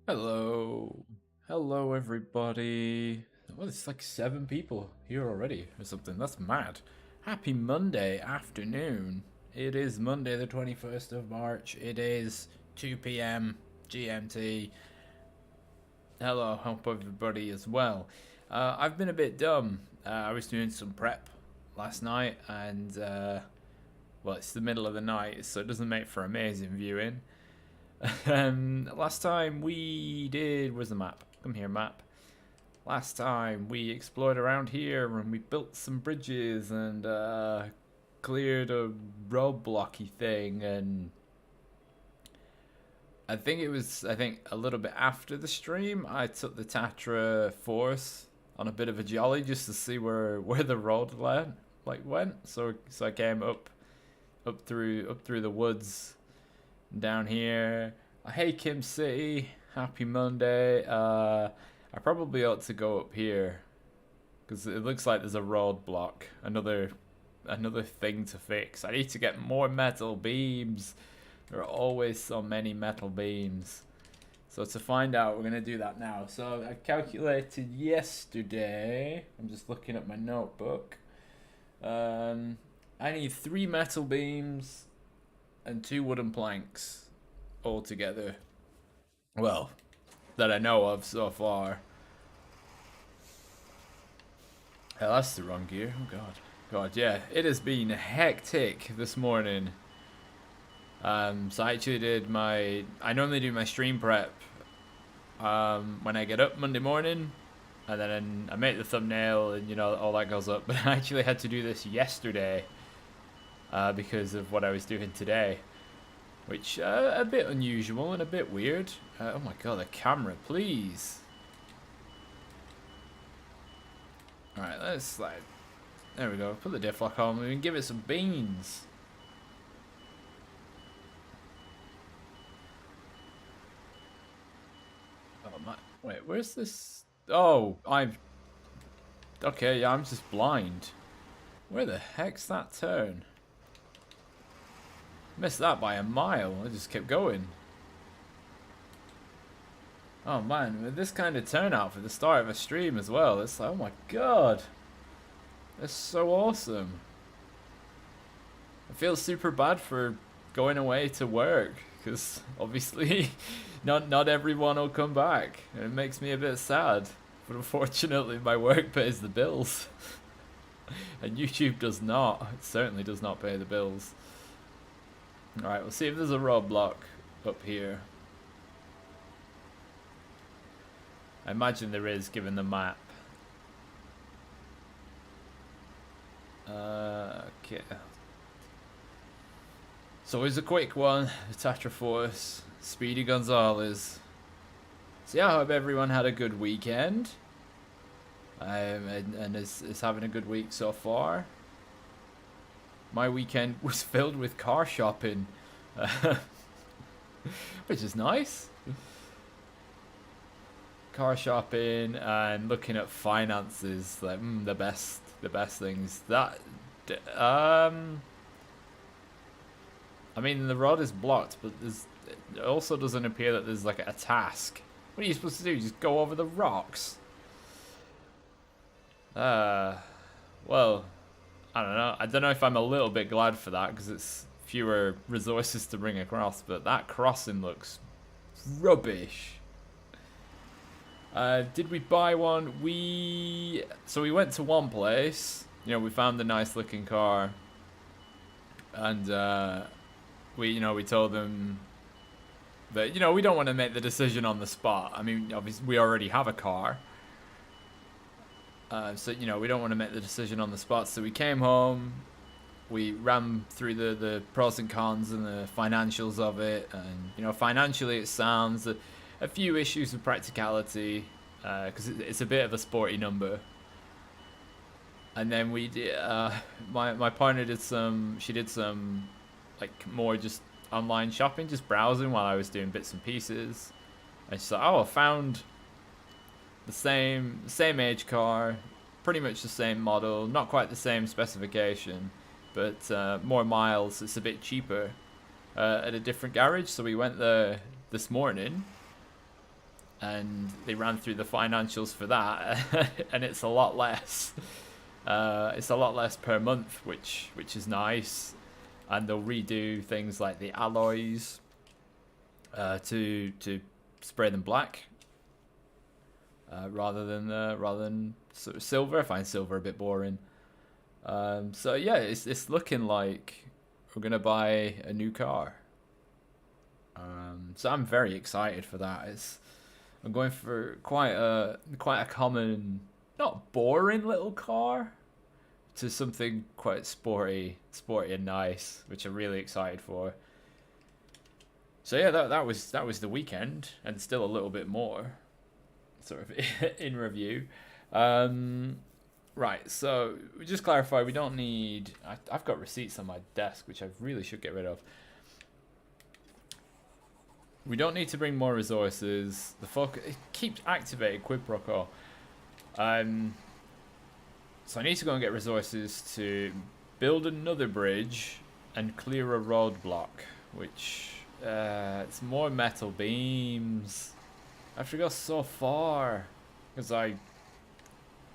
Hello. Hello, everybody. Well, it's like 7 people here already or something. That's mad. Happy Monday afternoon. It is Monday, the 21st of March. It is 2 p.m. GMT. Hello, hope everybody is well. I've been a bit dumb. I was doing some prep last night, and well, it's the middle of the night, so it doesn't make for amazing viewing. Last time we did, where's the map? Come here, map. Last time we explored around here and we built some bridges and cleared a roadblocky thing, and I think a little bit after the stream I took the Tatra Force on a bit of a jolly just to see where the road went. So I came up through the woods down here. Hey Kim City, happy Monday. I probably ought to go up here because it looks like there's a roadblock. Another thing to fix. I need to get more metal beams. There are always so many metal beams. So to find out, we're gonna do that now. So I calculated yesterday. I'm just looking at my notebook. I need 3 metal beams and 2 wooden planks altogether. Well, that I know of so far. Oh, that's the wrong gear. Oh god. God, yeah. It has been hectic this morning. So I actually did I normally do my stream prep when I get up Monday morning, and then I make the thumbnail and all that goes up. But I actually had to do this yesterday because of what I was doing today, which a bit unusual and a bit weird. Oh my god, the camera, please. Alright, let's there we go, put the diff lock on, we can give it some beans. Oh my, wait, where's this? Oh, okay, yeah, I'm just blind. Where the heck's that turn? Missed that by a mile. I just kept going. Oh man, with this kind of turnout for the start of a stream as well, it's like, oh my god. That's so awesome. I feel super bad for going away to work, because obviously not everyone will come back. And it makes me a bit sad. But unfortunately my work pays the bills. And YouTube does not. It certainly does not pay the bills. Alright, we'll see if there's a roadblock up here. I imagine there is, given the map. Okay. So it's a quick one. The Tatra Force, Speedy Gonzalez. So yeah, I hope everyone had a good weekend. And is having a good week so far. My weekend was filled with car shopping, which is nice. Car shopping and looking at finances, like the best things. I mean, the road is blocked, but it also doesn't appear that there's like a task. What are you supposed to do? Just go over the rocks? Well, I don't know. I don't know if I'm a little bit glad for that because it's fewer resources to bring across, but that crossing looks rubbish. Did we buy one? So we went to one place. We found a nice looking car, and we told them that we don't want to make the decision on the spot. I mean, obviously we already have a car. So we don't want to make the decision on the spot. So we came home, we ran through the pros and cons and the financials of it, and financially it sounds a few issues with practicality because it's a bit of a sporty number. And then we did. My partner did some. She did some, like more just online shopping, just browsing while I was doing bits and pieces. And she's like, "Oh, I found the same age car, pretty much the same model, not quite the same specification, but more miles. It's a bit cheaper at a different garage." So we went there this morning, and they ran through the financials for that, and it's a lot less. It's a lot less per month, which is nice. And they'll redo things like the alloys to spray them black rather than sort of silver. I find silver a bit boring. So yeah, it's looking like we're gonna buy a new car. So I'm very excited for that. I'm going for quite a common, not boring little car, to something quite sporty and nice, which I'm really excited for. So yeah, that was the weekend, and still a little bit more, sort of in review. Right, so just clarify, we don't need. I've got receipts on my desk, which I really should get rid of. We don't need to bring more resources. It keeps activating quid pro quo. So I need to go and get resources to build another bridge and clear a roadblock, which it's more metal beams. I have to go so far because I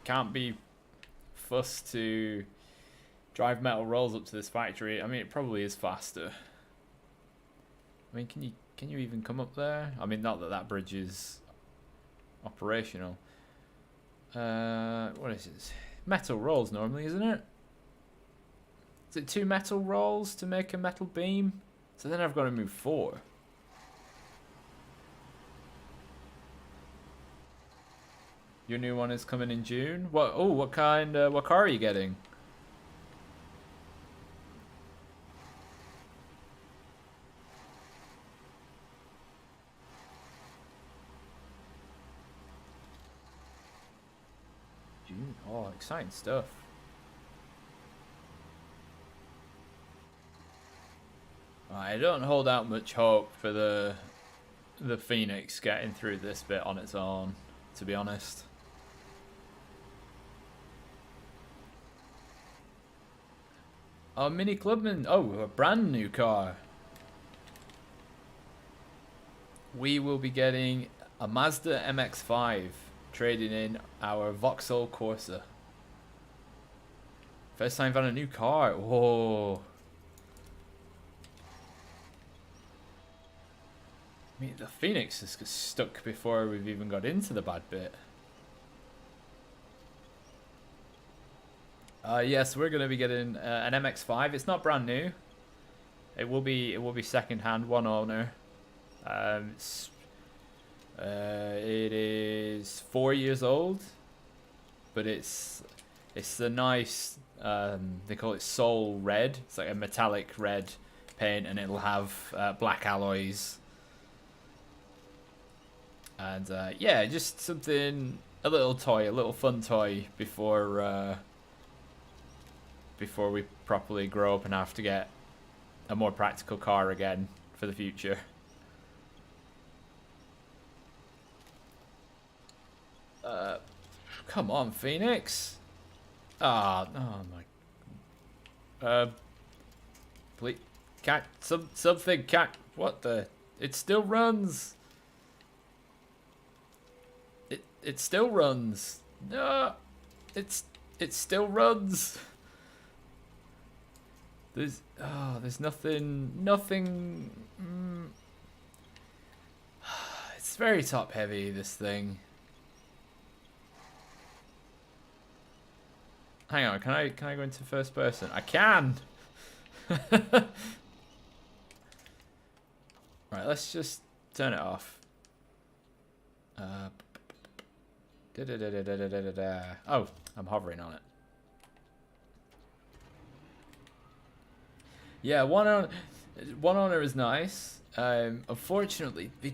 can't be fussed to drive metal rolls up to this factory. I mean, it probably is faster. I mean, can you even come up there? I mean, not that bridge is operational. What is it? Metal rolls normally, isn't it? Is it 2 metal rolls to make a metal beam? So then I've got to move 4. Your new one is coming in June. What? Oh, what kind? What car are you getting? June. Oh, exciting stuff. I don't hold out much hope for the Phoenix getting through this bit on its own, to be honest. Oh, Mini Clubman. Oh, a brand new car. We will be getting a Mazda MX-5, trading in our Vauxhall Corsa. First time I've had a new car. Whoa. I mean, the Phoenix is stuck before we've even got into the bad bit. Yes, we're going to be getting an MX-5. It's not brand new. It will be second hand, one owner. It is 4 years old, but it's the nice. They call it Soul Red. It's like a metallic red paint, and it'll have black alloys. And yeah, just something, a little toy, a little fun toy before we properly grow up and have to get a more practical car again for the future. Come on, Phoenix. Oh my. Please, cat, something, cat. What the? It still runs. It still runs. No, it still runs. There's nothing. It's very top heavy, this thing. Hang on, can I go into first person? I can. Right, let's just turn it off. Oh, I'm hovering on it. Yeah, one owner is nice. Unfortunately, they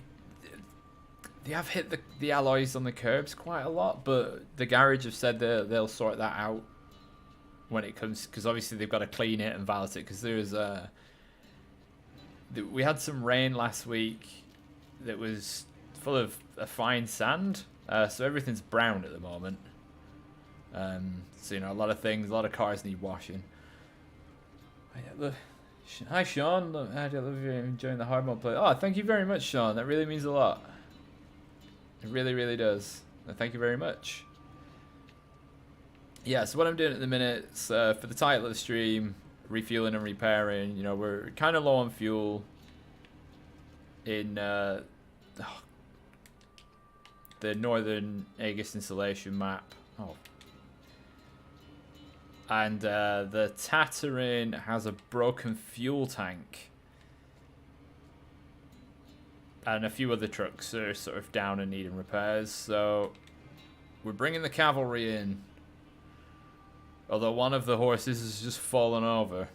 have hit the alloys on the curbs quite a lot, but the garage have said they'll sort that out when it comes, because obviously they've got to clean it and valet it, because we had some rain last week that was full of a fine sand, so everything's brown at the moment. So, you know, a lot of cars need washing. Hi, Sean. I love you enjoying the hard mode play. Oh, thank you very much, Sean. That really means a lot. It really, really does. Thank you very much. Yeah, so what I'm doing at the minute is, for the title of the stream, refueling and repairing. You know, we're kind of low on fuel in the northern Aegis installation map. Oh. And the Tatterin has a broken fuel tank. And a few other trucks are sort of down and needing repairs. So we're bringing the cavalry in. Although one of the horses has just fallen over.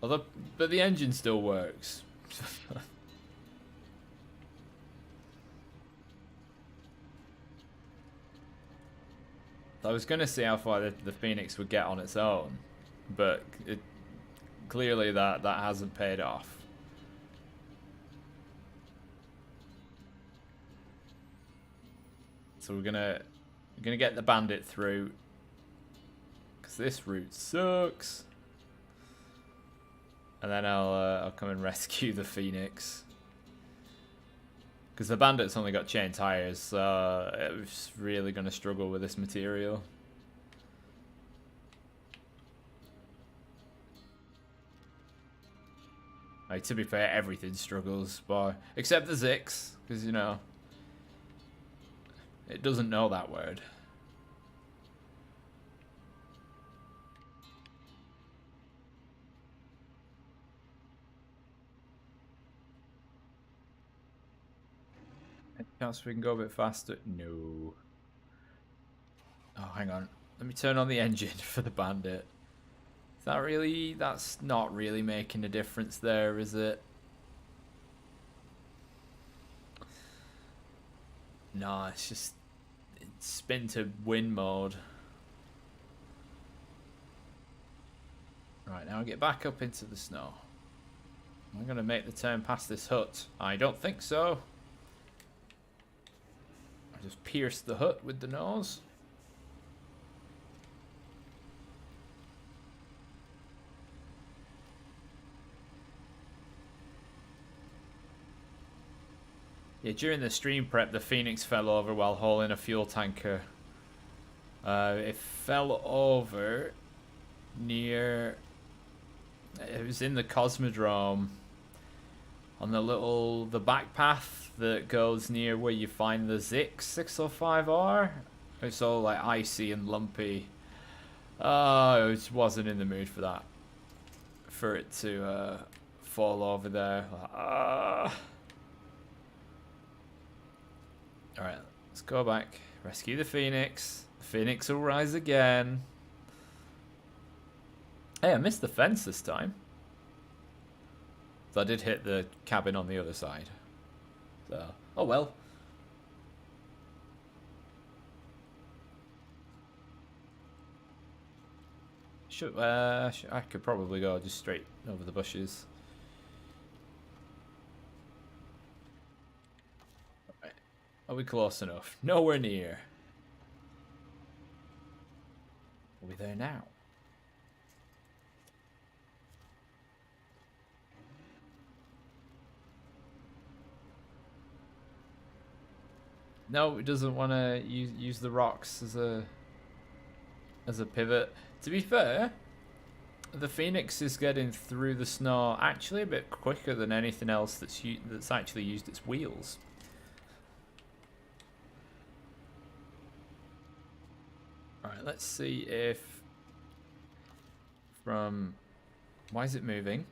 But the engine still works. I was going to see how far the Phoenix would get on its own. But clearly that hasn't paid off. So we're gonna get the bandit through, because this route sucks. And then I'll come and rescue the Phoenix, because the bandit's only got chain tires, so it's really gonna struggle with this material. Like, to be fair, everything struggles, except the Zix, because, you know, it doesn't know that word. Any chance we can go a bit faster? No. Oh, hang on. Let me turn on the engine for the bandit. That's not really making a difference there, is it? No, it's just spin to win mode. Right, now I'll get back up into the snow. Am I going to make the turn past this hut? I don't think so. I just pierced the hut with the nose. Yeah, during the stream prep, the Phoenix fell over while hauling a fuel tanker. It fell over near... It was in the Cosmodrome on the back path that goes near where you find the Zix 605R. It's all like icy and lumpy. I just wasn't in the mood for that. For it to fall over there. Alright, let's go back. Rescue the Phoenix. The Phoenix will rise again. Hey, I missed the fence this time. So I did hit the cabin on the other side. So, oh well. I could probably go just straight over the bushes. Alright. Are we close enough? Nowhere near. Are we there now? No, it doesn't want to use the rocks as a pivot. To be fair, the Phoenix is getting through the snow actually a bit quicker than anything else that's actually used its wheels. Alright, let's see if from... Why is it moving?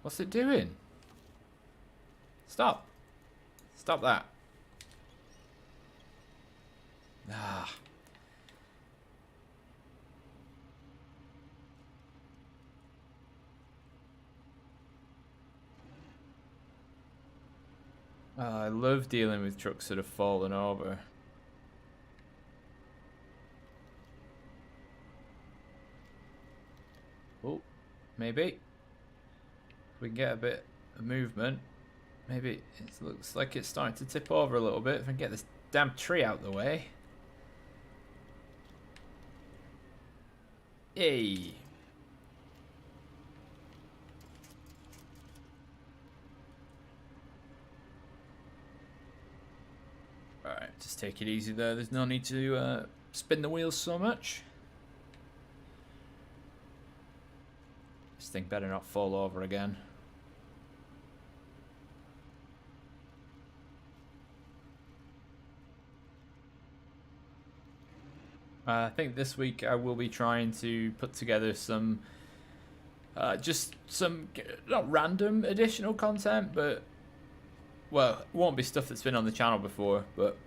What's it doing? Stop. Stop that. Ah. I love dealing with trucks that have fallen over. Oh, maybe. If we can get a bit of movement. Maybe it looks like it's starting to tip over a little bit. If I can get this damn tree out of the way. Hey. take it easy there. There's no need to spin the wheels so much. This thing better not fall over again. I think this week I will be trying to put together some, just some, not random additional content, but, well, it won't be stuff that's been on the channel before, but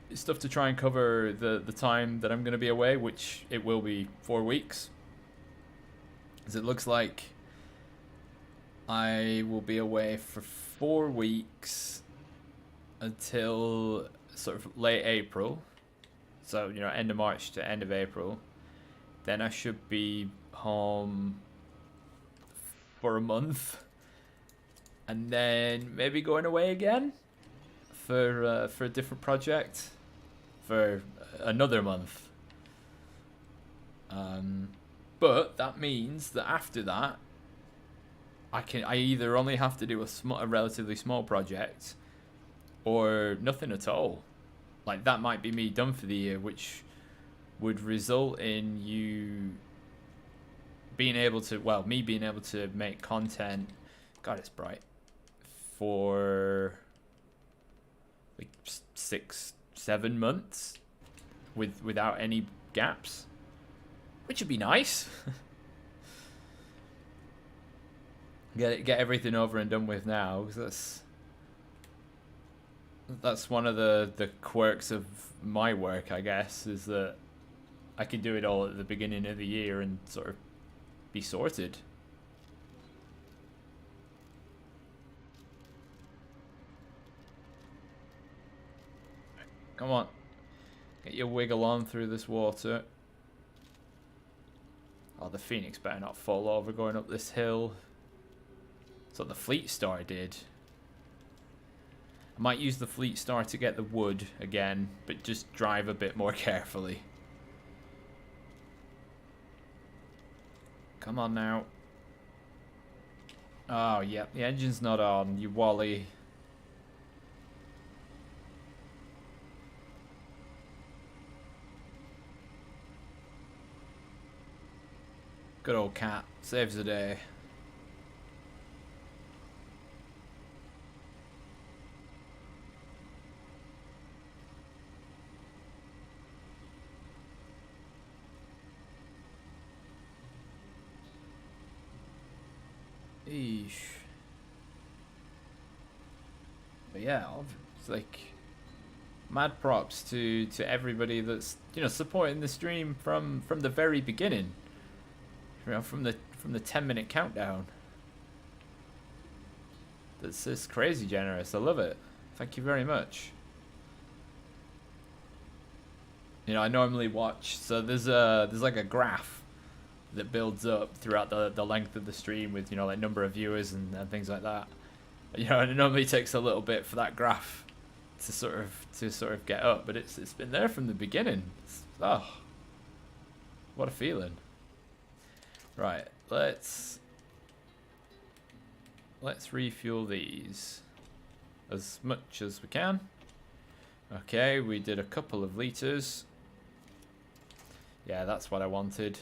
it's stuff to try and cover the time that I'm going to be away, which it will be 4 weeks. As it looks like I will be away for 4 weeks until sort of late April. So, you know, end of March to end of April. Then I should be home for a month. And then maybe going away again for a different project for another month. But that means that after that, I either only have to do a relatively small project or nothing at all. Like, that might be me done for the year, which would result in you being able to, well, me being able to make content, God, it's bright, for like 6-7 months without any gaps, which would be nice. Get everything over and done with now, because that's one of the quirks of my work, I guess, is that I can do it all at the beginning of the year and sort of be sorted. Come on, get your wiggle on through this water. Oh, the Phoenix better not fall over going up this hill. That's what the Fleet Star did. I might use the Fleet Star to get the wood again, but just drive a bit more carefully. Come on now. Oh, yeah, the engine's not on, you wally. Good old cat, saves the day. Eesh. But yeah, it's like mad props to everybody that's, you know, supporting the stream from the very beginning. You know, from the 10-minute countdown. That's just crazy generous. I love it. Thank you very much. You know, I normally watch, so there's like a graph that builds up throughout the length of the stream with, you know, like number of viewers and things like that. You know, and it normally takes a little bit for that graph to sort of get up, but it's been there from the beginning. Oh, what a feeling. Right, let's refuel these as much as we can. Okay, we did a couple of liters. Yeah, that's what I wanted.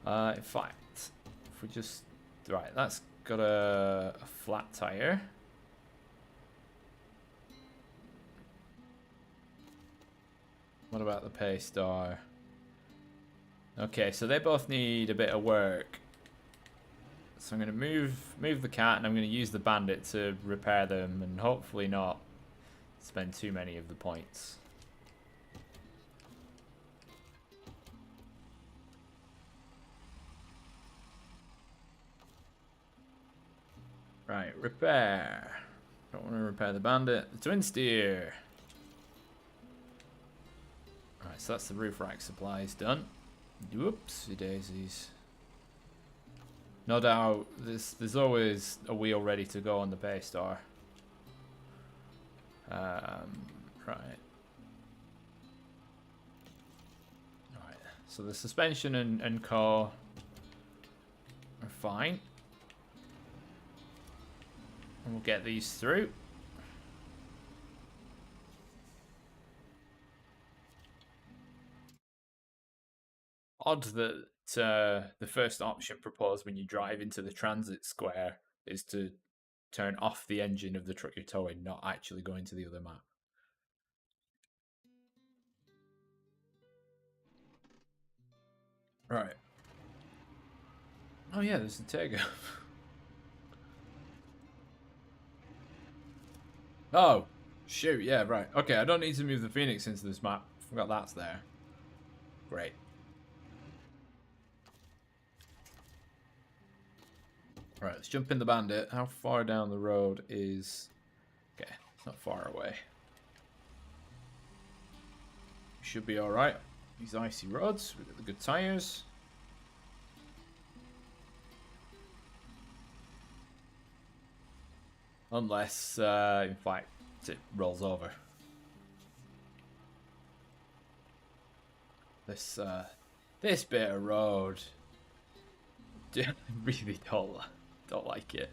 In fact, if we just, right, that's got a flat tire. What about the Paystar? Okay, so they both need a bit of work. So I'm going to move the cat, and I'm going to use the bandit to repair them, and hopefully not spend too many of the points. Right, repair. Don't want to repair the bandit. The twin steer. Alright, so that's the roof rack supplies done. Whoopsie daisies. No doubt there's always a wheel ready to go on the Paystar. Right. Alright, so the suspension and car are fine. And we'll get these through. Odd that the first option proposed when you drive into the transit square is to turn off the engine of the truck you're towing, not actually go into the other map. Right. Oh yeah, there's the Tega. Oh, shoot, yeah, right. Okay, I don't need to move the Phoenix into this map. Forgot that's there. Great. Right, let's jump in the Bandit. How far down the road is... Okay, it's not far away. Should be alright. These icy roads, we've got the good tyres. Unless, in fact, it rolls over. This bit of road, I really don't like it.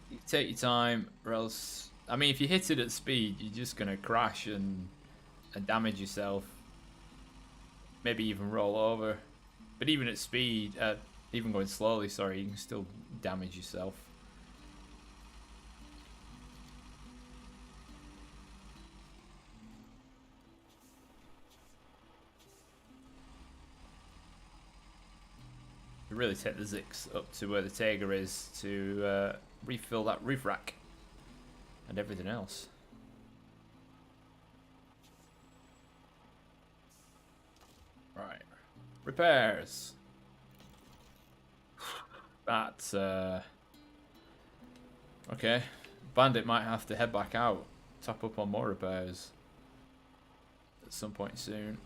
You take your time, or else, I mean, if you hit it at speed, you're just gonna crash and damage yourself. Maybe even roll over. But even at speed, even going slowly, sorry, you can still damage yourself. You really take the Zix up to where the Tega is to refill that roof rack and everything else. Right. Repairs. That's okay. Bandit might have to head back out, top up on more repairs at some point soon.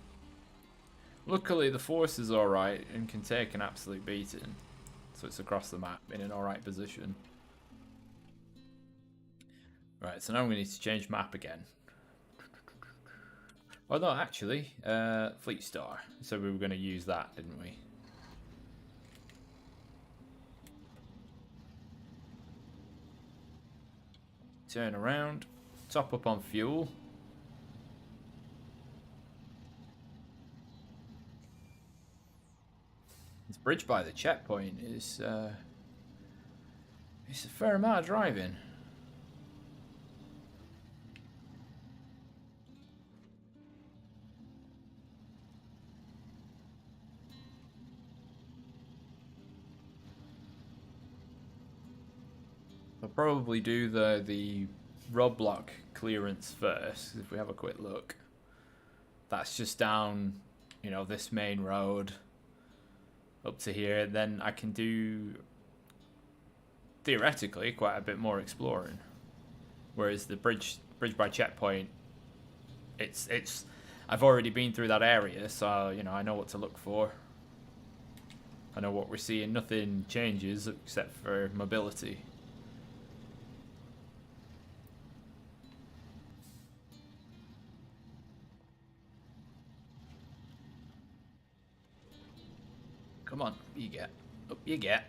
Luckily the force is alright and can take an absolute beating, so it's across the map in an alright position. Right, so now we need to change map again. Oh no, actually, Fleet Star. So we were going to use that, didn't we? Turn around, top up on fuel. This bridge by the checkpoint is it's a fair amount of driving. I'll probably do the roadblock clearance first. If we have a quick look, that's just down, you know, this main road up to here. Then I can do theoretically quite a bit more exploring. Whereas the bridge by checkpoint, it's I've already been through that area, so you know I know what to look for. I know what we're seeing. Nothing changes except for mobility. Come on, up you get. Up you get.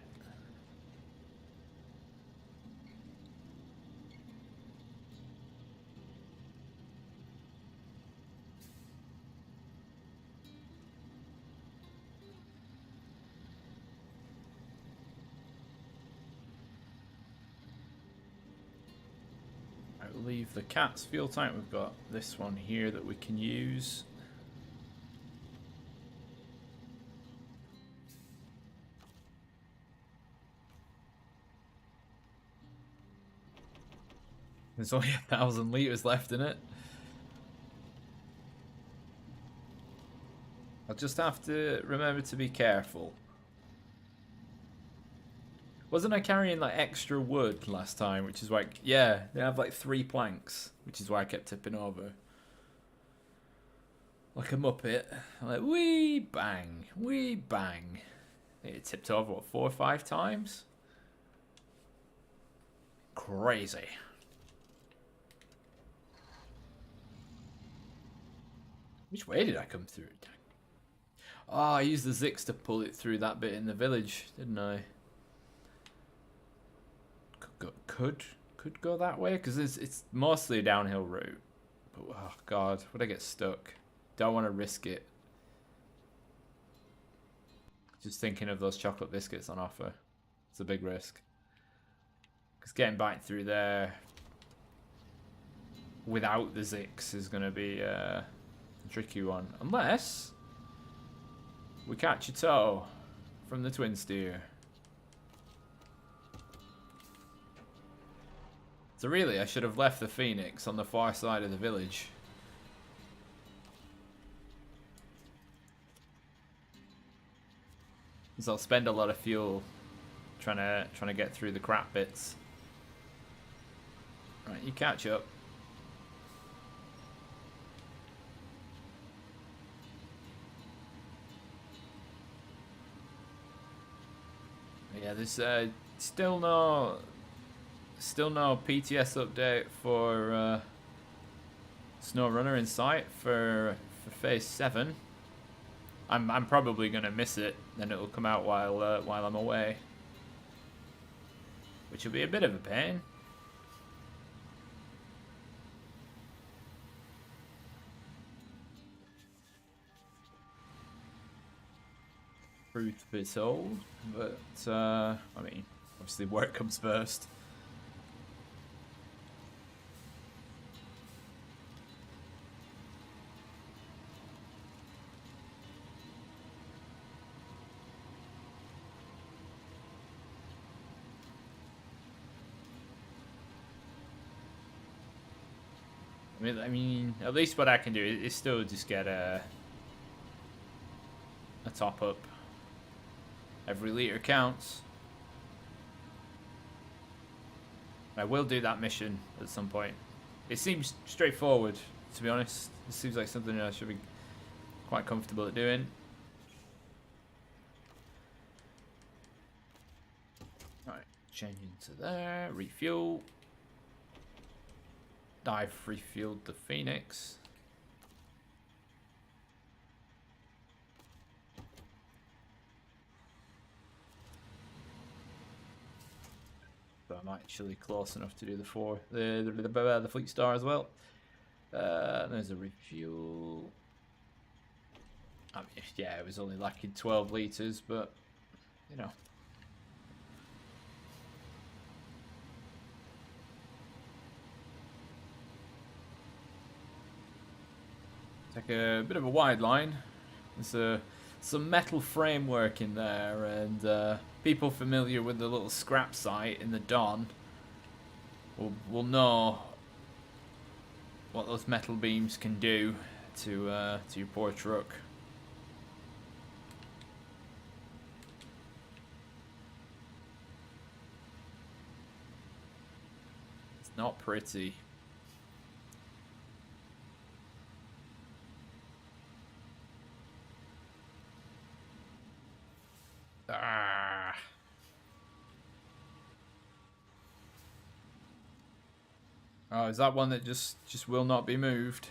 I will leave the cat's fuel tank. We've got this one here that we can use. There's only 1,000 litres left in it. I'll just have to remember to be careful. Wasn't I carrying like extra wood last time, which is like, yeah, they have like 3 planks, which is why I kept tipping over. Like a muppet. I'm like, wee bang, wee bang. It tipped over, what, 4 or 5 times? Crazy. Which way did I come through? Oh, I used the Zix to pull it through that bit in the village, didn't I? Could go that way, because it's mostly a downhill route. But, oh god, would I get stuck? Don't want to risk it. Just thinking of those chocolate biscuits on offer. It's a big risk. Because getting back through there without the Zix is going to be a tricky one. Unless we catch a tow from the twin steer. So really, I should have left the Phoenix on the far side of the village. Because I'll spend a lot of fuel trying to get through the crap bits. Right, you catch up. Yeah, there's still no PTS update for Snowrunner in sight for phase 7. I'm probably gonna miss it, and it'll come out while I'm away, which will be a bit of a pain. Truth be told, but I mean, obviously work comes first. I mean, at least what I can do is still just get a top up. Every liter counts. I will do that mission at some point. It seems straightforward, to be honest. It seems like something I should be quite comfortable at doing. Alright, change into there. Refuel. I've refueled the Phoenix. So I'm actually close enough to do the Fleet Star as well. There's a refuel. I mean, yeah, it was only lacking 12 litres, but you know. Take a bit of a wide line. There's some metal framework in there, and people familiar with the little scrap site in the Don will know what those metal beams can do to your poor truck. It's not pretty. Ah. Oh, is that one that just will not be moved?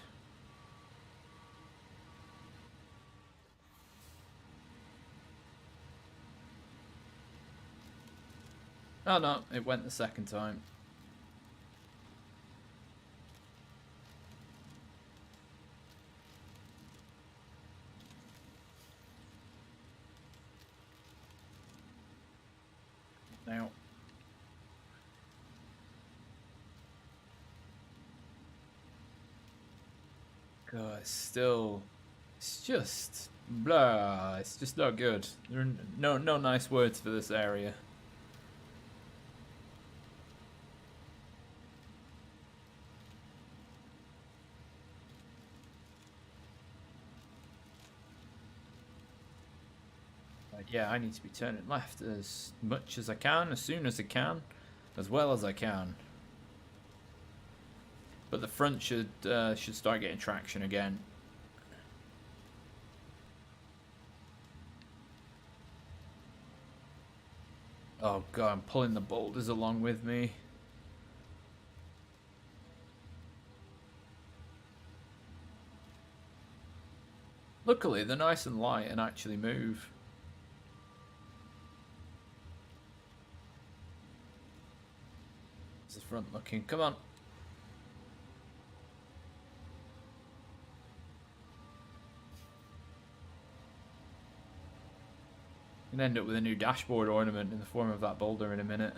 Oh no, it went the second time. Now. God, it's just blah. It's just not good. There are no nice words for this area. Yeah, I need to be turning left as much as I can, as soon as I can, as well as I can. But the front should start getting traction again. Oh god, I'm pulling the boulders along with me. Luckily, they're nice and light and actually move. How's the front looking? Come on. Gonna end up with a new dashboard ornament in the form of that boulder in a minute.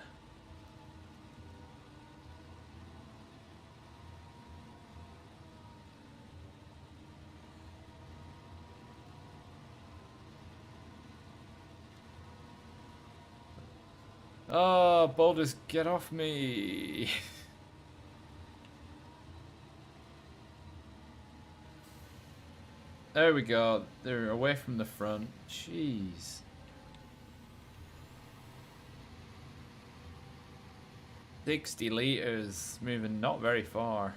Oh, boulders, get off me! There we go. They're away from the front. Jeez. $60 moving not very far.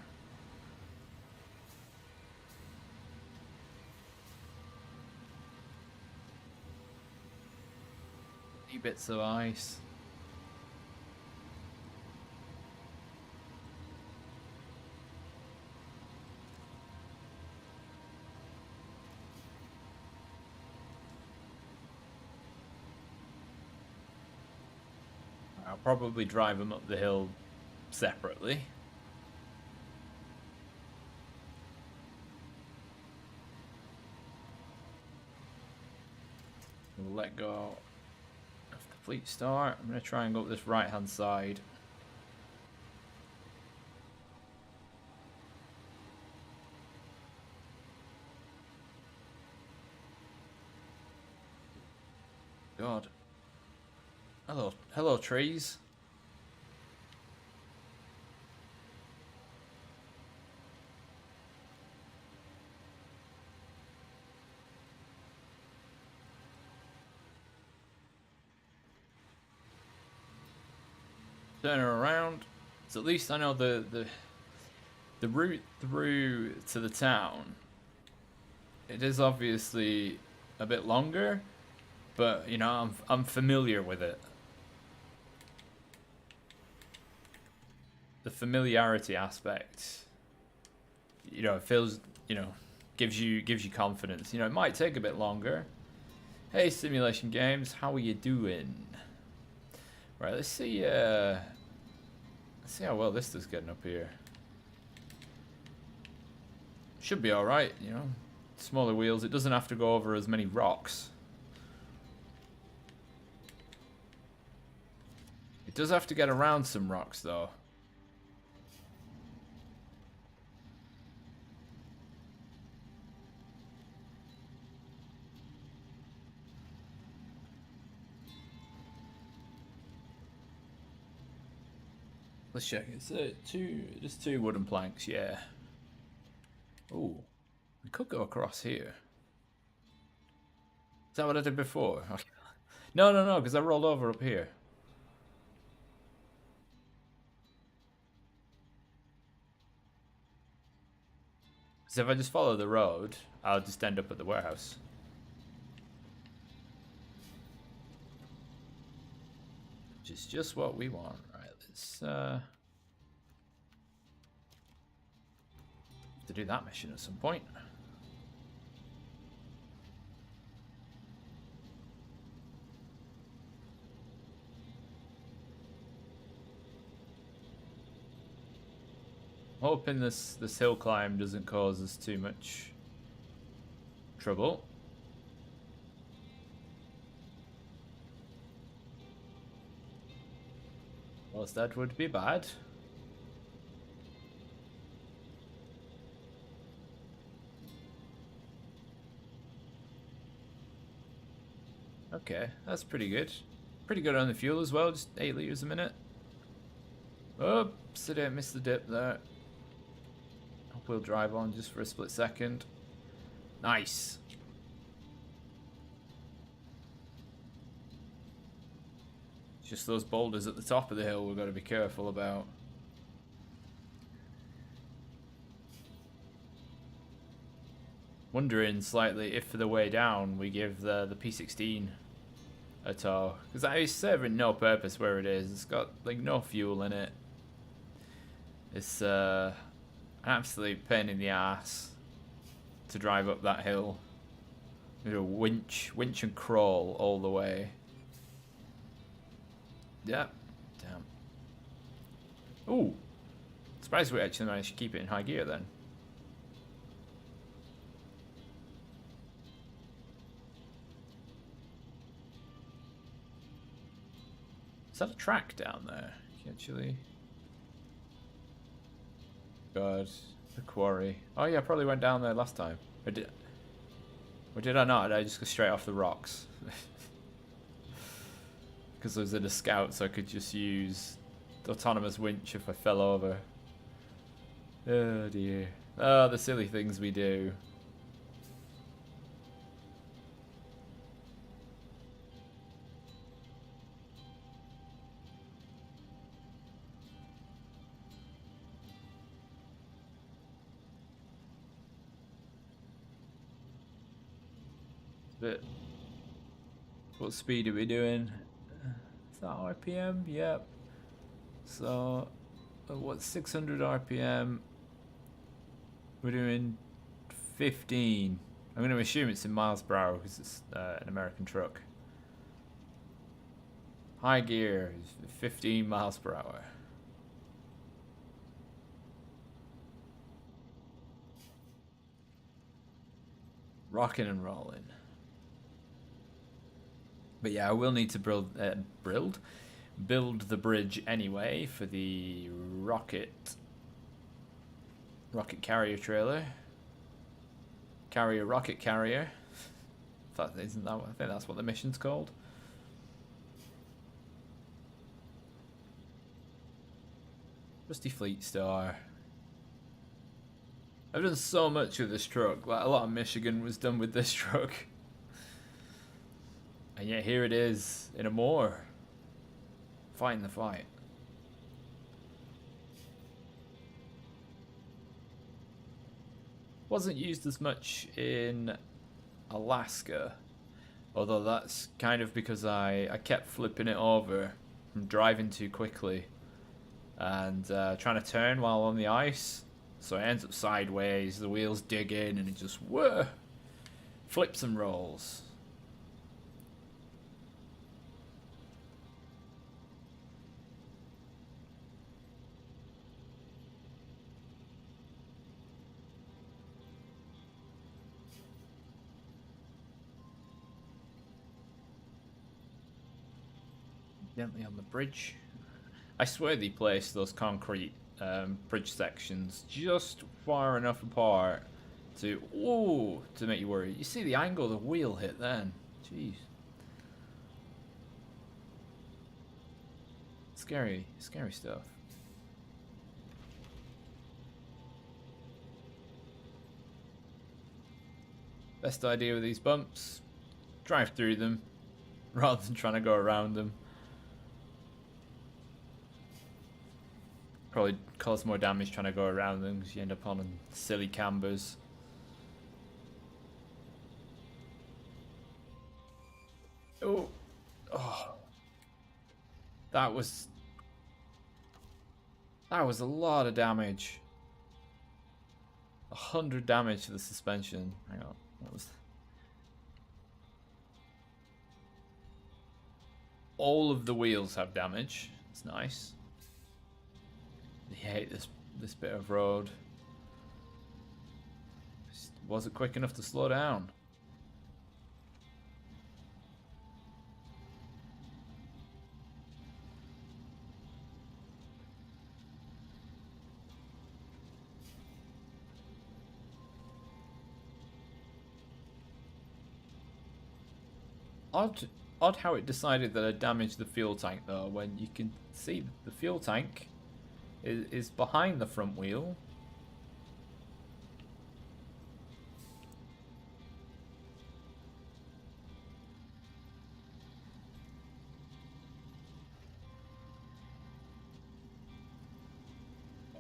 Bits of ice. I'll probably drive them up the hill separately. We'll let go of complete start. I'm going to try and go up this right hand side. God. Hello trees. Turn her around. So at least I know the route through to the town. It is obviously a bit longer, but you know I'm familiar with it. The familiarity aspect, you know, it feels, you know, gives you confidence. You know, it might take a bit longer. Hey, simulation games, how are you doing? Right, let's see how well this is getting up here. Should be all right, you know. Smaller wheels. It doesn't have to go over as many rocks. It does have to get around some rocks, though. Let's check. It's just two wooden planks, yeah. Oh, we could go across here. Is that what I did before? No, because I rolled over up here. So if I just follow the road, I'll just end up at the warehouse. Which is just what we want. Right, let's have to do that mission at some point. Hoping this hill climb doesn't cause us too much trouble. Well, that would be bad. Okay, that's pretty good. Pretty good on the fuel as well, just 8 liters a minute. Oops, I didn't miss the dip there. Wheel drive on just for a split second. Nice. Just those boulders at the top of the hill we've got to be careful about. Wondering slightly if for the way down we give the P16 a tow, because that is serving no purpose where it is. It's got like no fuel in it. It's an absolute pain in the ass to drive up that hill. You know, winch and crawl all the way. Yep. Damn. Ooh. Surprised we actually managed to keep it in high gear then. Is that a track down there? Actually. God, the quarry. Oh yeah, I probably went down there last time. Or did I not? Did I just go straight off the rocks? Because I was in a scout, so I could just use the autonomous winch if I fell over. Oh dear. Oh, the silly things we do. But what speed are we doing? Is that RPM? Yep. So, what, 600 RPM? We're doing 15. I'm going to assume it's in miles per hour because it's an American truck. High gear is 15 miles per hour. Rocking and rolling. But yeah, I will need to build the bridge anyway for the rocket carrier trailer. Rocket carrier. Isn't that what, I think that's what the mission's called. Rusty Fleet Star. I've done so much with this truck. Like, a lot of Michigan was done with this truck. And yet here it is in a moor. Fighting the fight. Wasn't used as much in Alaska. Although that's kind of because I kept flipping it over from driving too quickly. And trying to turn while on the ice. So it ends up sideways, the wheels dig in, and it just flips and rolls. Gently on the bridge. I swear they placed those concrete bridge sections just far enough apart to make you worry. You see the angle the wheel hit then. Jeez. Scary stuff. Best idea with these bumps, drive through them rather than trying to go around them. Probably cause more damage trying to go around them because you end up on silly cambers. Oh, that was a lot of damage. 100 damage to the suspension. Hang on, that was all of the wheels have damage. It's nice. I hate this bit of road. Just wasn't quick enough to slow down. Odd how it decided that I damaged the fuel tank though, when you can see the fuel tank is behind the front wheel.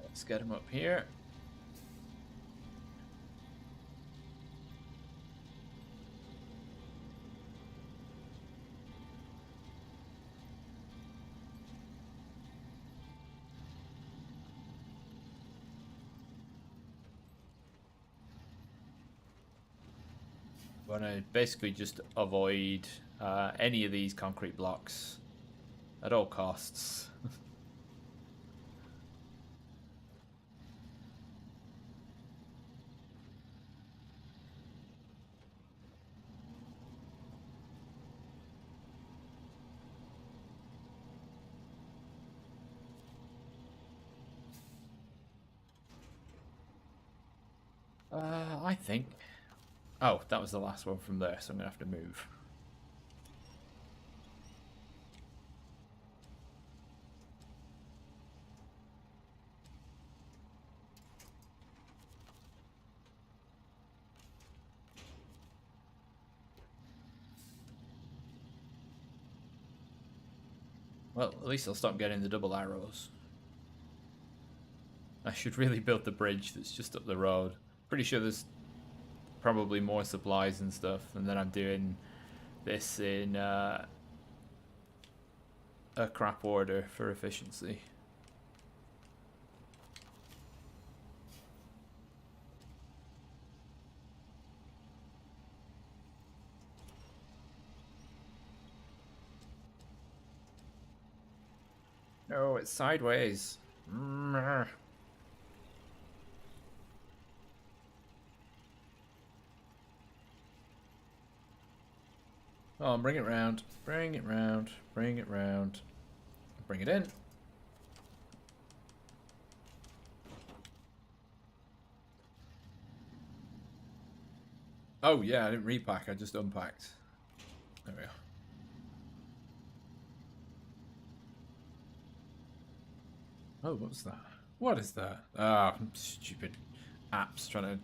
Let's get him up here. Want to basically just avoid any of these concrete blocks at all costs. I think... Oh, that was the last one from there, so I'm going to have to move. Well, at least I'll stop getting the double arrows. I should really build the bridge that's just up the road. Pretty sure there's probably more supplies and stuff, and then I'm doing this in a crap order for efficiency. No, it's sideways. Oh, bring it round. Bring it round. Bring it round. Bring it in. Oh, yeah, I didn't repack. I just unpacked. There we go. Oh, what's that? What is that? Ah, stupid apps trying to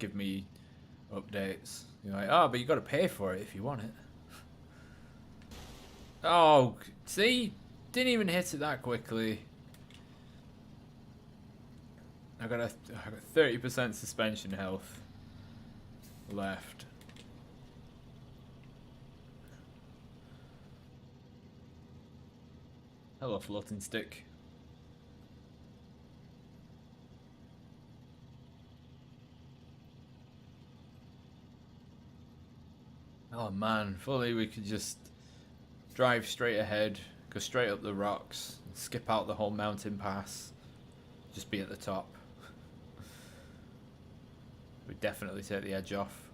give me updates. You're like, oh, but you got to pay for it if you want it. Oh, see? Didn't even hit it that quickly. I got 30% suspension health left. Hello, floating stick. Oh man, if only we could just drive straight ahead, go straight up the rocks, skip out the whole mountain pass, just be at the top. We'd definitely take the edge off.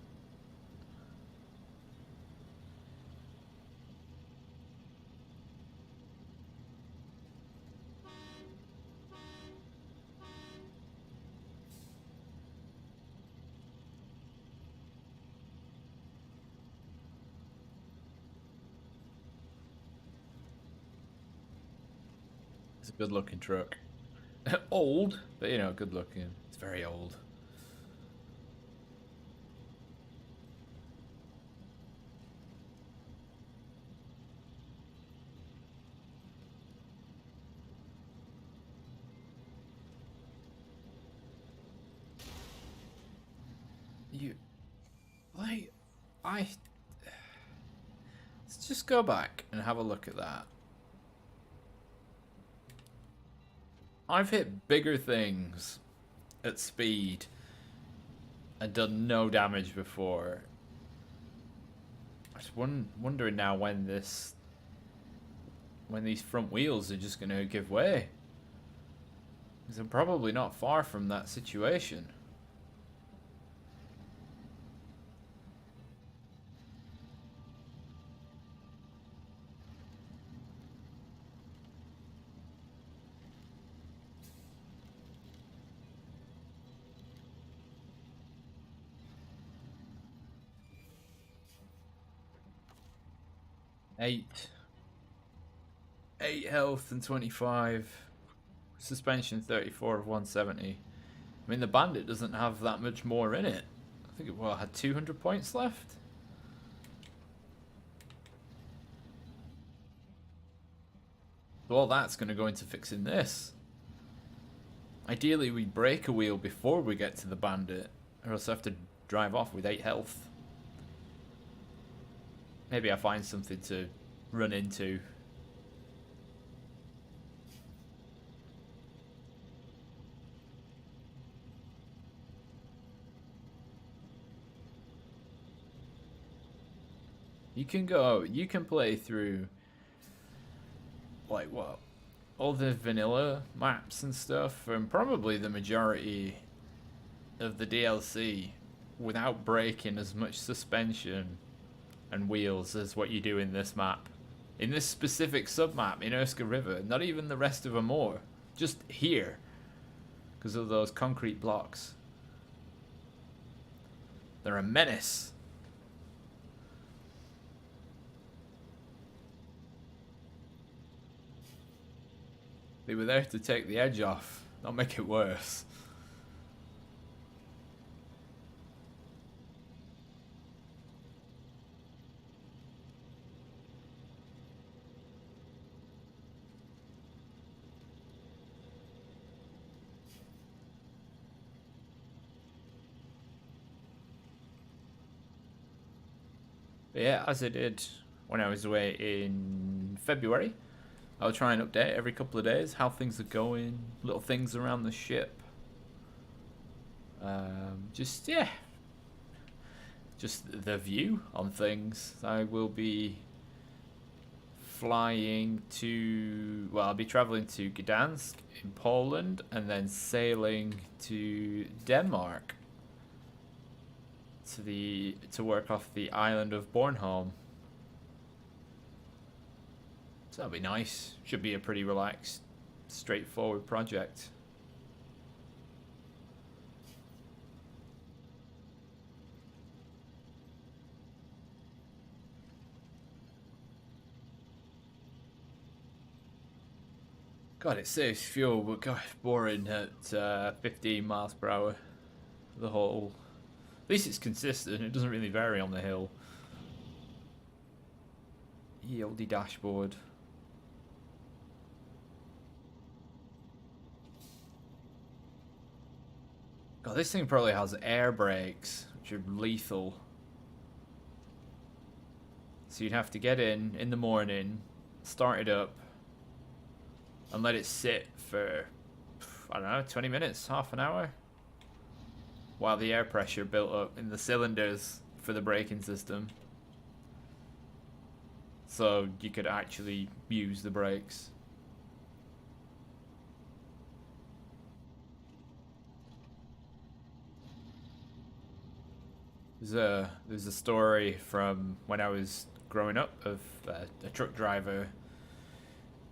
It's a good looking truck. Old, but you know, good looking. It's very old. Let's just go back and have a look at that. I've hit bigger things at speed and done no damage before. I'm just wondering now when these front wheels are just going to give way. Because I'm probably not far from that situation. Eight health and 25. Suspension 34 of 170. I mean, the Bandit doesn't have that much more in it. I think it had 200 points left. So all that's going to go into fixing this. Ideally, we break a wheel before we get to the Bandit, or else I have to drive off with 8 health. Maybe I find something to run into. You can play through, like, what, all the vanilla maps and stuff, and probably the majority of the DLC without breaking as much suspension and wheels as what you do in this map. In this specific sub-map in Erska River, not even the rest of them more. Just here, because of those concrete blocks. They're a menace. They were there to take the edge off, not make it worse. But yeah, as I did when I was away in February, I'll try and update every couple of days how things are going, little things around the ship. Just, yeah, just the view on things. I will be flying to, well, I'll be traveling to Gdansk in Poland and then sailing to Denmark to work off the island of Bornholm. So that'll be nice. Should be a pretty relaxed, straightforward project. God, it saves fuel, but God, it's boring at 15 miles per hour. The whole. At least it's consistent. It doesn't really vary on the hill. Yieldy dashboard. God, this thing probably has air brakes, which are lethal. So you'd have to get in the morning, start it up, and let it sit for, I don't know, 20 minutes, half an hour, while the air pressure built up in the cylinders for the braking system. So you could actually use the brakes. There's a story from when I was growing up of a truck driver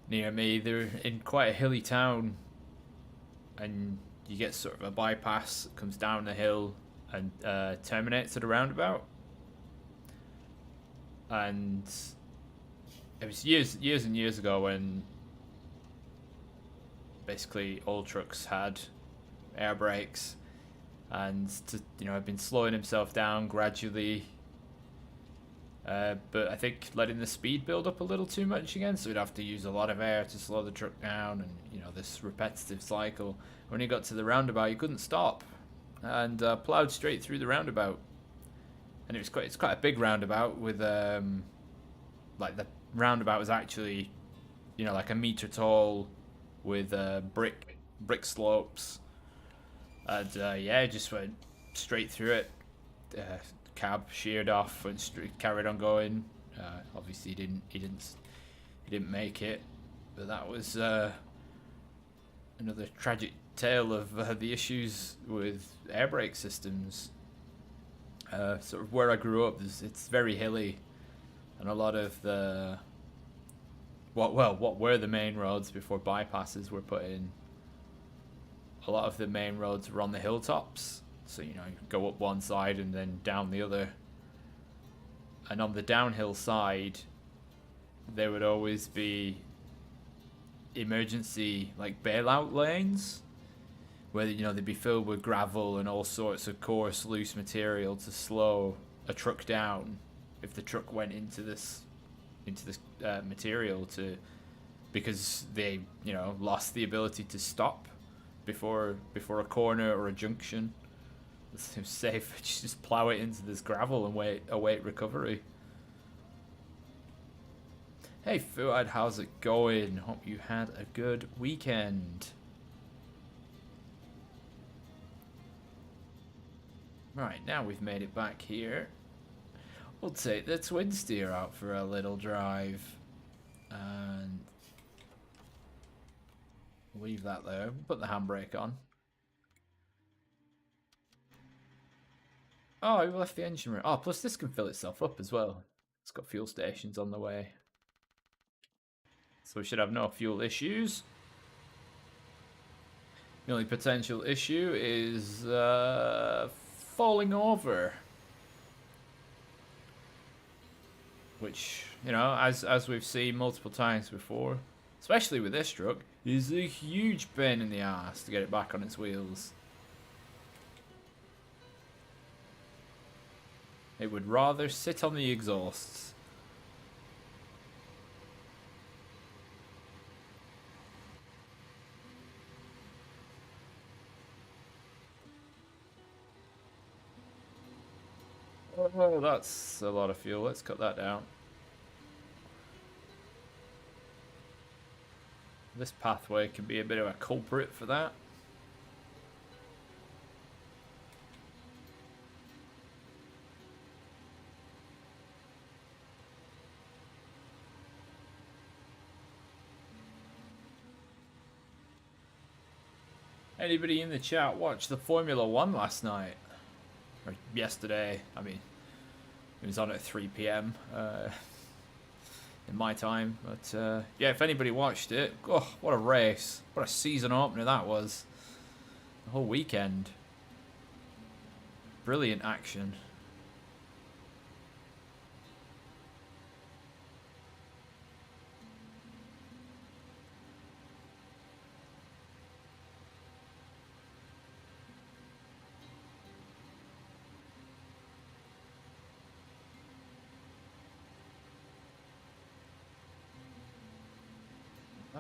near me. They're in quite a hilly town, and you get sort of a bypass that comes down the hill and terminates at a roundabout. And it was years and years ago when basically all trucks had air brakes, and had been slowing himself down gradually. But I think letting the speed build up a little too much again, so he'd have to use a lot of air to slow the truck down, and this repetitive cycle. When he got to the roundabout, he couldn't stop, and plowed straight through the roundabout. And it's quite a big roundabout with like the roundabout was actually like a meter tall with brick slopes, and just went straight through it. Cab sheared off, went straight, carried on going. Obviously he didn't make it, but that was another tragic tale of the issues with air brake systems. Sort of where I grew up, it's very hilly, and a lot of the what were the main roads before bypasses were put in. A lot of the main roads were on the hilltops, so you go up one side and then down the other. And on the downhill side, there would always be emergency bailout lanes, where they'd be filled with gravel and all sorts of coarse, loose material to slow a truck down if the truck went into this material, because they lost the ability to stop before a corner or a junction. It's safe. Just plow it into this gravel and await recovery. Hey Fuad, how's it going? Hope you had a good weekend. Right, now we've made it back here. We'll take the twin steer out for a little drive and leave that there. Put the handbrake on. Oh, we left the engine room. Oh, plus this can fill itself up as well. It's got fuel stations on the way. So we should have no fuel issues. The only potential issue is falling over. which, you know, as we've seen multiple times before, especially with this truck, is a huge pain in the ass to get it back on its wheels. It would rather sit on the exhausts. Oh, that's a lot of fuel. Let's cut that down. This pathway can be a bit of a culprit for that. Anybody in the chat watch the Formula 1 last night? Or yesterday? I mean, it was on at 3 p.m. In my time. But yeah, if anybody watched it, oh, what a race. What a season opener that was. The whole weekend. Brilliant action.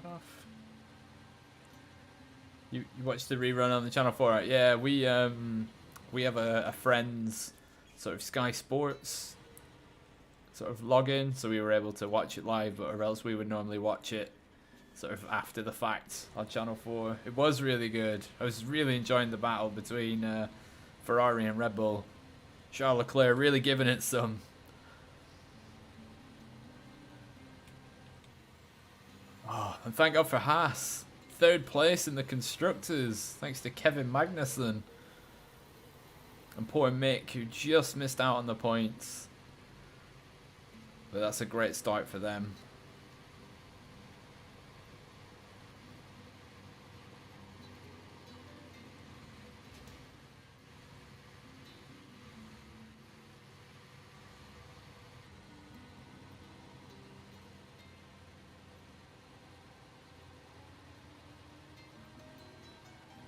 Off. You watched the rerun on the Channel 4, right? Yeah, we have a friend's sort of Sky Sports sort of login, so we were able to watch it live, but or else we would normally watch it sort of after the fact on Channel 4. It was really good. I was really enjoying the battle between Ferrari and Red Bull. Charles Leclerc really giving it some. Oh, and thank God for Haas. 3rd place in the Constructors, thanks to Kevin Magnussen. And poor Mick, who just missed out on the points. But that's a great start for them.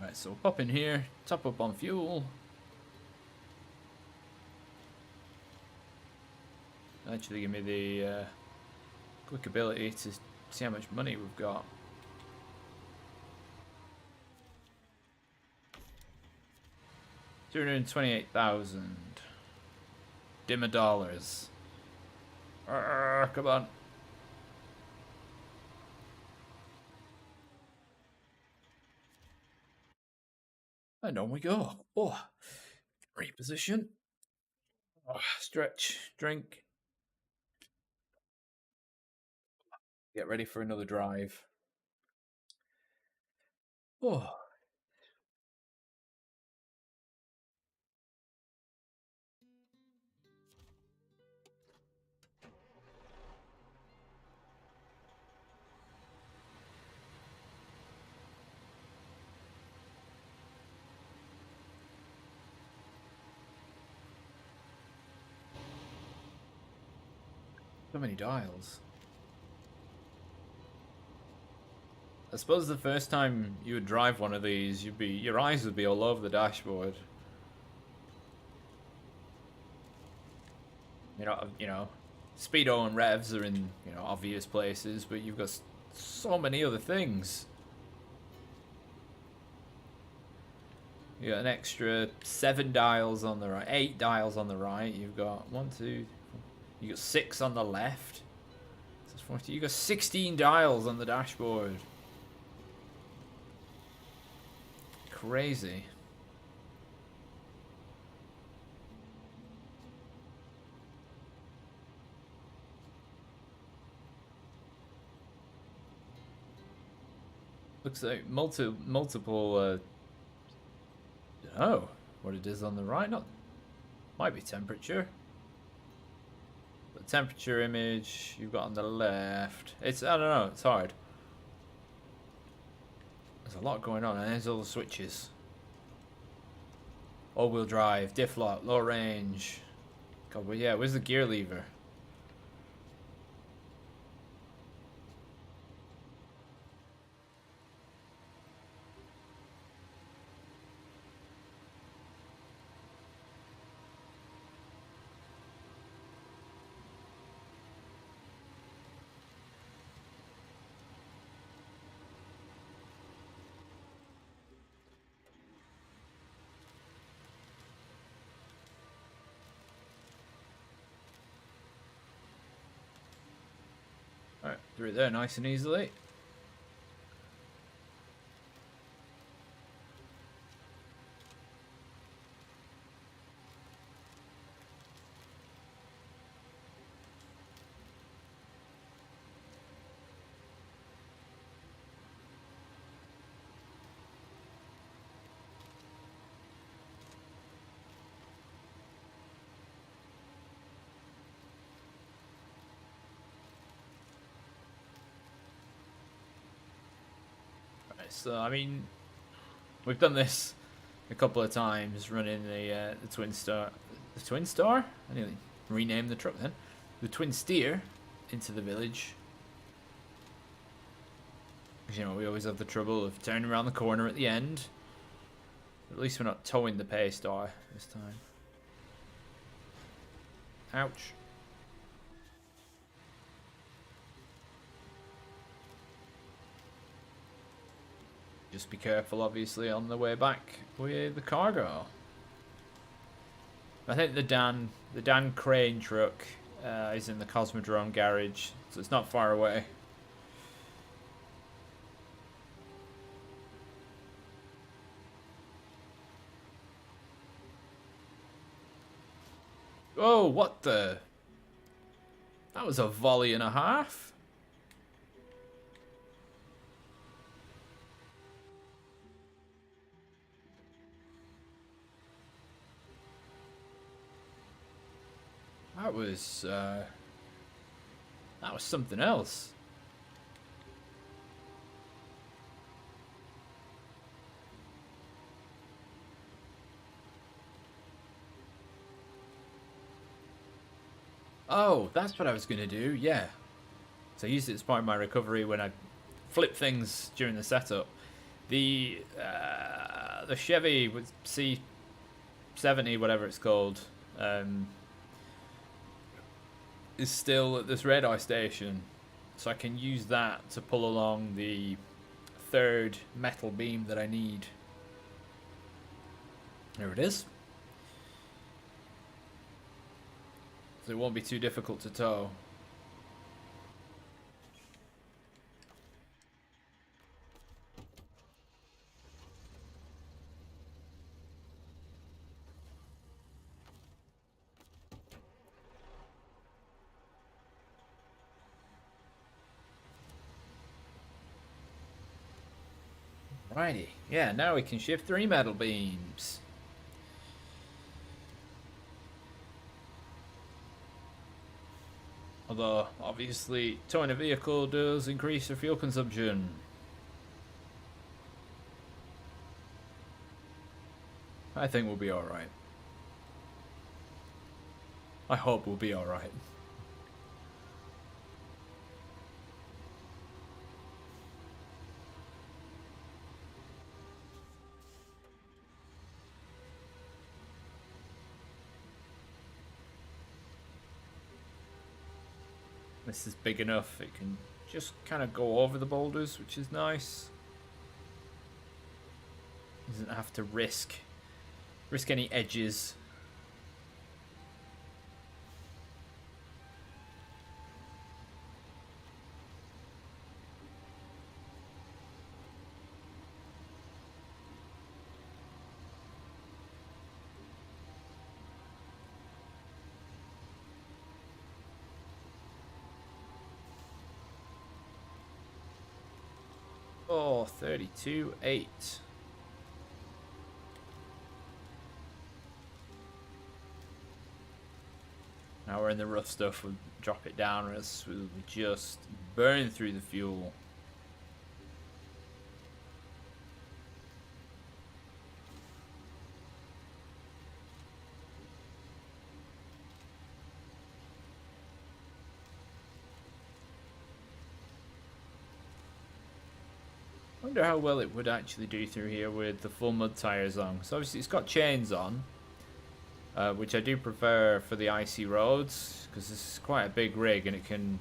Right, so pop in here, top up on fuel. Actually give me the quick ability to see how much money we've got. $228,000 dimmer dollars. Come on. And on we go. Oh, reposition. Oh, stretch, drink. Get ready for another drive. Oh. So many dials. I suppose the first time you would drive one of these, your eyes would be all over the dashboard. You know, speedo and revs are in, obvious places, but you've got so many other things. You got an extra 7 dials on the right, 8 dials on the right. You've got 1, 2, you got 6 on the left. So 40. You got 16 dials on the dashboard. Crazy. Looks like multiple. Oh, what it is on the right? Not might be temperature. But temperature image you've got on the left. I don't know. It's hard. There's a lot going on, and there's all the switches. All-wheel drive, diff lock, low range. God, well, yeah, where's the gear lever? Alright, through there nice and easily. So, I mean, we've done this a couple of times, running the Twin Star. The Twin Star? I nearly renamed the truck then. The Twin Steer into the village. Because, you know, we always have the trouble of turning around the corner at the end. At least we're not towing the pay star this time. Ouch. Just be careful, obviously, on the way back with the cargo. I think the Dan crane truck is in the Cosmodrome garage, so it's not far away. Oh, what the? That was a volley and a half. That was something else. Oh, that's what I was gonna do. Yeah. So I used it as part of my recovery when I flip things during the setup. The Chevy with C70, whatever it's called, is still at this radar station, so I can use that to pull along the third metal beam that I need. There it is. So it won't be too difficult to tow. Righty. Yeah, now we can shift 3 metal beams. Although, obviously, towing a vehicle does increase your fuel consumption. I think we'll be alright. I hope we'll be alright. This is big enough, it can just kind of go over the boulders, which is nice. Doesn't have to risk any edges. Oh, 32.8. Now we're in the rough stuff, we'll drop it down, or else we'll just burn through the fuel. I wonder how well it would actually do through here with the full mud tyres on. So obviously it's got chains on, which I do prefer for the icy roads, because this is quite a big rig and it can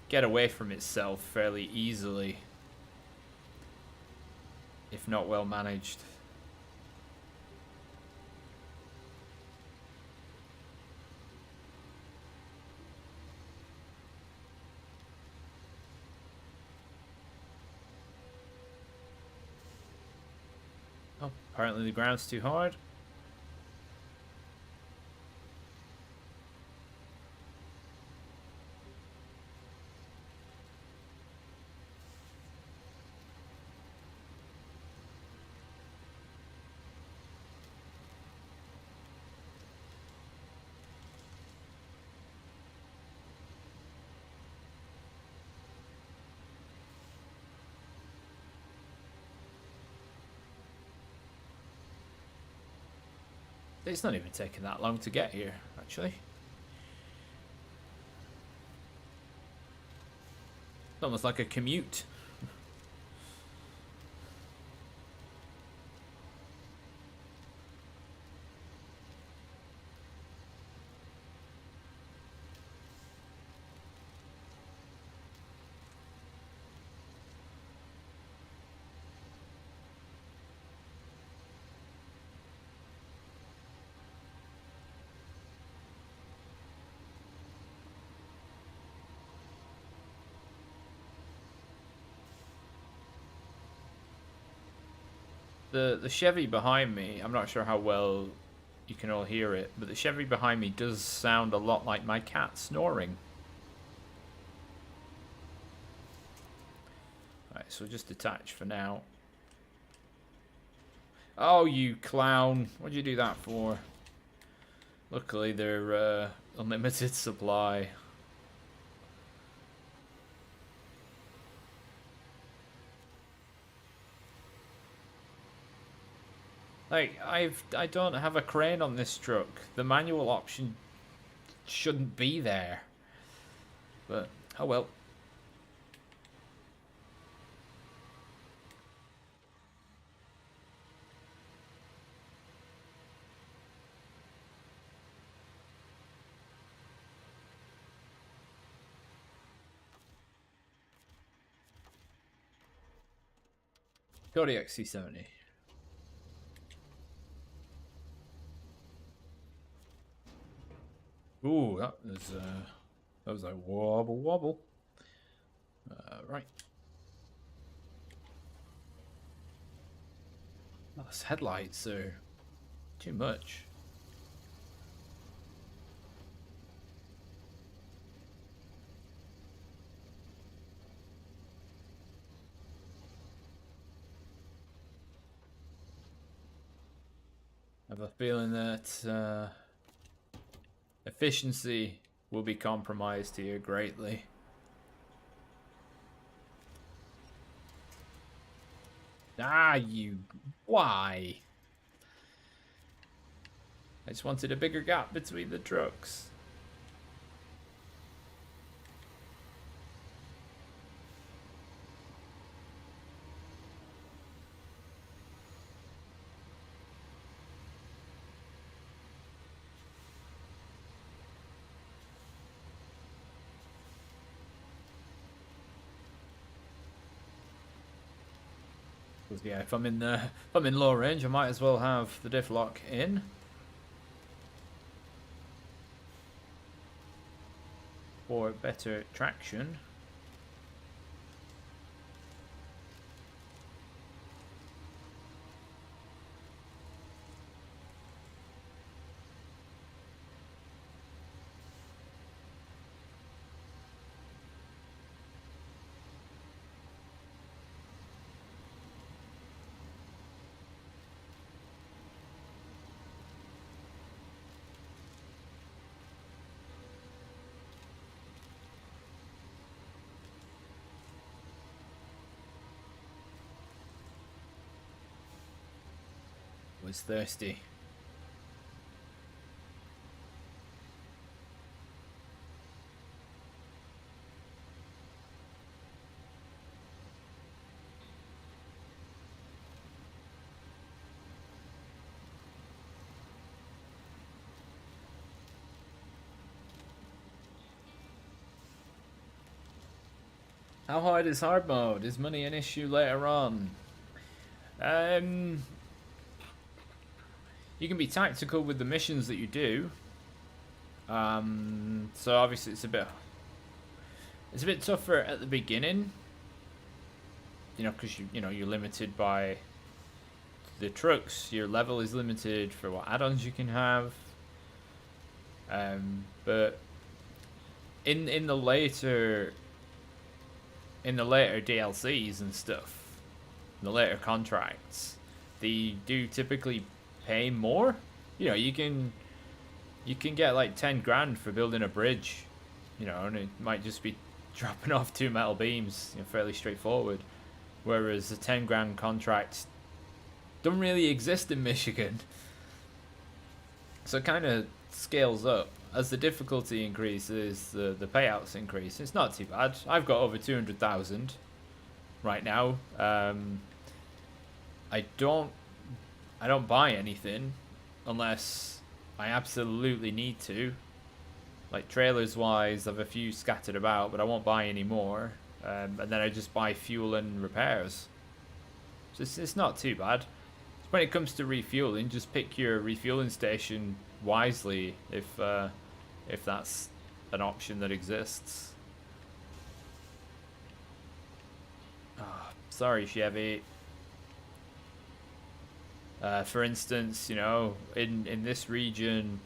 get away from itself fairly easily if not well managed. Oh, apparently the ground's too hard. It's not even taking that long to get here, actually. It's almost like a commute. The Chevy behind me, I'm not sure how well you can all hear it, but the Chevy behind me does sound a lot like my cat snoring. Alright, so just detach for now. Oh, you clown. What'd you do that for? Luckily, they're unlimited supply. Like, I don't have a crane on this truck. The manual option shouldn't be there. But, oh well. Go to XC70. Ooh, that was a wobble wobble. Right. Oh, those headlights are too much. I have a feeling that efficiency will be compromised here greatly. Ah, you... Why? I just wanted a bigger gap between the trucks. Yeah, if I'm in low range, I might as well have the diff lock in. For better traction. Was thirsty. How hard is hard mode? Is money an issue later on? You can be tactical with the missions that you do. So obviously it's a bit tougher at the beginning. You know, because you're limited by the trucks, your level is limited for what add-ons you can have. But in the later DLCs and stuff, the later contracts, they do typically pay more. You know, you can get like 10 grand for building a bridge, you know, and it might just be dropping off 2 metal beams, you know, fairly straightforward. Whereas a 10 grand contract don't really exist in Michigan. So it kind of scales up. As the difficulty increases, the payouts increase. It's not too bad. I've got over 200,000 right now. I don't buy anything unless I absolutely need to. Like trailers wise, I've a few scattered about, but I won't buy any more. And then I just buy fuel and repairs. So it's not too bad. When it comes to refueling, just pick your refueling station wisely if that's an option that exists. Oh, sorry, Chevy. For instance, you know, in this region,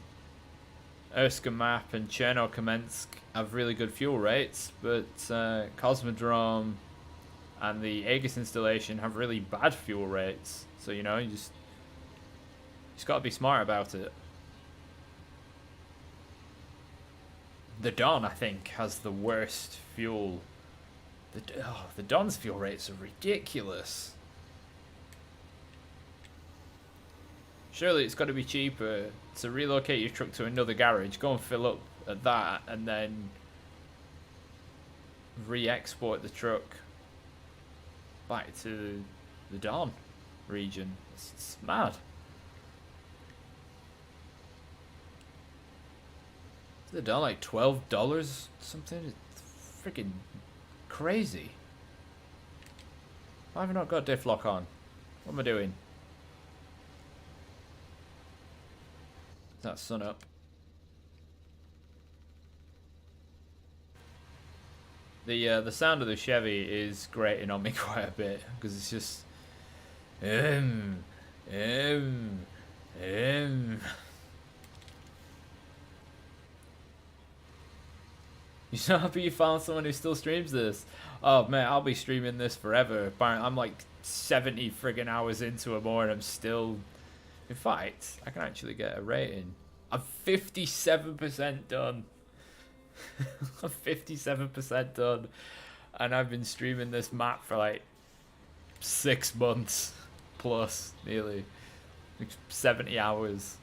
Erskine-Map and Cherno-Kamensk have really good fuel rates, but Cosmodrome and the Aegis installation have really bad fuel rates. So, you know, you just got to be smart about it. The Don, I think, has the worst fuel. The Don's fuel rates are ridiculous. Surely it's got to be cheaper to relocate your truck to another garage, go and fill up at that, and then re-export the truck back to the Don region. It's mad. Is the Don like $12 something? It's freaking crazy. Why have I not got diff lock on? What am I doing? That sun up. The sound of the Chevy is grating on me quite a bit because it's just You so happy you found someone who still streams this? Oh man, I'll be streaming this forever. I'm like 70 friggin' hours into it more and I'm still... In fact, I can actually get a rating. I'm 57% done. I'm 57% done. And I've been streaming this map for like 6 months plus, nearly. Like 70 hours.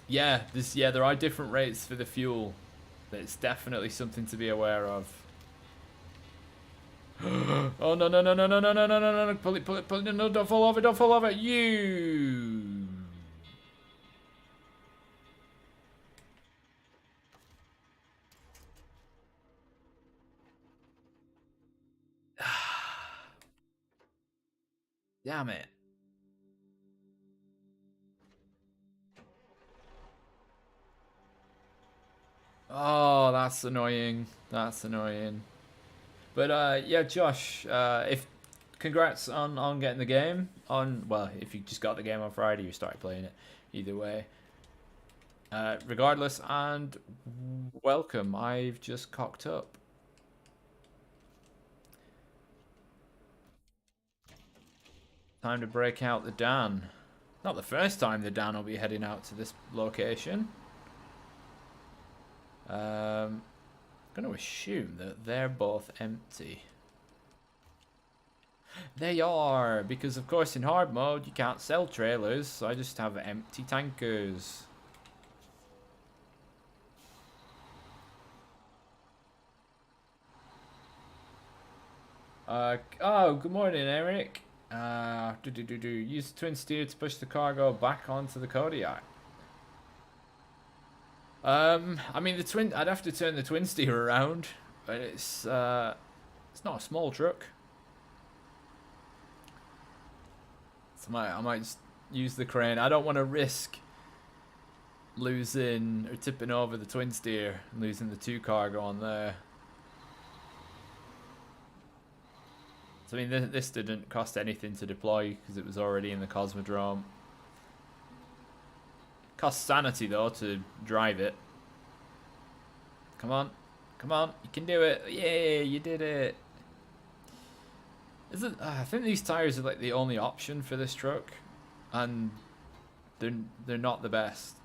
Yeah, there are different rates for the fuel. It's definitely something to be aware of. Oh no, pull it, no, don't fall over, you. Damn it. Oh, that's annoying. But yeah, Josh, if congrats on getting the game well, if you just got the game on Friday, you started playing it. Either way, regardless, and welcome. I've just cocked up. Time to break out the Dan. Not the first time the Dan will be heading out to this location. I'm going to assume that they're both empty. They are, because of course in hard mode you can't sell trailers, so I just have empty tankers. Oh, good morning, Eric. Use the twin steer to push the cargo back onto the Kodiak. I mean I'd have to turn the twin steer around, but it's not a small truck. So I might just use the crane. I don't want to risk losing or tipping over the twin steer and losing the 2 cargo on there. So I mean, this didn't cost anything to deploy because it was already in the Cosmodrome. Cost sanity though to drive it. Come on, come on, you can do it! Yay, you did it! I think these tires are like the only option for this truck, and they're not the best.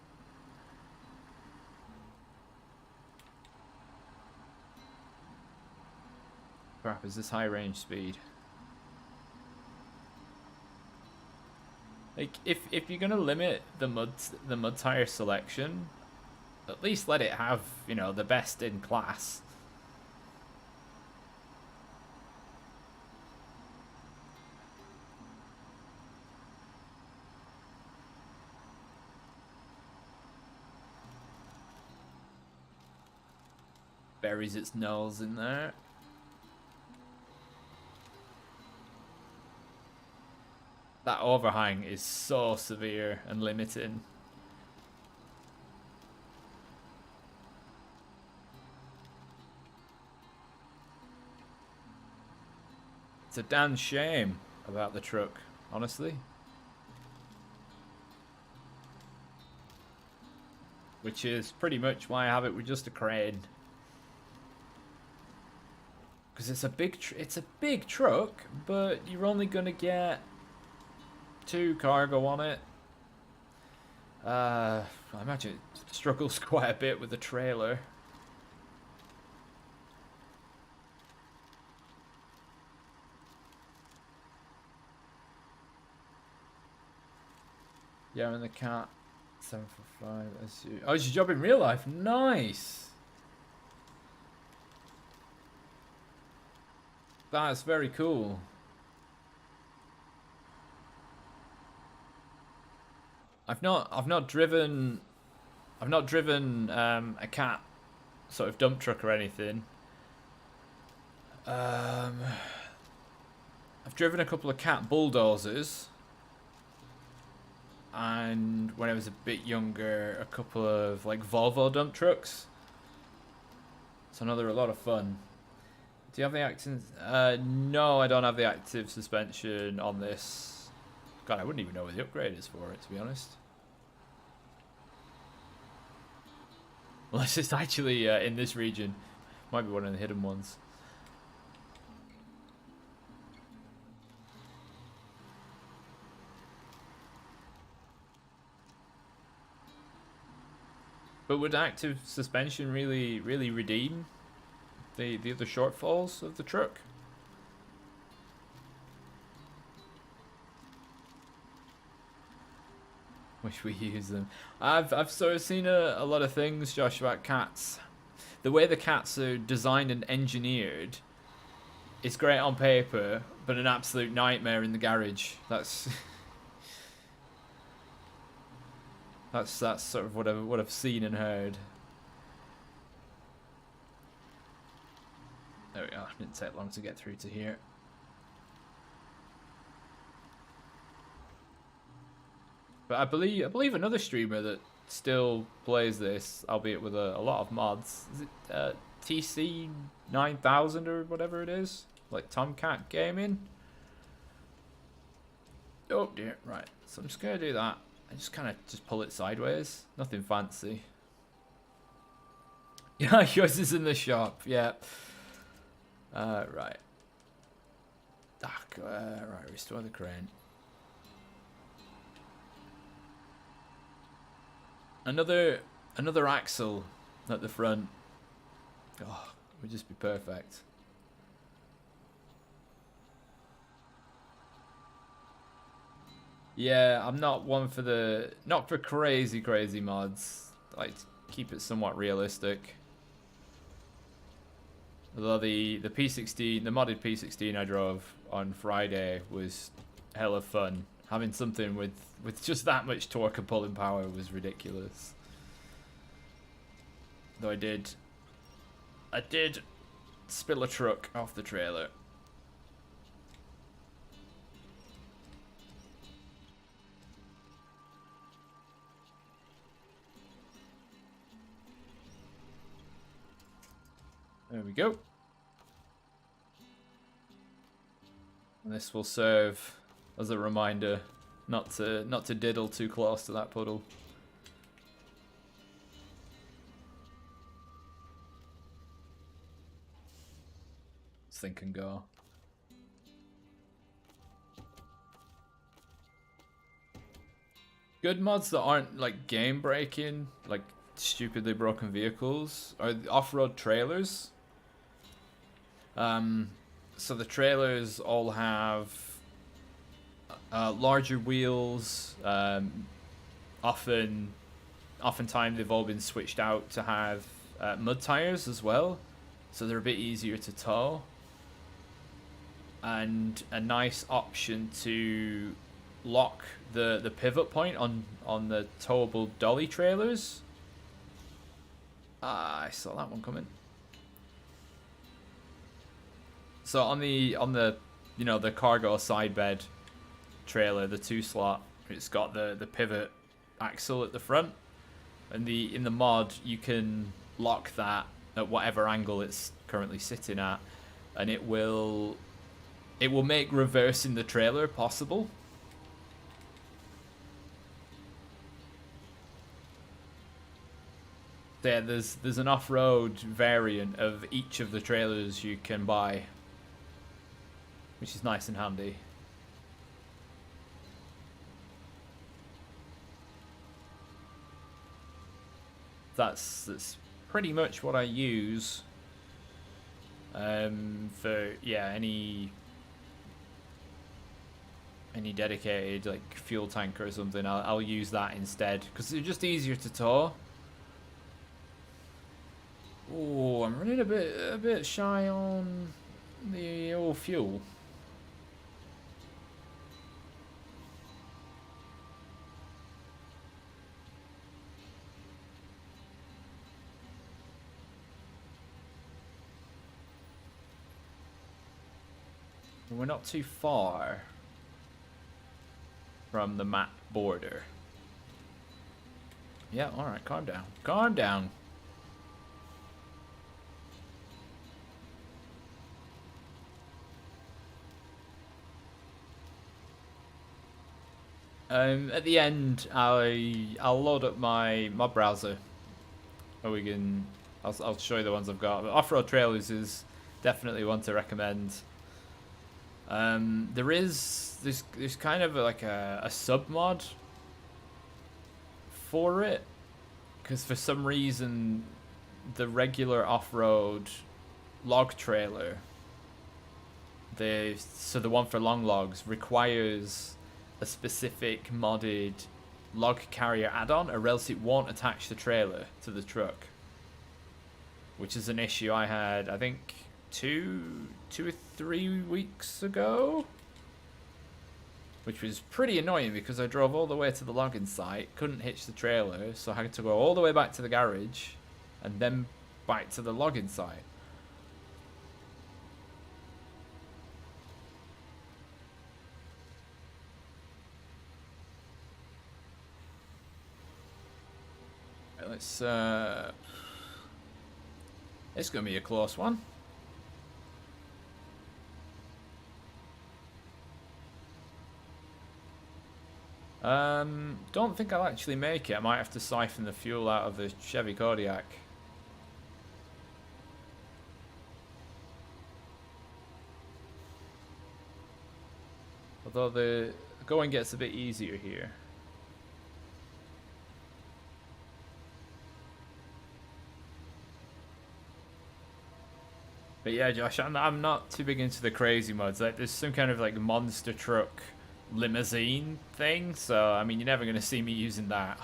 Crap, is this high range speed? Like if you're gonna limit the mud tire selection, at least let it have, you know, the best in class. Buries its nose in there. That overhang is so severe and limiting. It's a damn shame about the truck, honestly. Which is pretty much why I have it with just a crane. Because it's a big truck, but you're only gonna get 2 cargo on it. I imagine it struggles quite a bit with the trailer. Yeah, and the cat 745 SU. Oh, it's your job in real life. Nice. That's very cool. I've not driven a cat sort of dump truck or anything. I've driven a couple of cat bulldozers, and when I was a bit younger, a couple of like Volvo dump trucks. So now they're a lot of fun. Do you have the active? No, I don't have the active suspension on this. God, I wouldn't even know what the upgrade is for it, to be honest. Unless it's actually in this region. Might be one of the hidden ones. But would active suspension really redeem the other shortfalls of the truck? Wish we use them. I've sort of seen a lot of things, Josh, about cats. The way the cats are designed and engineered is great on paper, but an absolute nightmare in the garage. That's that's sort of what I've seen and heard. There we are. Didn't take long to get through to here. But I believe another streamer that still plays this, albeit with a lot of mods. Is it TC 9000 or whatever it is? Like Tomcat Gaming? Oh dear, right. So I'm just gonna do that. I just kind of just pull it sideways. Nothing fancy. Yeah, yours is in the shop. Yeah. Right. Right, restore the crane. Another axle at the front. Oh, would just be perfect. Yeah, I'm not one for not for crazy mods. I like to keep it somewhat realistic. Although the P16, the modded P16 I drove on Friday was hella fun. Having something with just that much torque and pulling power was ridiculous. Though I did spill a truck off the trailer. There we go. And this will serve as a reminder not to diddle too close to that puddle. Think and go. Good mods that aren't like game breaking, like stupidly broken vehicles, are the off-road trailers. So the trailers all have larger wheels. Oftentimes they've all been switched out to have mud tires as well, so they're a bit easier to tow. And a nice option to lock the pivot point on the towable dolly trailers. I saw that one coming. So on the you know, the cargo side bed trailer, the 2-slot, it's got the pivot axle at the front, and in the mod you can lock that at whatever angle it's currently sitting at, and it will make reversing the trailer possible. Yeah, there's an off-road variant of each of the trailers you can buy, which is nice and handy. That's pretty much what I use for any dedicated like fuel tanker or something. I'll use that instead because they're just easier to tow. Oh, I'm running a bit shy on the old fuel. We're not too far from the map border. Yeah, alright, calm down. Calm down. At the end, I'll load up my browser, and I'll show you the ones I've got. But Off-Road Trailers is definitely one to recommend. There's kind of like a sub mod for it, because for some reason the regular off-road log trailer, the one for long logs, requires a specific modded log carrier add-on, or else it won't attach the trailer to the truck, which is an issue I had, I think, two or 3 weeks ago, which was pretty annoying because I drove all the way to the logging site, couldn't hitch the trailer, so I had to go all the way back to the garage and then back to the logging site. Let's it's gonna be a close one. Don't think I'll actually make it. I might have to siphon the fuel out of the Chevy Kodiak. Although the going gets a bit easier here. But yeah, Josh, I'm not too big into the crazy mods. Like, there's some kind of like monster truck limousine thing, so I mean, you're never going to see me using that.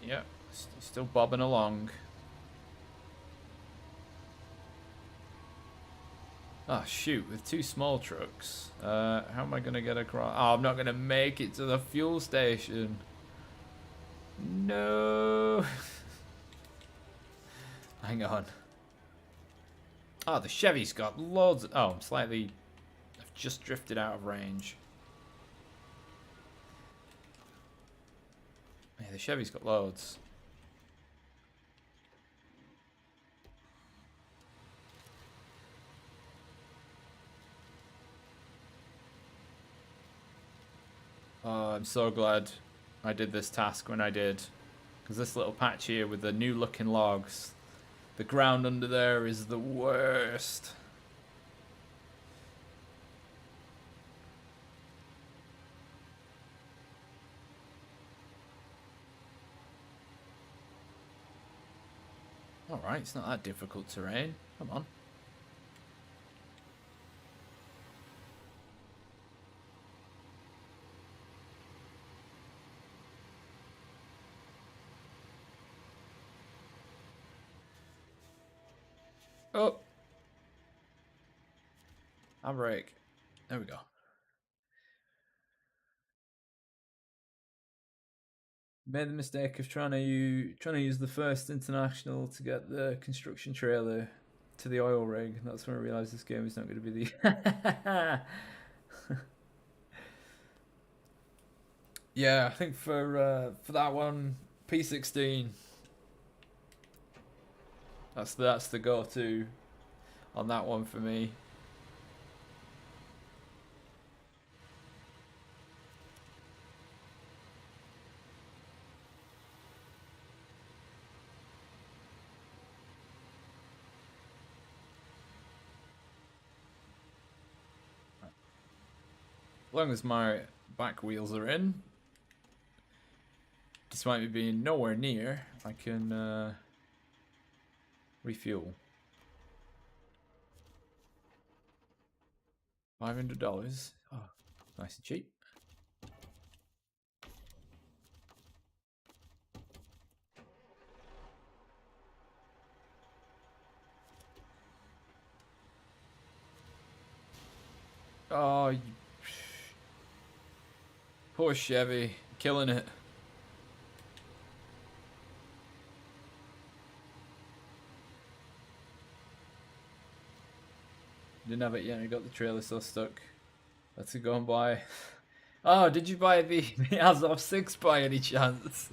Yeah, still bobbing along. Oh shoot, with 2 small trucks, how am I gonna get across? Oh, I'm not gonna make it to the fuel station. No. Hang on. Oh, the Chevy's got loads. Oh, I'm slightly... I've just drifted out of range. Yeah, the Chevy's got loads. Oh, I'm so glad I did this task when I did. Because this little patch here with the new looking logs, the ground under there is the worst. Alright, it's not that difficult terrain. Come on. Oh! I'll break. There we go. Made the mistake of trying to use the first international to get the construction trailer to the oil rig. That's when I realised this game is not going to be the... Yeah, I think for that one, P16. That's the go-to on that one for me. As long as my back wheels are in, despite me being nowhere near, I can refuel. $500. Oh, nice and cheap. Oh, you... Poor Chevy, killing it. Didn't have it yet, I got the trailer so stuck. Let's go and buy. Oh, did you buy the Azov 6 by any chance?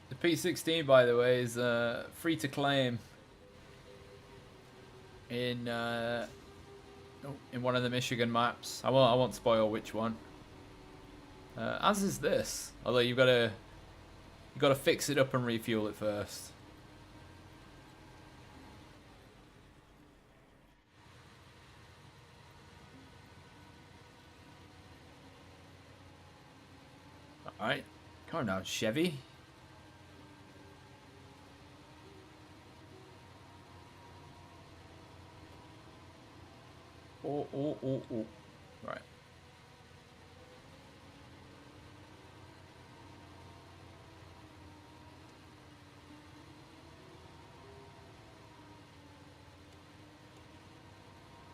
The P16, by the way, is free to claim in one of the Michigan maps. I won't spoil which one. As is this, although you gotta fix it up and refuel it first. All right, calm down, Chevy. Oh. Right.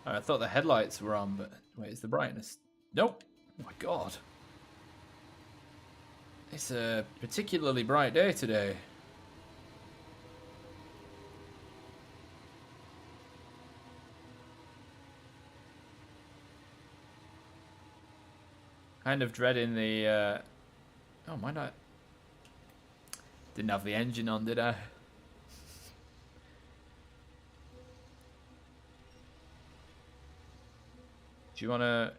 I thought the headlights were on, but wait, is the brightness? Nope. Oh my god. It's a particularly bright day today. Kind of dreading the... Oh, why not? Didn't have the engine on, did I? Do you want to...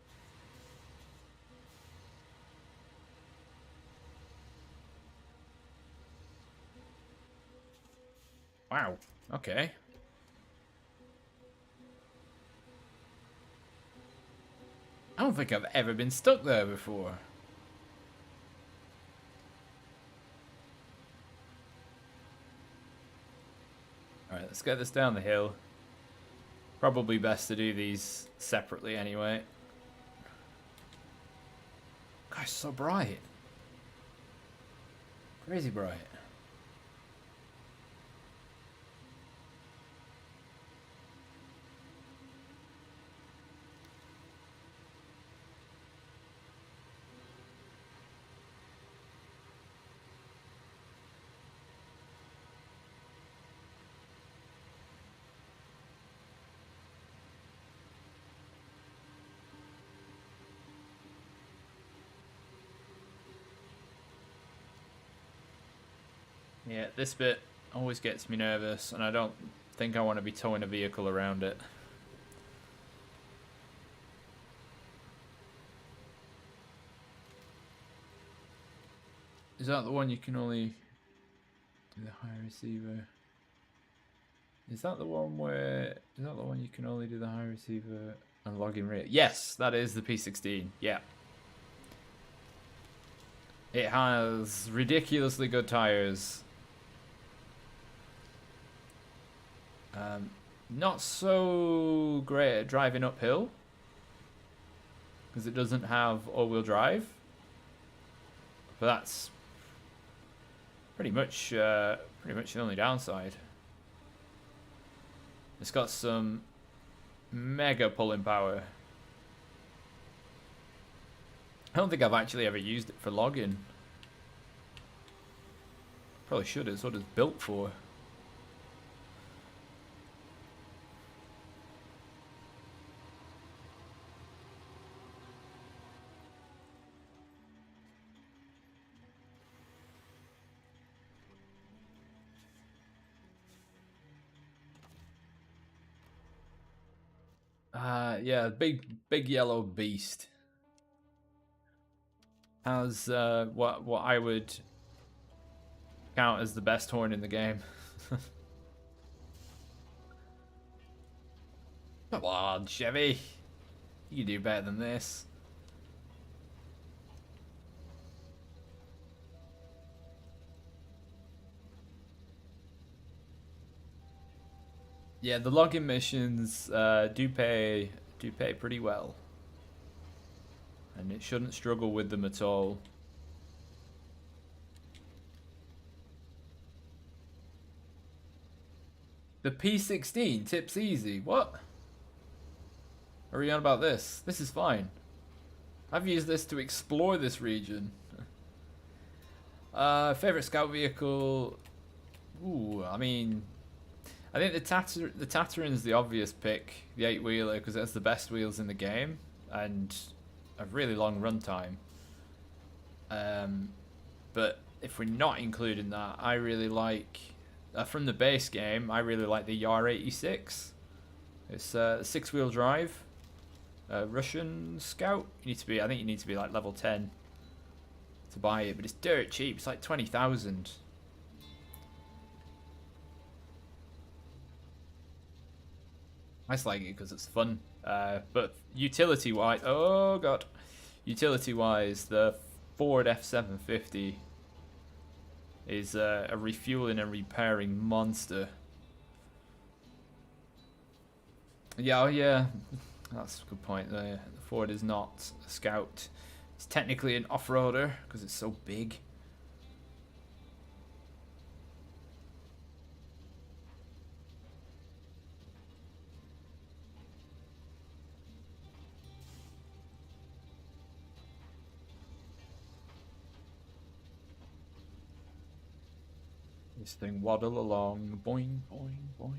Wow, okay. I don't think I've ever been stuck there before. Alright, let's get this down the hill. Probably best to do these separately anyway. Gosh, so bright. Crazy bright. Yeah, this bit always gets me nervous, and I don't think I want to be towing a vehicle around it. Is that the one you can only do the high receiver? Is that the one where... Is that the one you can only do the high receiver and log-in rate? Yes, that is the P16. Yeah. It has ridiculously good tires. Not so great at driving uphill, because it doesn't have all-wheel drive. But that's pretty much the only downside. It's got some mega pulling power. I don't think I've actually ever used it for logging. Probably should. It's what it's built for. Yeah, big yellow beast has what I would count as the best horn in the game. Come on, Chevy, you do better than this. Yeah, the login missions do pay pretty well, and it shouldn't struggle with them at all. The P16 tips easy. What? Are we on about this? This is fine. I've used this to explore this region. Favorite scout vehicle? Ooh, I mean, I think the Tatarin's the obvious pick, the 8-wheeler, because it has the best wheels in the game and a really long runtime. But if we're not including that, I really like, from the base game, I really like the Yar 86. It's a 6-wheel drive, Russian Scout. I think you need to be like level 10 to buy it, but it's dirt cheap. It's like 20,000. I just like it because it's fun. But utility-wise, oh god, utility-wise, the Ford F750 is a refueling and repairing monster. Yeah, oh yeah, that's a good point. The Ford is not a Scout. It's technically an off-roader because it's so big. This thing waddle along, boing, boing, boing.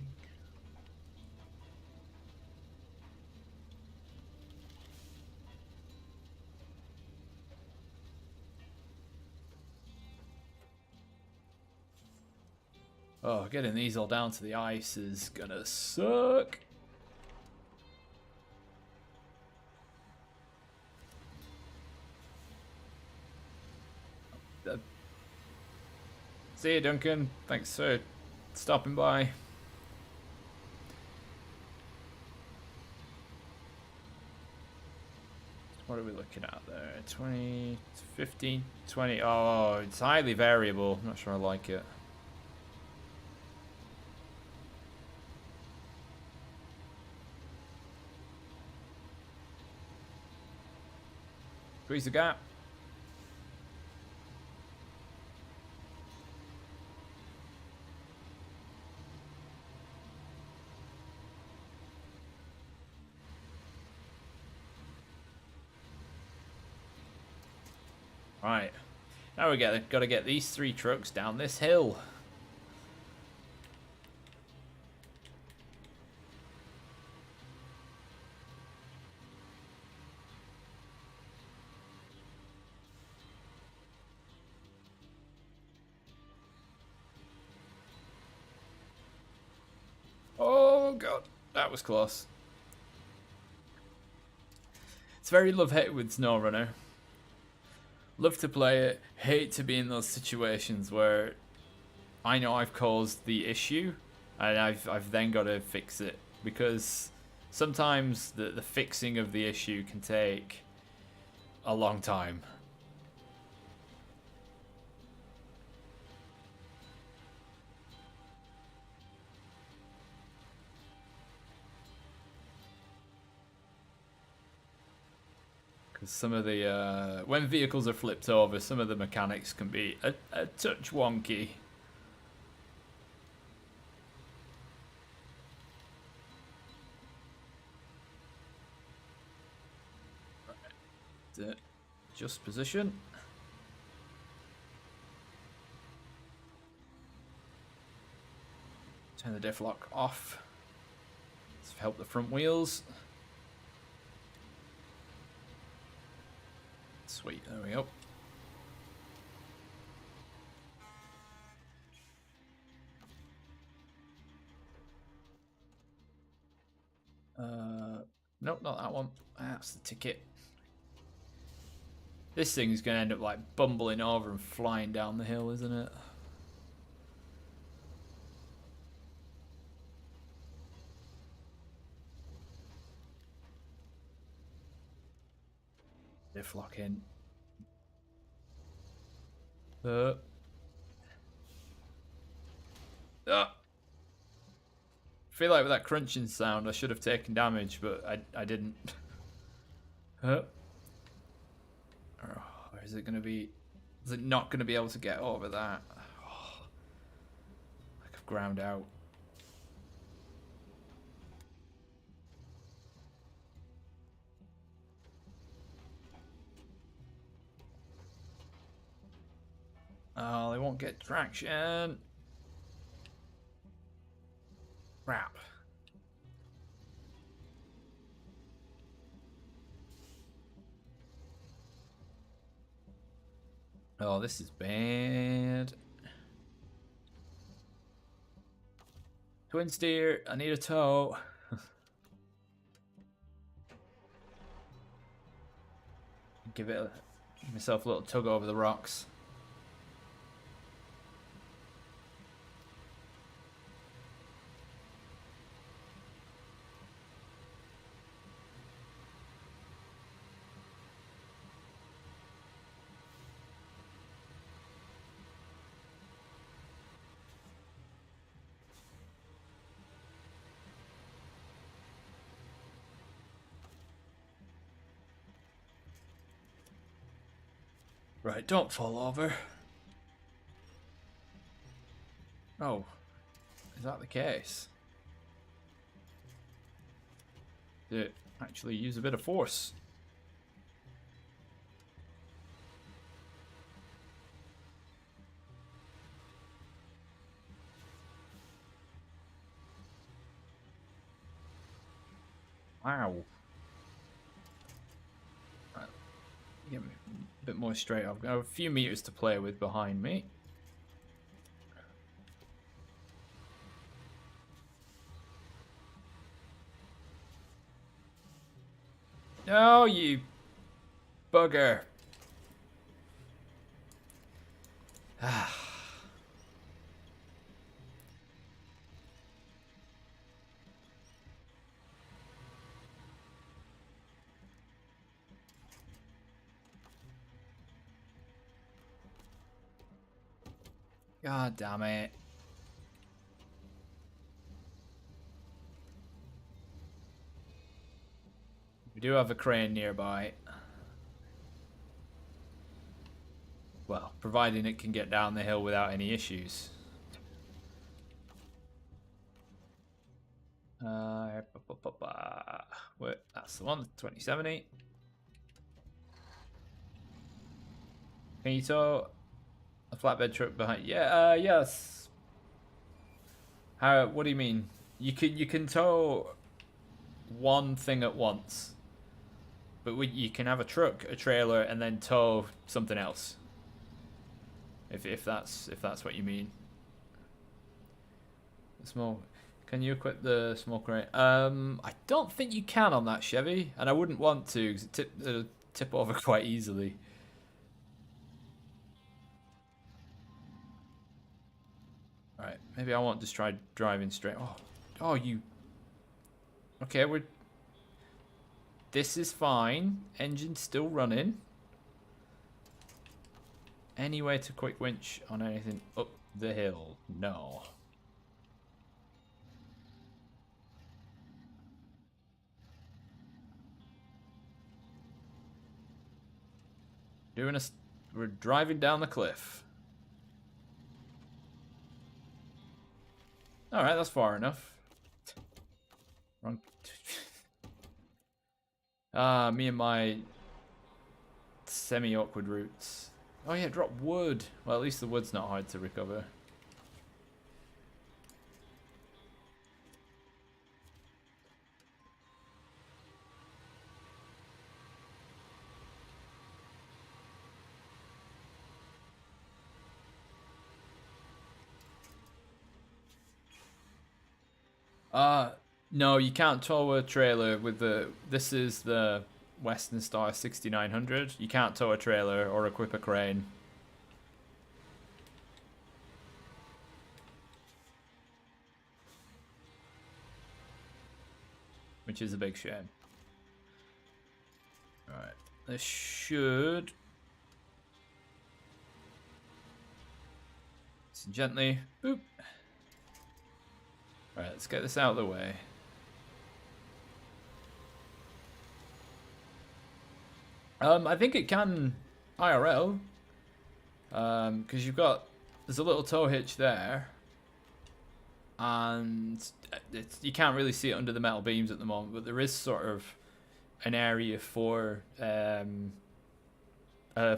Oh, getting these all down to the ice is gonna suck. See you, Duncan. Thanks for stopping by. What are we looking at there? 20, 15, 20. Oh, it's highly variable. I'm not sure I like it. Squeeze the gap. Right, now we got to get these 3 trucks down this hill. god, that was close. It's very love-hate with Snowrunner. Love to play it, hate to be in those situations where I know I've caused the issue and I've then got to fix it, because sometimes the fixing of the issue can take a long time. Because some of the when vehicles are flipped over, some of the mechanics can be a touch wonky. Just position. Turn the diff lock off. Let's help the front wheels. Sweet, there we go. Nope, not that one. That's the ticket. This thing's gonna end up like bumbling over and flying down the hill, isn't it? Diff lock in. Feel like with that crunching sound I should have taken damage, but I didn't. Or is it gonna be? Is it not gonna be able to get over that? Oh, like I've ground out. Oh, they won't get traction. Crap. Oh, this is bad. Twin steer, I need a tow. Give myself a little tug over the rocks. Right, don't fall over. Oh, is that the case? Did it actually use a bit of force? Wow. Right. Give me a bit more straight. I've got a few meters to play with behind me. Oh, you bugger. God damn it. We do have a crane nearby. Well, providing it can get down the hill without any issues. Wait, that's the one, 2070. Can you tow a flatbed truck behind? Yeah, yes. How? What do you mean? You can tow one thing at once, but you can have a truck, a trailer, and then tow something else. If that's what you mean. Small. Can you equip the small crane? I don't think you can on that Chevy, and I wouldn't want to because it'll tip over quite easily. Alright, maybe I won't just try driving straight. Oh, you... Okay, we're... This is fine. Engine's still running. Any way to quick winch on anything up the hill? No. We're driving down the cliff. Alright, that's far enough. Wrong. Me and my semi-awkward routes. Oh yeah, drop wood. Well, at least the wood's not hard to recover. No, you can't tow a trailer with the... This is the Western Star 6900. You can't tow a trailer or equip a crane. Which is a big shame. Alright, this should... So gently, boop. Alright, let's get this out of the way. I think it can IRL. Because there's a little tow hitch there. And you can't really see it under the metal beams at the moment, but there is sort of an area for a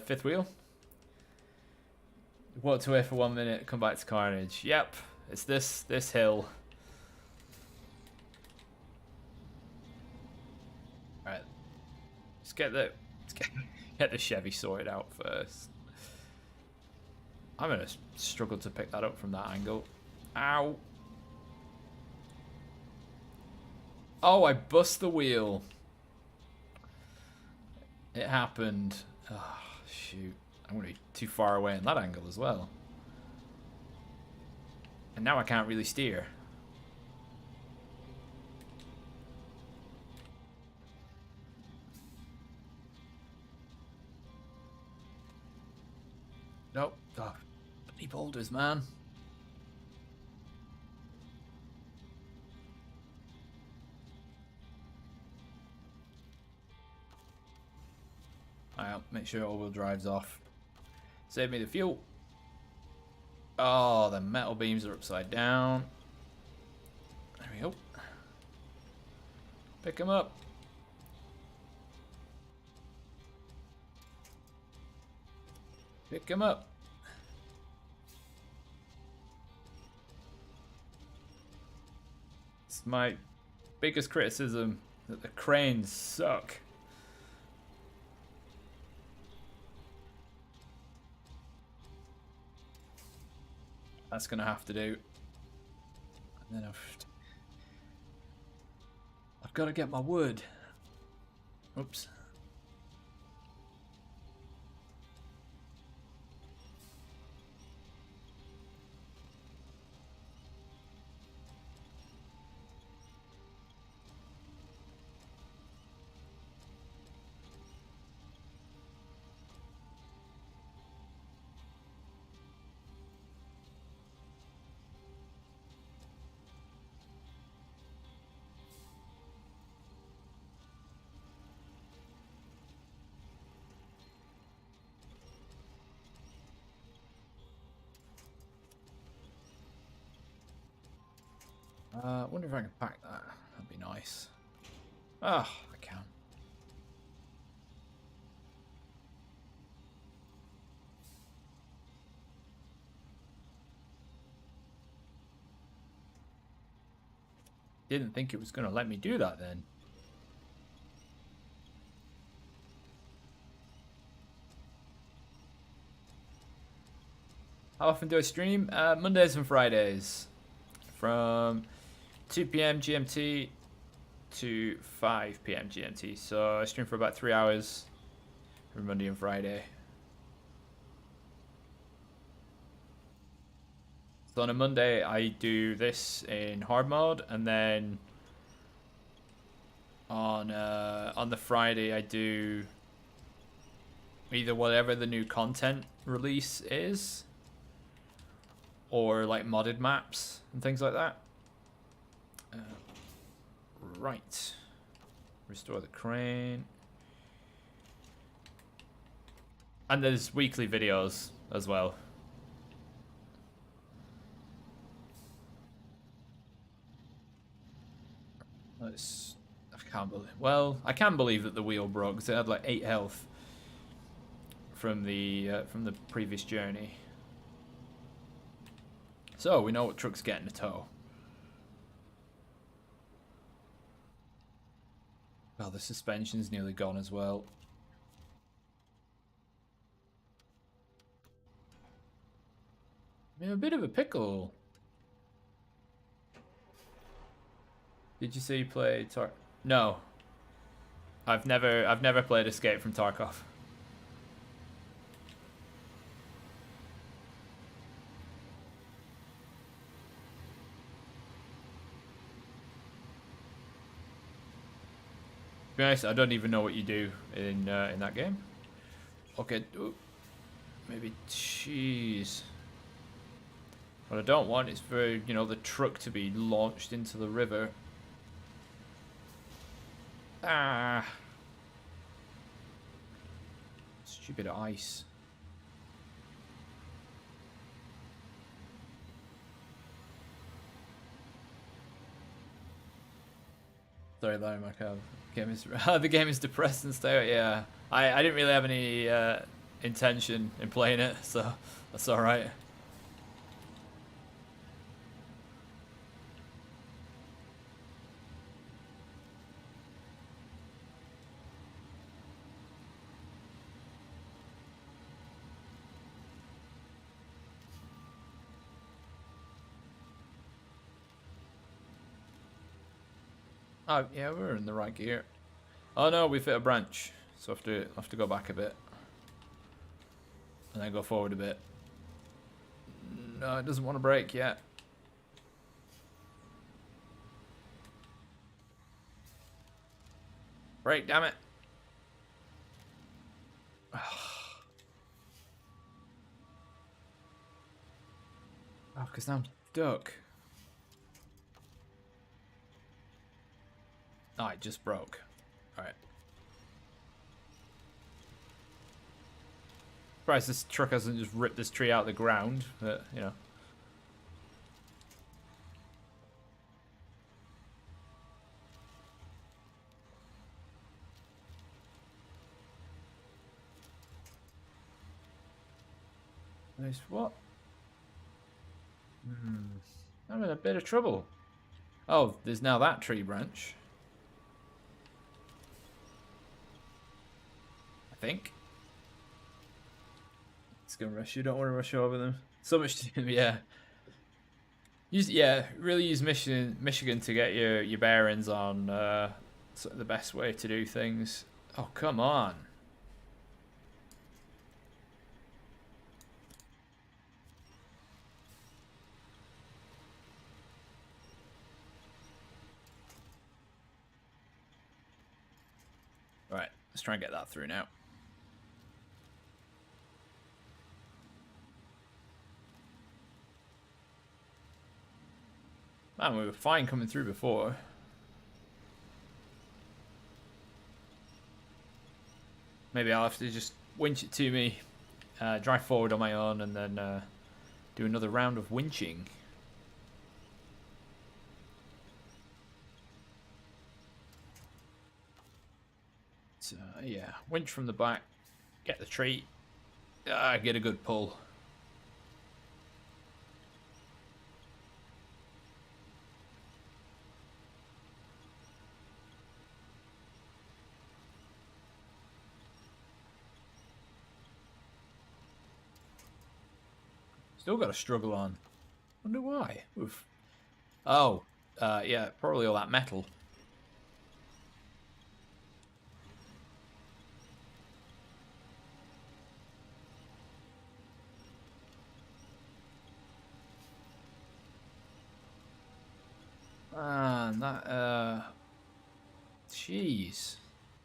fifth wheel. Walked away for 1 minute, come back to carnage. Yep, it's this hill. Alright. Let's get the Chevy sorted out first. I'm gonna struggle to pick that up from that angle. Ow. Oh, I bust the wheel. It happened. Oh, shoot. I'm going to be too far away in that angle as well. And now I can't really steer. Nope. Oh, bloody boulders, man. I'll make sure all-wheel drive's off. Save me the fuel. Oh, the metal beams are upside down. There we go. Pick them up. Pick them up. It's my biggest criticism, that the cranes suck. That's gonna have to do. And then I've got to get my wood. Oops. I wonder if I can pack that. That'd be nice. Ah, I can. Didn't think it was going to let me do that then. How often do I stream? Mondays and Fridays. From 2 p.m. GMT to 5 p.m. GMT. So I stream for about 3 hours every Monday and Friday. So on a Monday, I do this in hard mode, and then on the Friday, I do either whatever the new content release is, or like modded maps and things like that. Right. Restore the crane. And there's weekly videos as well. I can't believe. Well, I can believe that the wheel broke because it had like 8 health from the previous journey. So we know what truck's getting a tow. Well, the suspension's nearly gone as well. I'm in a bit of a pickle. Did you see you play No. I've never played Escape from Tarkov. To be honest, I don't even know what you do in that game. Okay, ooh, maybe cheese. What I don't want is for, you know, the truck to be launched into the river. Ah. Stupid ice. Sorry, Larry Markov. The game is depressed and stay. Yeah, I didn't really have any intention in playing it, so that's all right. Oh yeah, we're in the right gear. Oh no, we've hit a branch, so have to go back a bit, and then go forward a bit. No, it doesn't want to brake yet. Brake, damn it! Oh, because now I'm stuck. Oh, it just broke. Alright. Surprised this truck hasn't just ripped this tree out of the ground, but, you know. Nice, what? I'm in a bit of trouble. Oh, there's now that tree branch. I think. It's gonna rush you. Don't want to rush over them. So much to do, yeah. Really use Michigan to get your bearings on sort of the best way to do things. Oh, come on. Right, let's try and get that through now. Man, we were fine coming through before. Maybe I'll have to just winch it to me, drive forward on my own, and then do another round of winching. So, yeah, winch from the back, get the tree, get a good pull. Still got a struggle on. Wonder why. Oof. Oh, Yeah, probably all that metal. Man, that, jeez.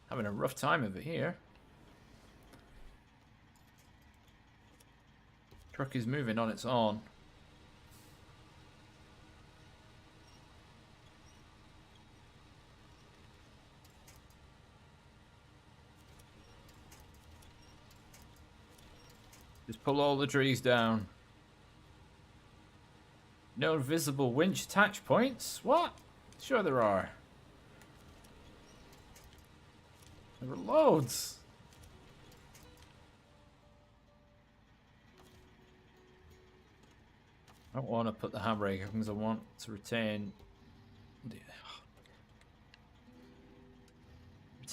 Having a rough time of it here. Truck is moving on its own. Just pull all the trees down. No visible winch attach points? What? Sure there are. There are loads. I don't want to put the handbrake because I want to retain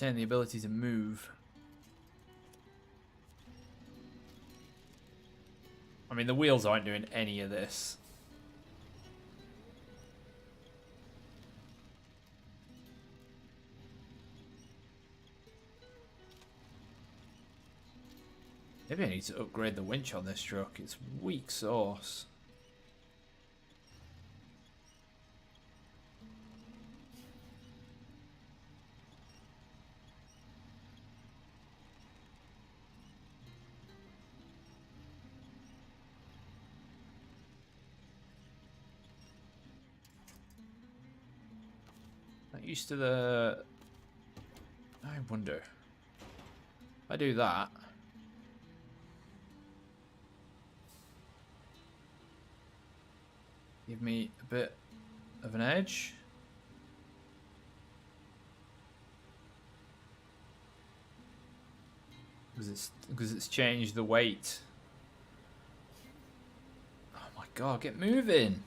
the ability to move. I mean, the wheels aren't doing any of this. Maybe I need to upgrade the winch on this truck. It's weak sauce. Not used to the... I wonder. If I do that... Give me a bit of an edge. Because it's changed the weight. Oh my god, get moving.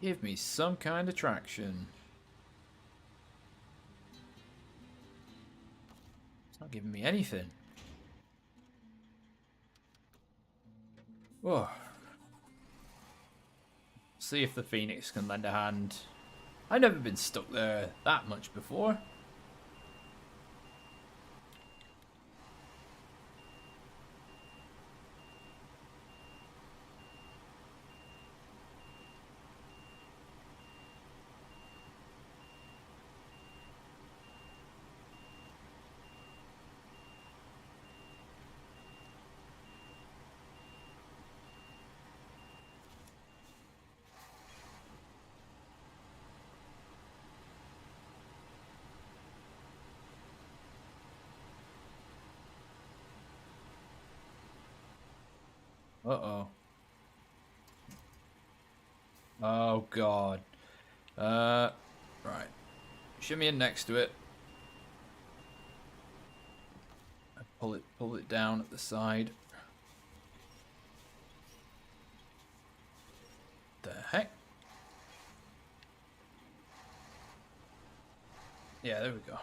Give me some kind of traction. It's not giving me anything. Whoa. See if the Phoenix can lend a hand. I've never been stuck there that much before. Uh-oh. Oh, God. Right. Shimmy in next to it. Pull it down at the side. The heck? Yeah, there we go.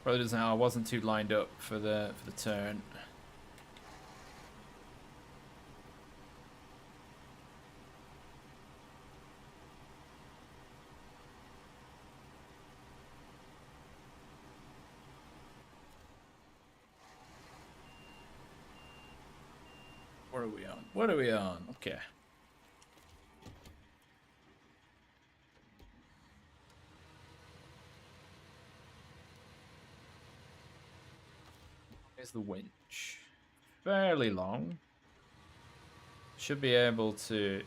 Probably doesn't know I wasn't too lined up for the turn. What are we on? What are we on? Okay. Here's the winch. Fairly long. Should be able to,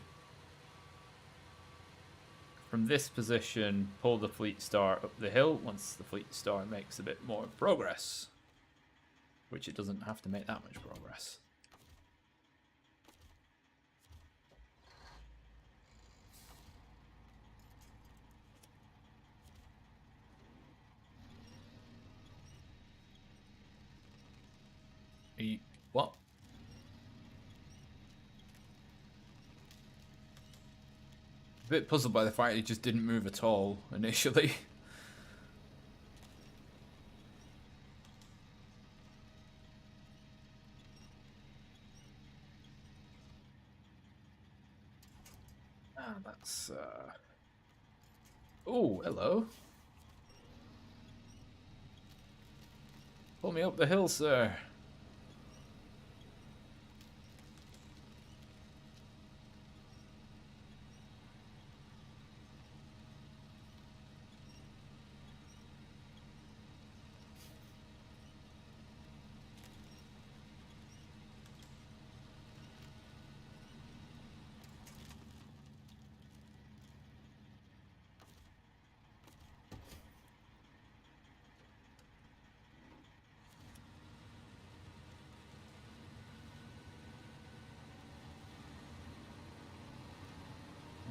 from this position, pull the Fleet Star up the hill once the Fleet Star makes a bit more progress. Which it doesn't have to make that much progress. What? A bit puzzled by the fact it just didn't move at all initially. Ah, that's Oh, hello. Pull me up the hill, sir.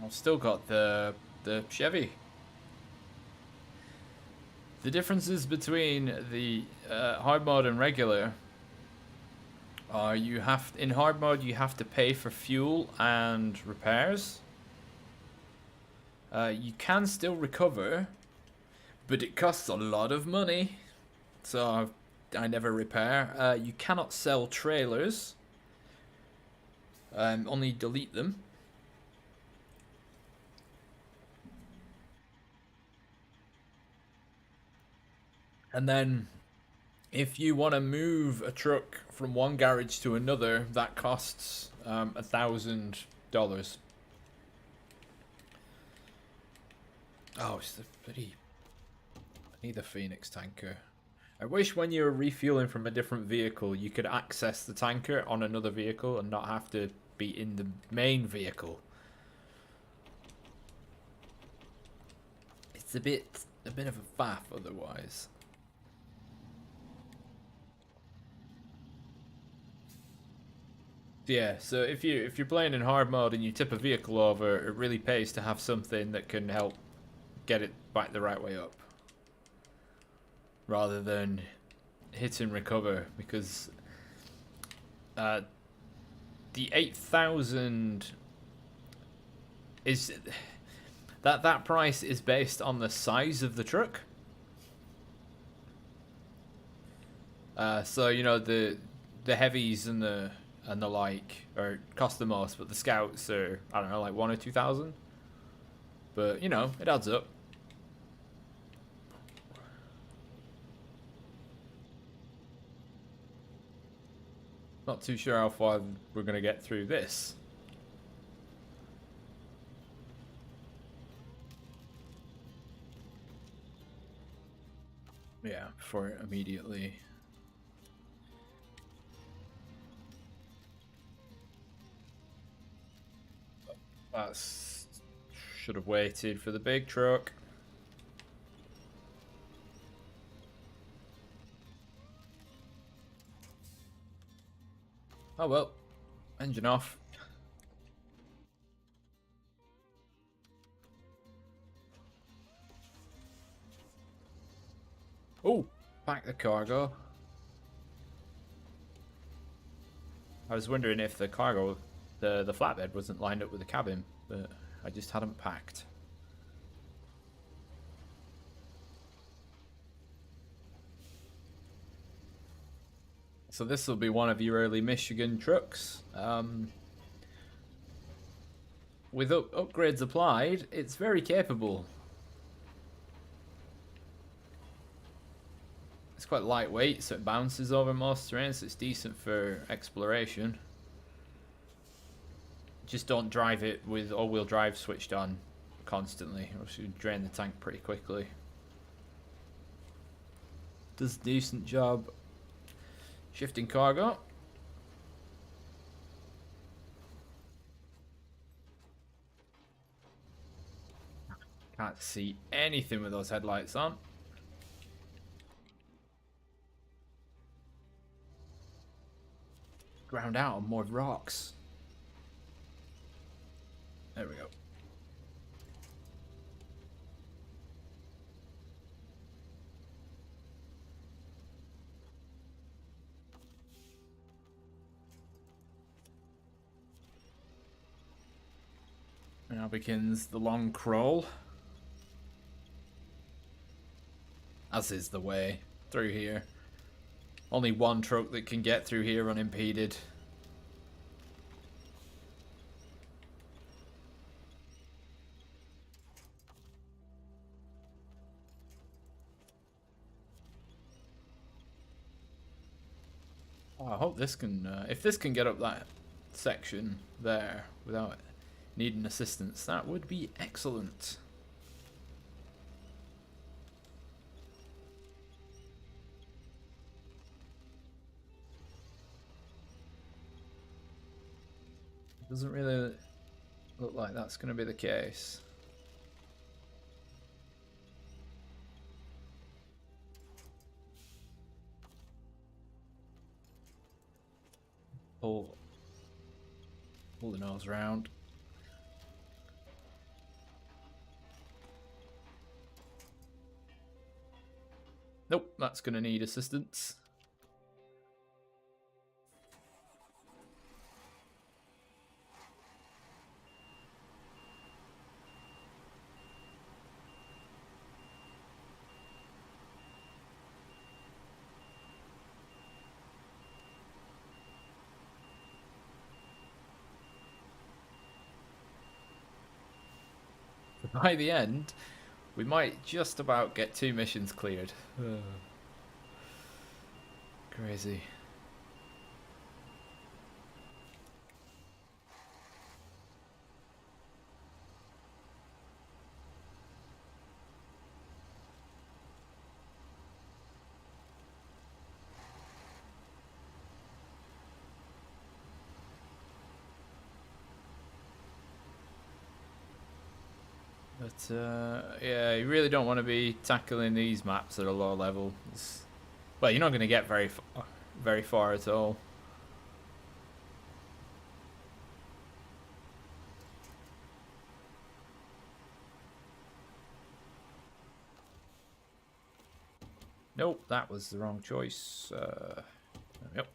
I've still got the Chevy. The differences between the hard mode and regular are in hard mode you have to pay for fuel and repairs. You can still recover, but it costs a lot of money, so I never repair. You cannot sell trailers, only delete them. And then if you want to move a truck from one garage to another, that costs $1,000. Oh, it's the bloody... I need the Phoenix tanker. I wish when you were refueling from a different vehicle, you could access the tanker on another vehicle and not have to be in the main vehicle. It's a bit of a faff otherwise. Yeah, so if you're playing in hard mode and you tip a vehicle over, it really pays to have something that can help get it back the right way up, rather than hit and recover, because the 8,000 is that price is based on the size of the truck. So you know the heavies and the like are cost the most, but the scouts are, I don't know, like 1 or 2,000. But you know, it adds up. Not too sure how far we're gonna get through this. Yeah, before it immediately. That's should have waited for the big truck. Oh well, engine off. Oh, back the cargo. I was wondering if the cargo, the flatbed wasn't lined up with the cabin, but I just hadn't packed. So this will be one of your early Michigan trucks. With upgrades applied, it's very capable. It's quite lightweight, so it bounces over most terrain, so it's decent for exploration. Just don't drive it with all-wheel drive switched on constantly, or else you drain the tank pretty quickly. Does a decent job shifting cargo. Can't see anything with those headlights on. Ground out on more rocks. There we go. Now begins the long crawl. As is the way through here. Only one truck that can get through here unimpeded. Oh, I hope this can, if this can get up that section there without needing assistance, that would be excellent. Doesn't really look like that's going to be the case. Pull the nose round. Nope, that's going to need assistance. By the end, we might just about get 2 missions cleared. Crazy. But yeah, you really don't want to be tackling these maps at a low level. Well, you're not going to get very far at all. Nope, that was the wrong choice. Yep.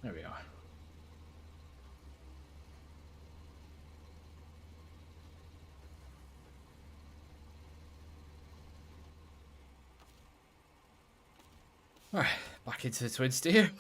There we are. Alright, back into the twin steer.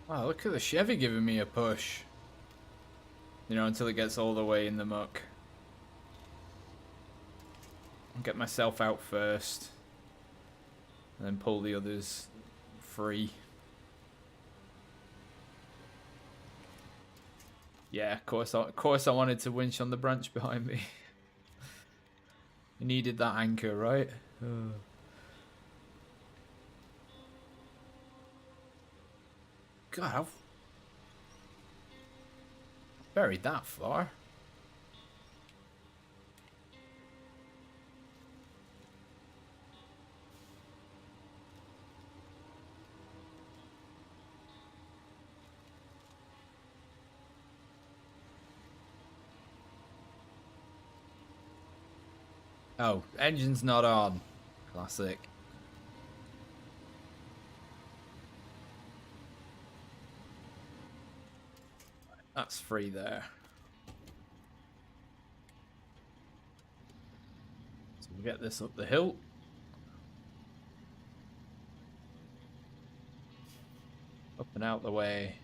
Wow, look at the Chevy giving me a push. You know, until it gets all the way in the muck. I'll get myself out first. And then pull the others free. Yeah, of course I wanted to winch on the branch behind me. You needed that anchor, right? God, I've buried that far. Oh, engine's not on. Classic. That's free there. So we'll get this up the hill. Up and out the way.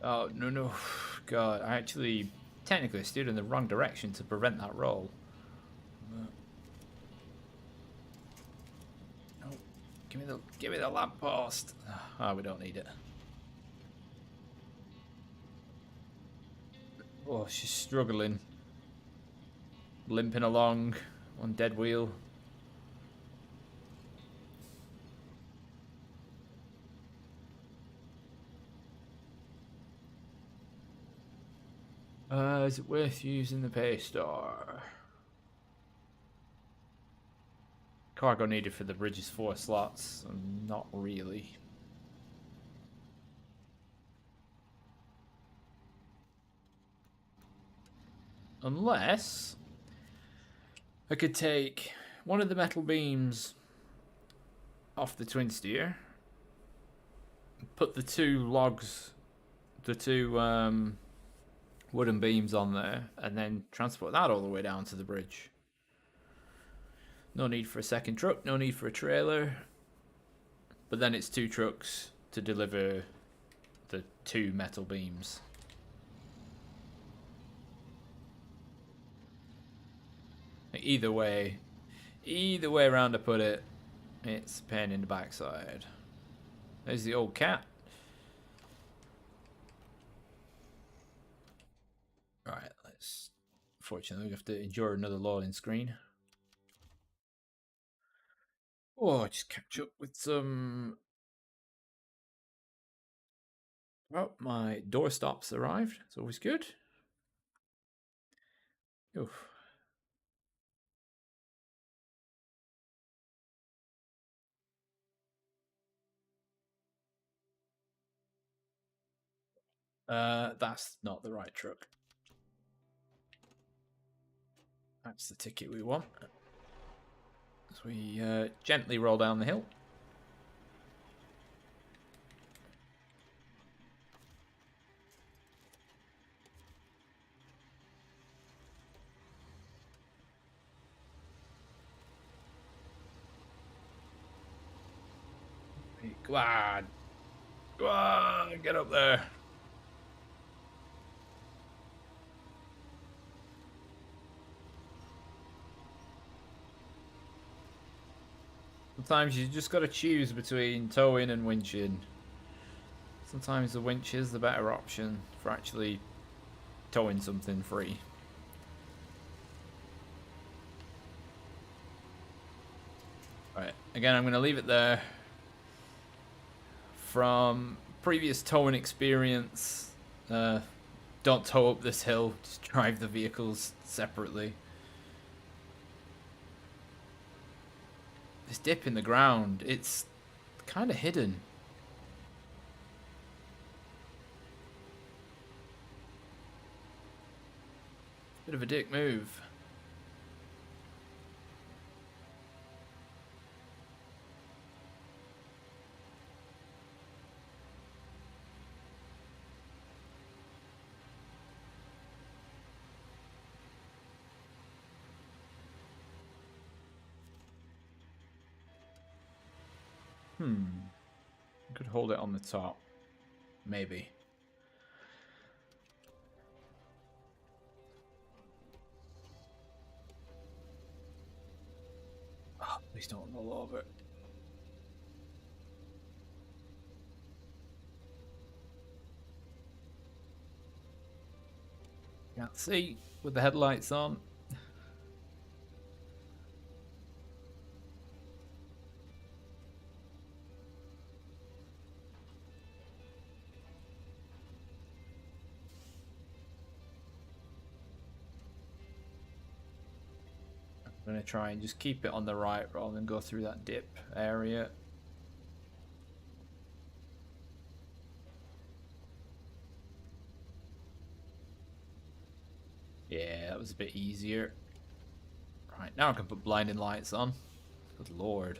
Oh, no, no. God, I actually technically steered in the wrong direction to prevent that roll. No, give me the lamppost. Ah, we don't need it. Oh, she's struggling. Limping along on dead wheel. Is it worth using the pay star? Cargo needed for the bridge's 4 slots. Not really. Unless I could take one of the metal beams off the twin steer, put the 2 logs, the 2 wooden beams on there, and then transport that all the way down to the bridge. No need for a second truck, no need for a trailer, but then it's 2 trucks to deliver the 2 metal beams. Either way around I put it, it's a pain in the backside. There's the old cat. Right, let's... Fortunately, we have to endure another loading screen. Oh, just catch up with some... Oh, my doorstop's arrived. It's always good. Oof. That's not the right truck. That's the ticket we want. As we gently roll down the hill. Go on. Go on, get up there. Sometimes you just got to choose between towing and winching. Sometimes the winch is the better option for actually towing something free. Right, again, I'm going to leave it there. From previous towing experience, don't tow up this hill, just drive the vehicles separately. This dip in the ground, it's kind of hidden. Bit of a dick move. Could hold it on the top. Maybe. Oh, please don't roll over. Can't see with the headlights on. I'm going to try and just keep it on the right rather than go through that dip area. Yeah, that was a bit easier. Right, now I can put blinding lights on. Good lord.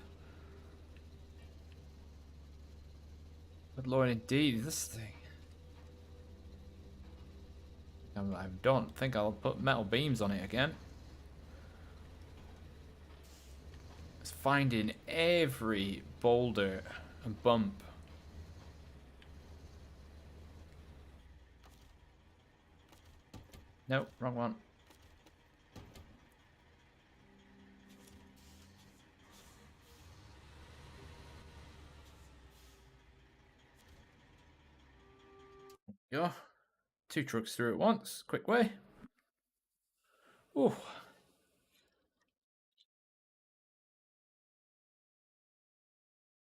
Good lord indeed, this thing. I don't think I'll put metal beams on it again. It's finding every boulder and bump. Nope, wrong one. Go. 2 trucks through at once. Quick way. Ooh.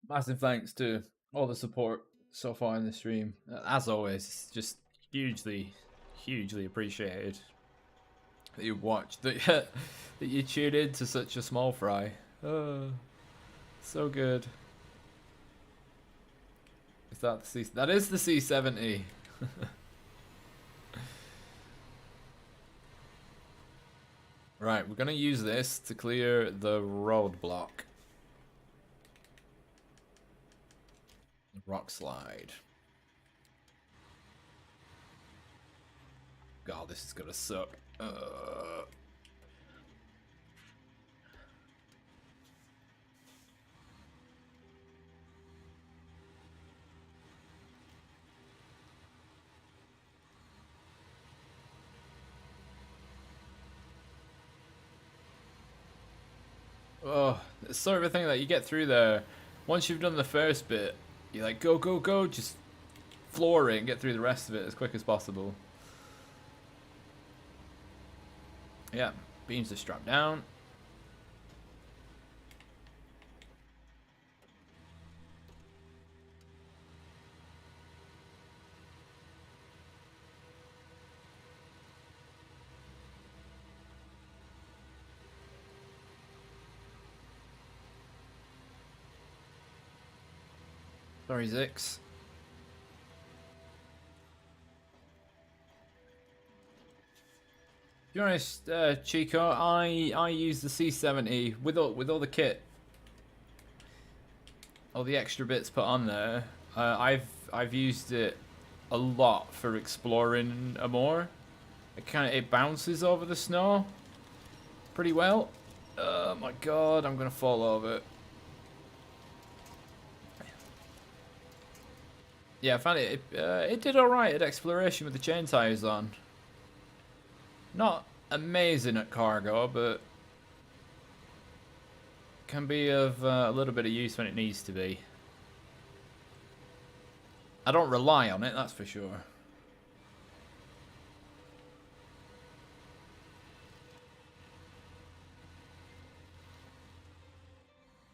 Massive thanks to all the support so far in the stream. As always, just hugely, hugely appreciated that you watched, that, that you tuned in to such a small fry. Oh, so good. Is that the C? That is the C70. Right, we're gonna use this to clear the roadblock. Rock slide. God, this is gonna suck. Oh, it's sort of a thing that you get through there. Once you've done the first bit, you're like, go, go, go, just floor it and get through the rest of it as quick as possible. Yeah, beams are strapped down. Sorry, Zix. To be honest, Chico, I use the C70 with all the kit, all the extra bits put on there. I've used it a lot for exploring more. It bounces over the snow pretty well. Oh my god, I'm gonna fall over. Yeah, I found it did alright at exploration with the chain tires on. Not amazing at cargo, but can be of a little bit of use when it needs to be. I don't rely on it, that's for sure.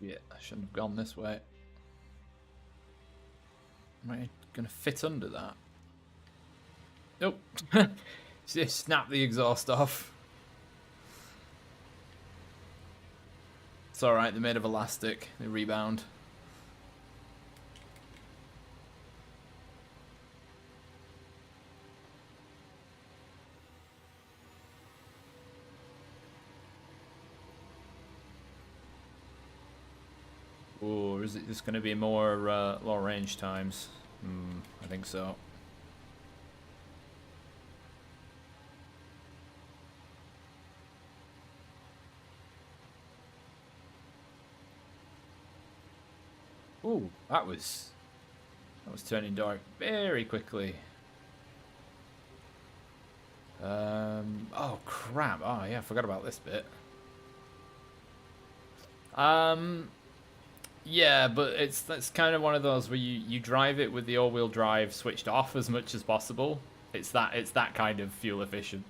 Yeah, I shouldn't have gone this way. Am I gonna fit under that? Nope. Just snap the exhaust off. It's alright, they're made of elastic. They rebound. Or is it just going to be more long range times? I think so. Ooh, that was turning dark very quickly. Oh crap! Oh yeah, I forgot about this bit. Yeah, but that's kind of one of those where you drive it with the all-wheel drive switched off as much as possible. It's that kind of fuel efficient.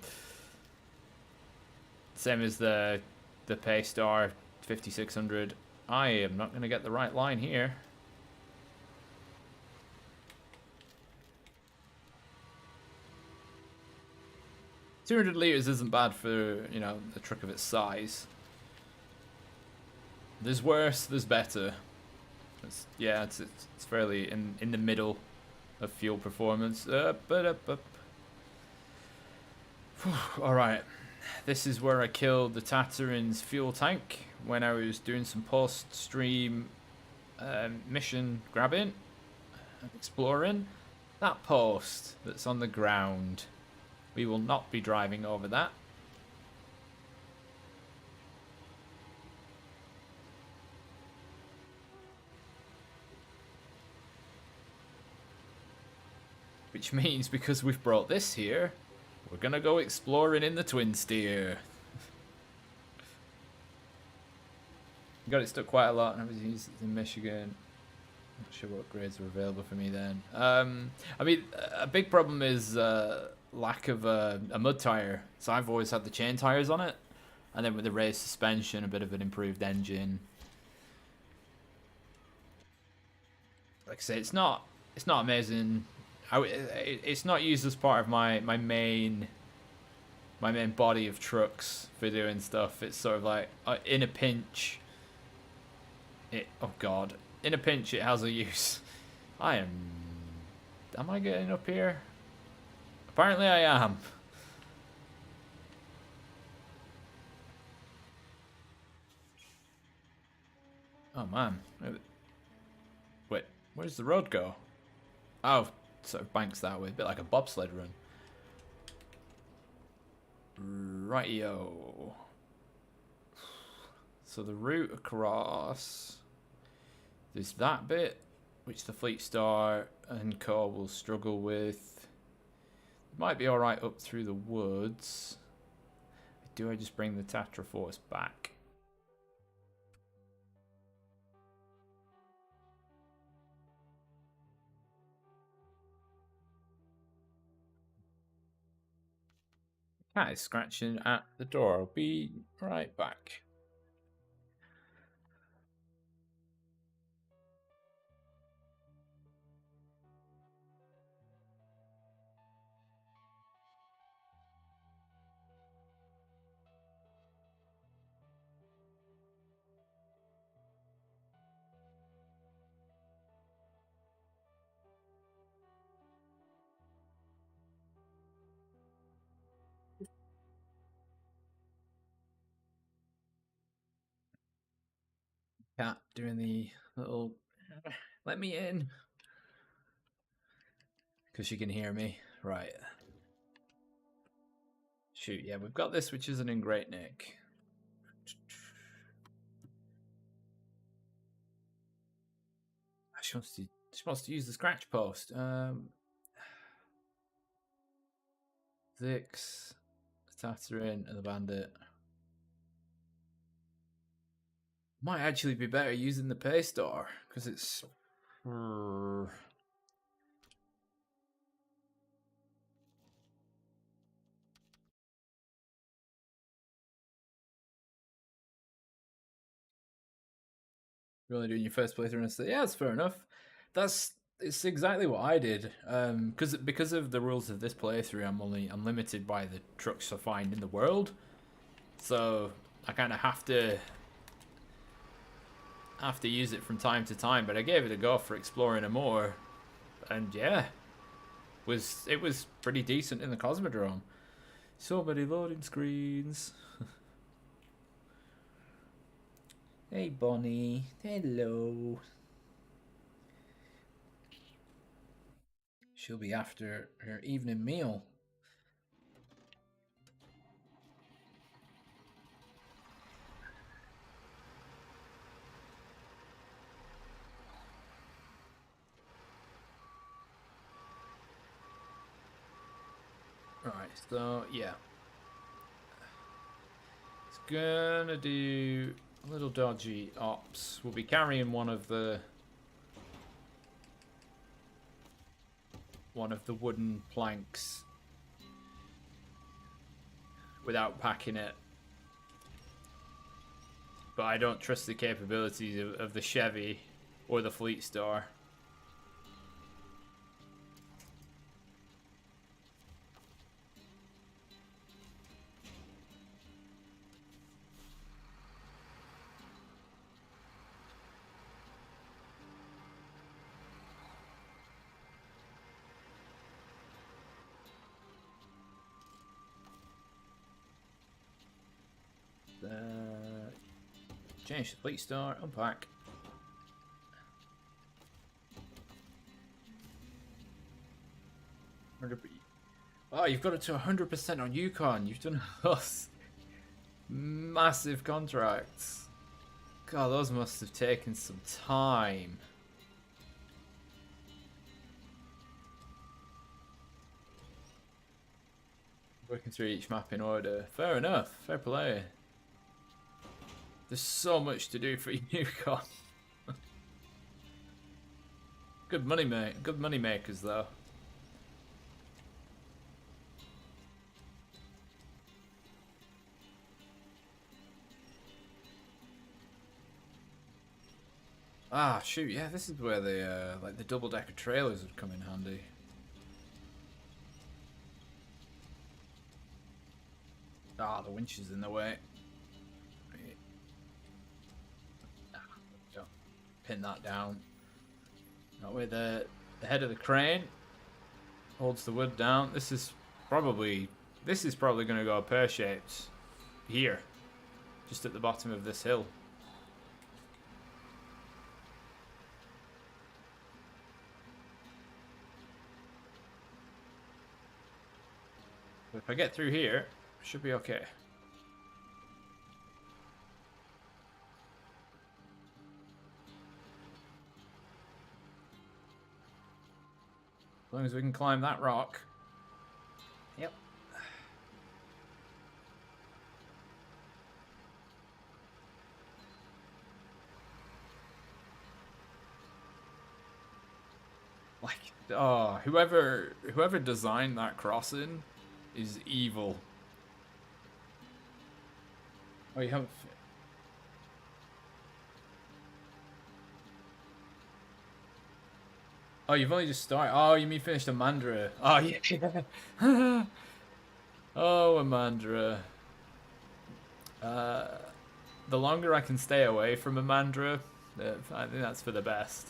Same as the Paystar 5600. I am not going to get the right line here. $200 isn't bad for, you know, a truck of its size. There's worse, there's better. It's fairly in the middle of fuel performance. Alright. This is where I killed the Tatarin's fuel tank when I was doing some post-stream mission grabbing and exploring. That post that's on the ground. We will not be driving over that. Which means because we've brought this here, We're gonna go exploring in the Twin Steer. Got it stuck quite a lot, and I was using it in Michigan. Not sure what grades are available for me then. I mean, a big problem is lack of a mud tire. So I've always had the chain tires on it, and then with the raised suspension, a bit of an improved engine. Like I say, it's not amazing. It's not used as part of my main body of trucks for doing stuff. It's sort of like in a pinch. Oh god, in a pinch it has a use. Am I getting up here? Apparently I am. Oh man. Wait, where's the road go? Oh, sort of banks that way, a bit like a bobsled run. Rightio. So the route across, there's that bit, which the Fleet Star and Co will struggle with. It might be alright up through the woods. Do I just bring the Tatra Force back? Cat is scratching at the door. I'll be right back. Cat doing the little let me in because she can hear me. Right. Shoot, yeah, we've got this, which isn't in great nick. She wants to use the scratch post. Zix, Tatterin, and the Bandit. Might actually be better using the pay store because it's. Really doing your first playthrough and say, yeah, that's fair enough. It's exactly what I did. Because of the rules of this playthrough, I'm limited by the trucks I find in the world. So I kind of have to use it from time to time. But I gave it a go for exploring a more, and yeah, it was pretty decent in the Cosmodrome. So many loading screens. Hey, Bonnie. Hello. She'll be after her evening meal. Right, so yeah. It's gonna do a little dodgy ops. We'll be carrying one of the wooden planks without packing it. But I don't trust the capabilities of the Chevy or the Fleet Star. Change the Fleet Star, unpack. Oh, you've got it to 100% on Yukon. You've done those massive contracts. God, those must have taken some time. Working through each map in order. Fair enough. Fair play. There's so much to do for Yukon. Good money, mate. Good money makers, though. Ah, shoot. Yeah, this is where the like the double-decker trailers would come in handy. Ah, the winch is in the way. Pin that down. That way the head of the crane holds the wood down. This is probably going to go pear-shaped here, just at the bottom of this hill. But if I get through here, it should be okay. As long as we can climb that rock. Yep. Like, oh, whoever designed that crossing is evil. Oh, you haven't. Oh, you've only just started. Oh, you mean finished Amandra? Oh, yeah. Oh, Amandra. The longer I can stay away from Amandra, I think that's for the best.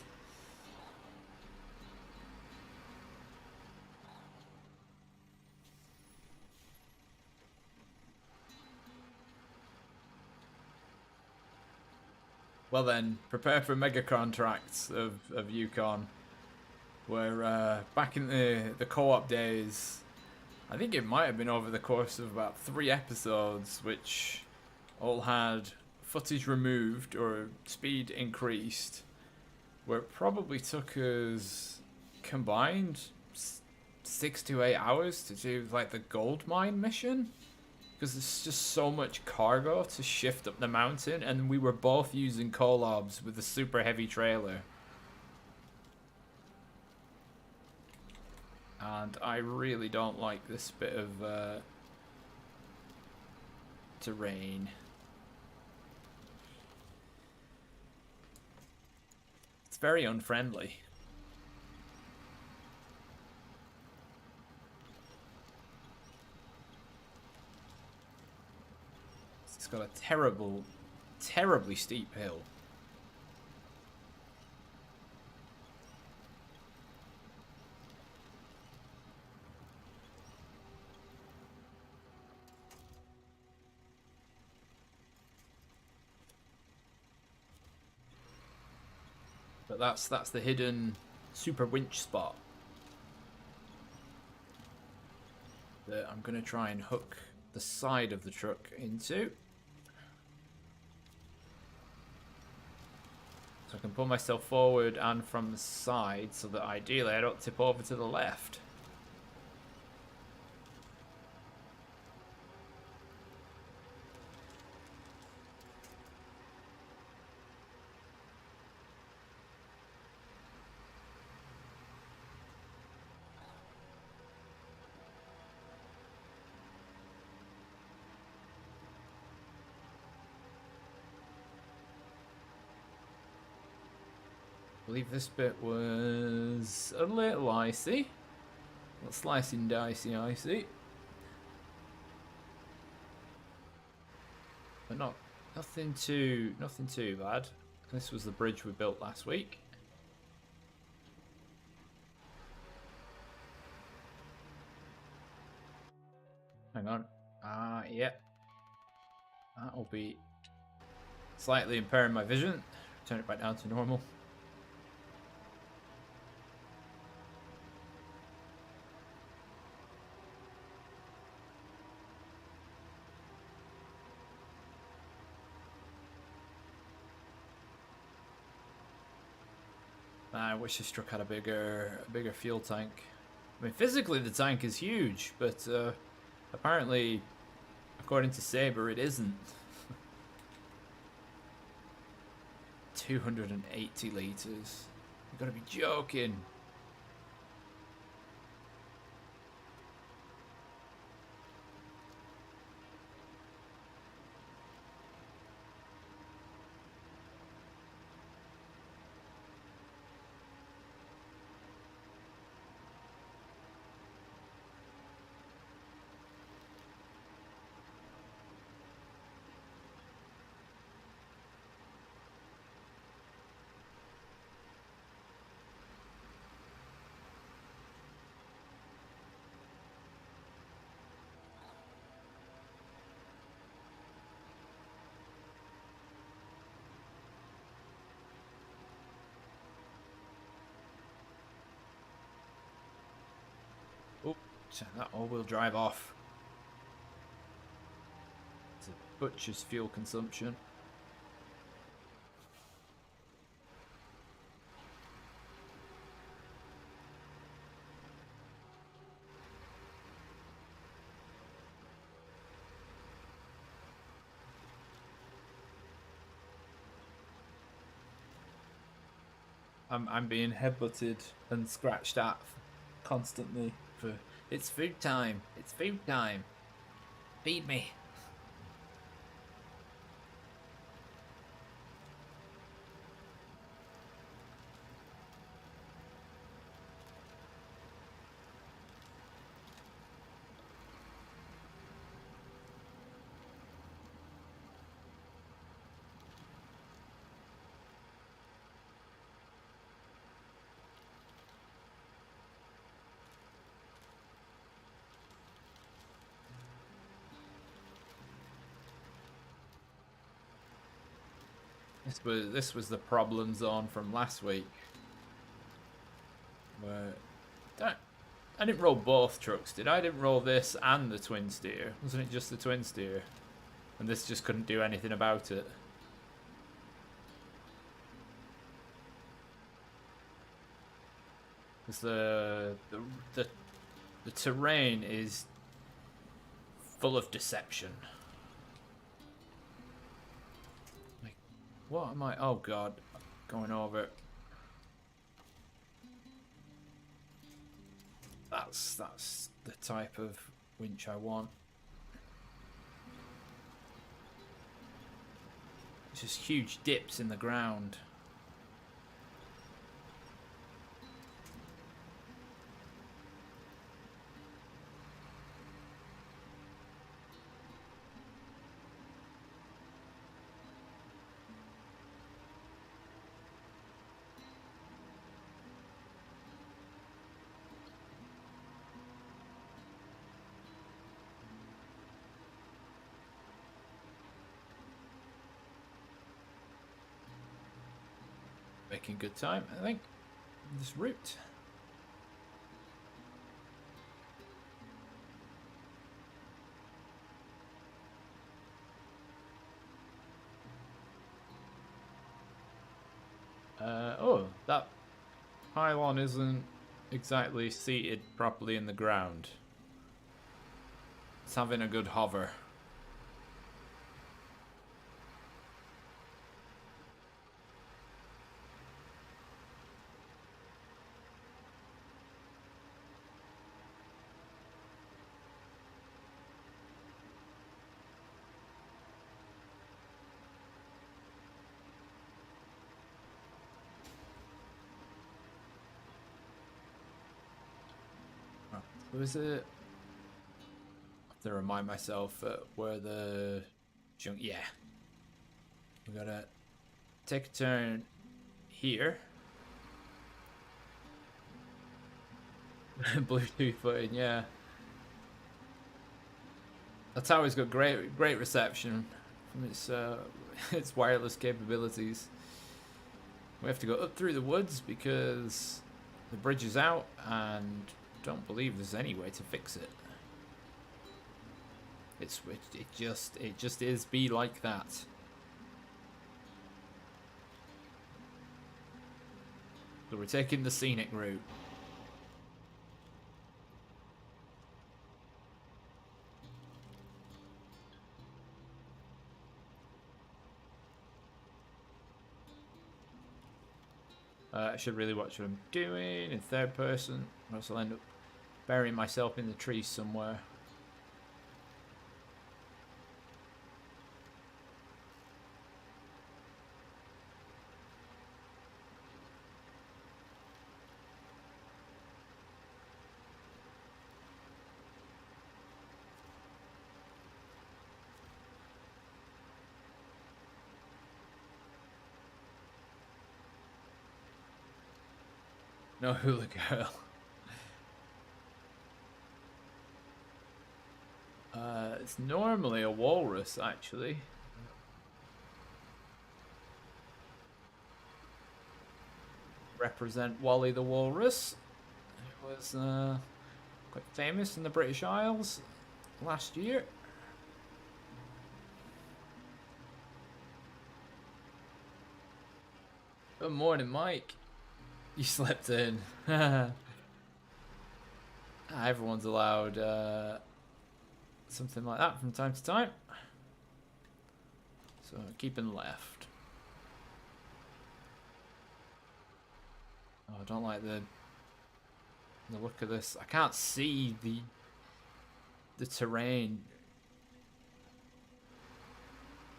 Well then, prepare for mega contracts of Yukon. Where back in the co-op days, I think it might have been over the course of about 3 episodes, which all had footage removed or speed increased, where it probably took us combined 6 to 8 hours to do like the gold mine mission, because there's just so much cargo to shift up the mountain, and we were both using collabs with a super heavy trailer. And I really don't like this bit of terrain. It's very unfriendly. It's got a terribly steep hill. But that's the hidden super winch spot that I'm gonna try and hook the side of the truck into, so I can pull myself forward and from the side, so that ideally I don't tip over to the left. I believe this bit was a little icy. Not slicing dicey icy. But nothing too bad. This was the bridge we built last week. Hang on. Yep. That'll be slightly impairing my vision. Turn it back down to normal. I wish this truck had a bigger fuel tank. I mean, physically the tank is huge, but Apparently, according to Saber, it isn't. 280 litres. You gotta be joking. Oh, that all-wheel drive off. It's a butcher's fuel consumption. I'm being headbutted and scratched at constantly for it's food time. It's food time. Feed me. This was the problem zone from last week. Where I didn't roll both trucks, did I? I didn't roll this and the twin steer. Wasn't it just the twin steer? And this just couldn't do anything about it. Because the terrain is full of deception. Like, what am I? Oh god, going over it. That's the type of winch I want. It's just huge dips in the ground. Making good time, I think. This route. Oh, that pylon isn't exactly seated properly in the ground. It's having a good hover. Was it? I have to remind myself where the junk. Yeah, we gotta take a turn here. Bluetooth footing, yeah. The tower's got great reception from its its wireless capabilities. We have to go up through the woods because the bridge is out and don't believe there's any way to fix it. It just is be like that. So we're taking the scenic route. I should really watch what I'm doing in third person, or else I'll end up burying myself in the trees somewhere. No hula girl. It's normally a walrus, actually. Represent Wally the Walrus. He was quite famous in the British Isles last year. Good morning, Mike. You slept in. Everyone's allowed something like that from time to time. So keeping left. Oh, I don't like the look of this. I can't see the terrain.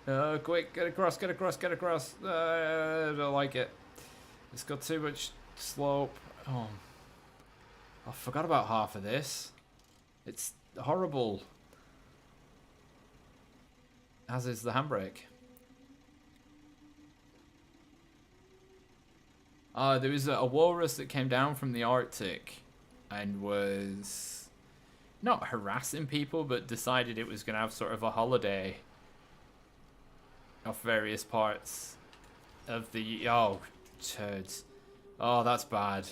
Quick, get across, get across, get across. I don't like it. It's got too much slope. Oh, I forgot about half of this. It's horrible. As is the handbrake. There was a walrus that came down from the Arctic and was not harassing people, but decided it was going to have sort of a holiday off various parts of the... Oh, turds. Oh, that's bad.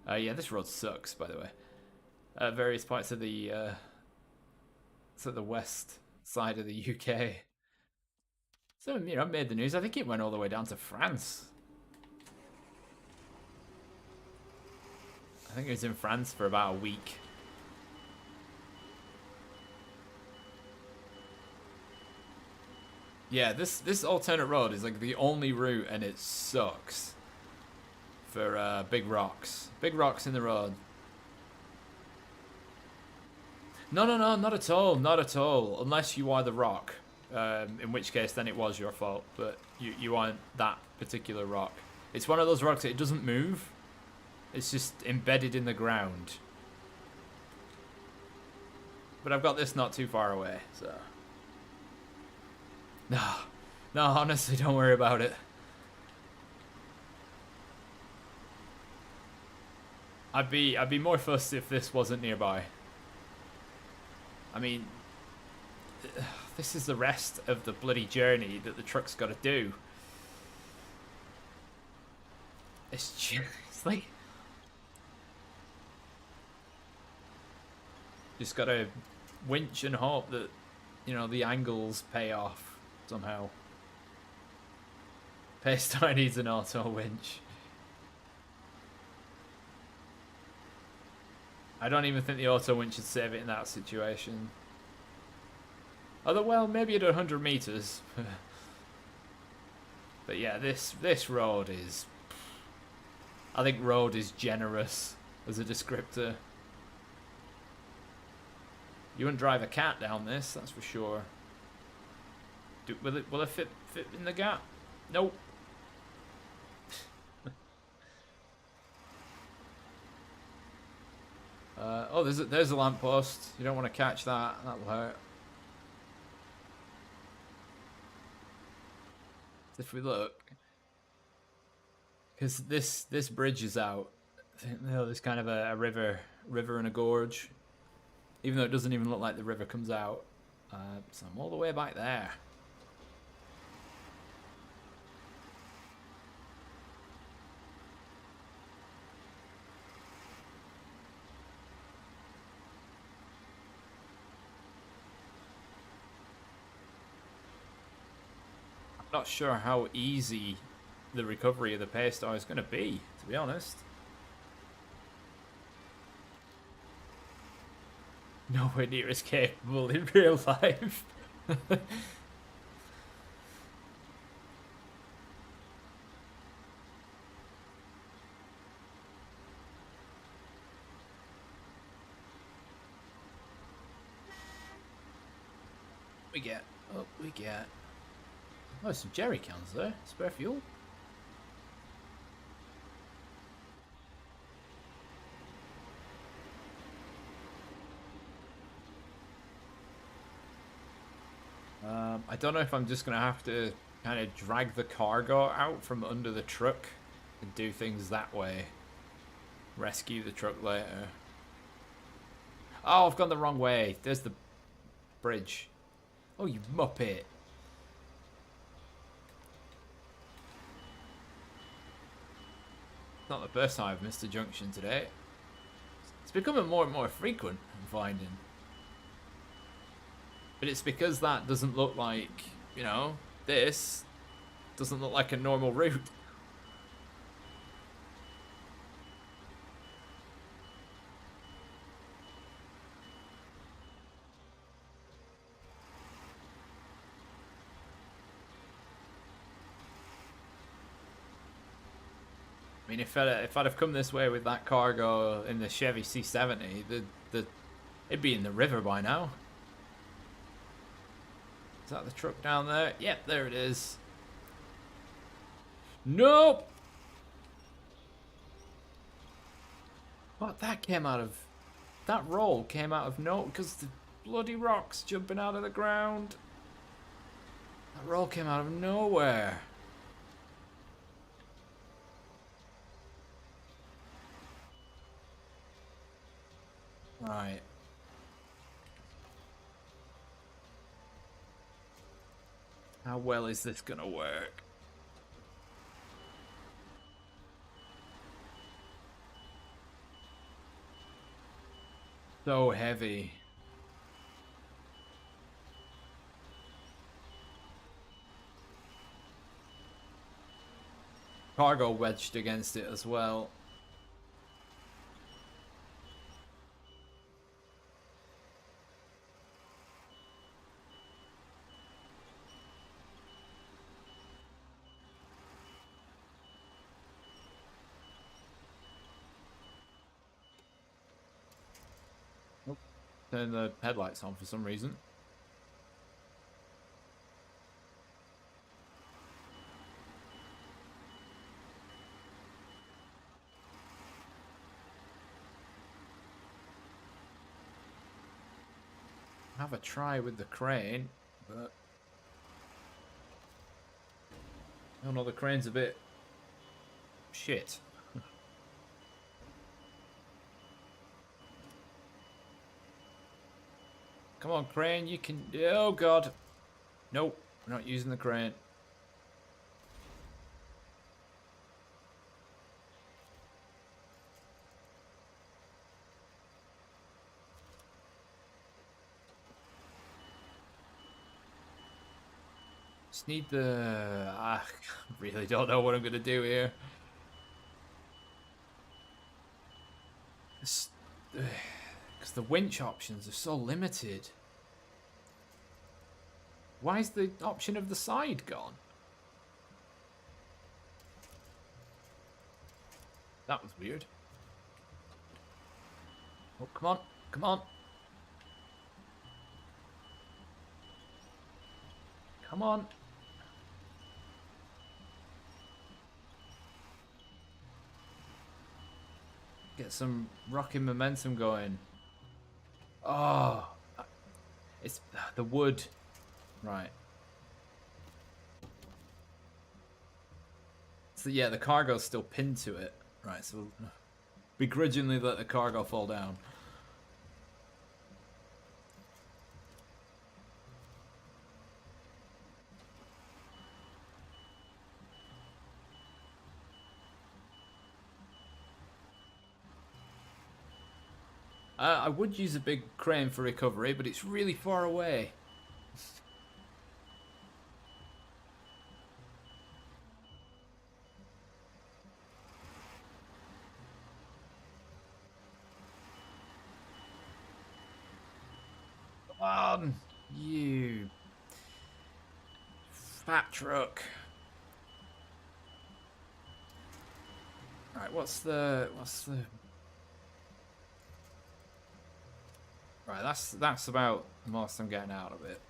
Yeah, this road sucks, by the way. Various parts of the west side of the UK. So, you know, made the news. I think it went all the way down to France. I think it was in France for about a week. Yeah, this alternate road is like the only route, and it sucks for big rocks. Big rocks in the road. No, not at all, not at all. Unless you are the rock, in which case then it was your fault. But you aren't that particular rock. It's one of those rocks that it doesn't move. It's just embedded in the ground. But I've got this not too far away, so... No, honestly, don't worry about it. I'd be more fussed if this wasn't nearby. I mean, this is the rest of the bloody journey that the truck's got to do. It's like... Just got to winch and hope that, you know, the angles pay off somehow. Paystar needs an auto winch. I don't even think the auto winch should save it in that situation. Although, well, maybe at 100 meters. But yeah, this road is... I think road is generous as a descriptor. You wouldn't drive a cat down this, that's for sure. Will it fit in the gap? Nope. Oh, there's a lamppost. You don't want to catch that. That'll hurt. If we look, because this bridge is out. You know, there's kind of a river and a gorge. Even though it doesn't even look like the river comes out. So I'm all the way back there. I'm not sure how easy the recovery of the Paystar is going to be, to be honest. Nowhere near as capable in real life. we get? Up we get. Oh, some jerry cans there. Spare fuel. I don't know if I'm just gonna have to kind of drag the cargo out from under the truck and do things that way. Rescue the truck later. Oh, I've gone the wrong way. There's the bridge. Oh, you muppet. Not the first time I've missed a junction today. It's becoming more and more frequent, I'm finding. But it's because that doesn't look like, you know, this doesn't look like a normal route. I mean, if I'd have come this way with that cargo in the Chevy C70, it'd be in the river by now. Is that the truck down there? Yep, there it is. Nope! What? That came out of... That roll came out of no... Because the bloody rocks jumping out of the ground. That roll came out of nowhere. Right. How well is this gonna work? So heavy. Cargo wedged against it as well. Turn the headlights on for some reason. Have a try with the crane, but oh no, the crane's a bit shit. Come on, crane, you can... Oh, God. Nope, we're not using the crane. Just need the... I really don't know what I'm going to do here. Because the winch options are so limited. Why is the option of the side gone? That was weird. Oh, come on. Come on. Come on. Get some rocking momentum going. Oh, it's the wood. Right. So yeah, the cargo's still pinned to it. Right, so we'll begrudgingly let the cargo fall down. I would use a big crane for recovery, but it's really far away. Come on, you fat truck. Right, what's the right, that's about the most I'm getting out of it.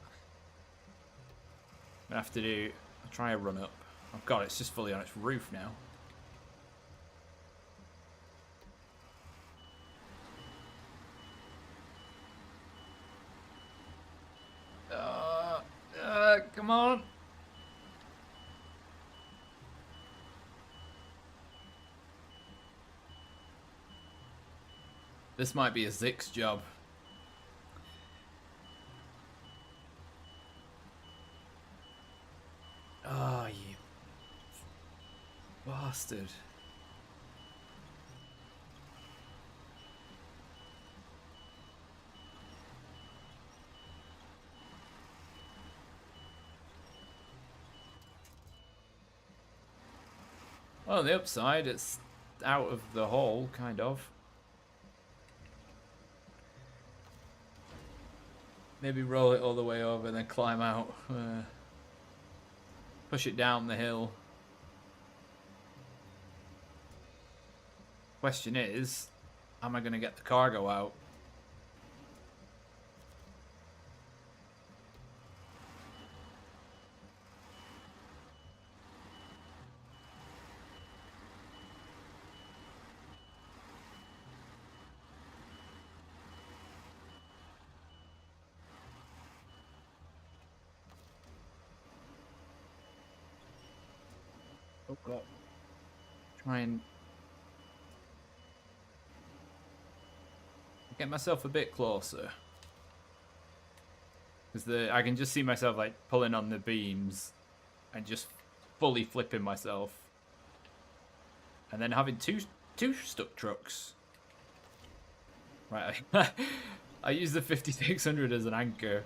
I have to do. I'll try a run up. Oh god, it's just fully on its roof now. Come on. This might be a Zix job. Oh, you bastard. Well, on the upside, it's out of the hole, kind of. Maybe roll it all the way over and then climb out. Push it down the hill. Question is, am I going to get the cargo out? Oh god. Try and get myself a bit closer. Because I can just see myself like pulling on the beams and just fully flipping myself. And then having two stuck trucks. Right, I use the 5600 as an anchor.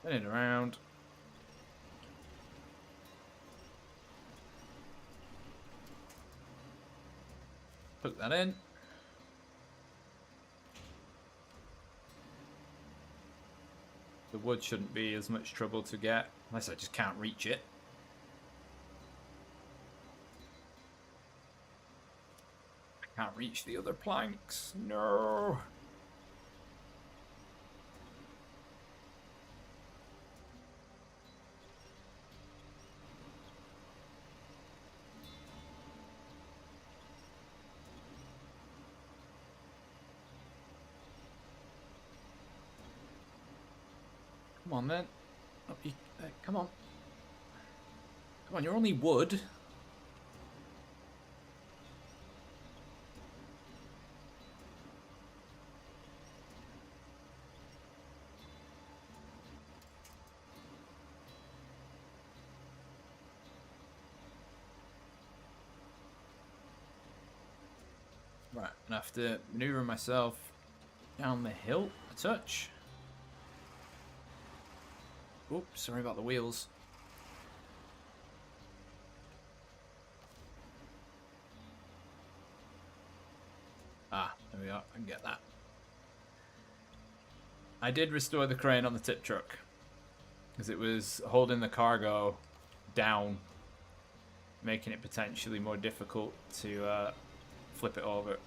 Spin it around. Put that in. The wood shouldn't be as much trouble to get, unless I just can't reach it. I can't reach the other planks. No. Come on, then. Oh, come on. Come on, you're only wood. Right, I have to maneuver myself down the hill a touch. Oops, sorry about the wheels. Ah, there we are. I can get that. I did restore the crane on the tip truck because it was holding the cargo down, making it potentially more difficult to flip it over.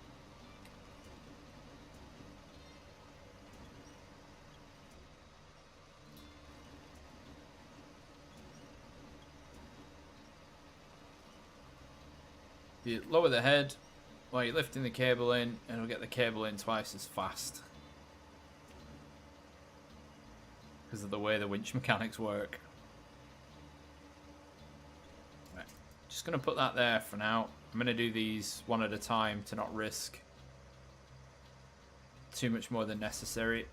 You lower the head while you're lifting the cable in, and it'll get the cable in twice as fast because of the way the winch mechanics work. Right, just going to put that there for now. I'm going to do these one at a time to not risk too much more than necessary.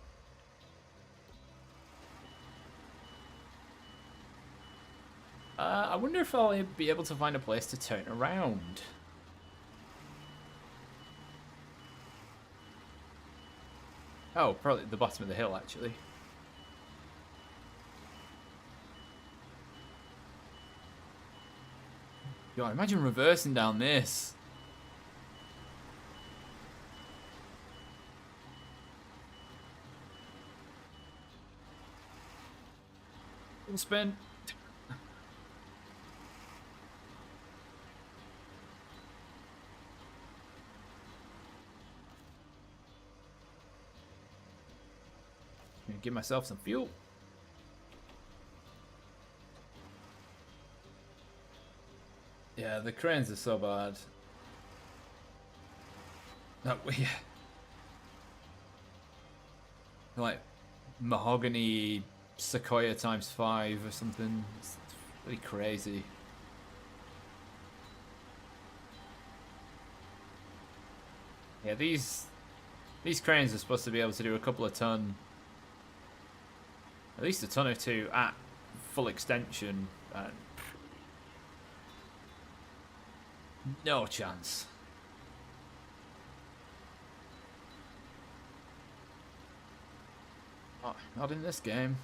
I wonder if I'll be able to find a place to turn around. Oh, probably the bottom of the hill, actually. God, imagine reversing down this. Full spin. Give myself some fuel. Yeah, the cranes are so bad. No, yeah. Like mahogany sequoia times 5 or something. It's really crazy. Yeah, these cranes are supposed to be able to do a couple of ton, at least a ton or two at full extension. No chance. Oh, not in this game.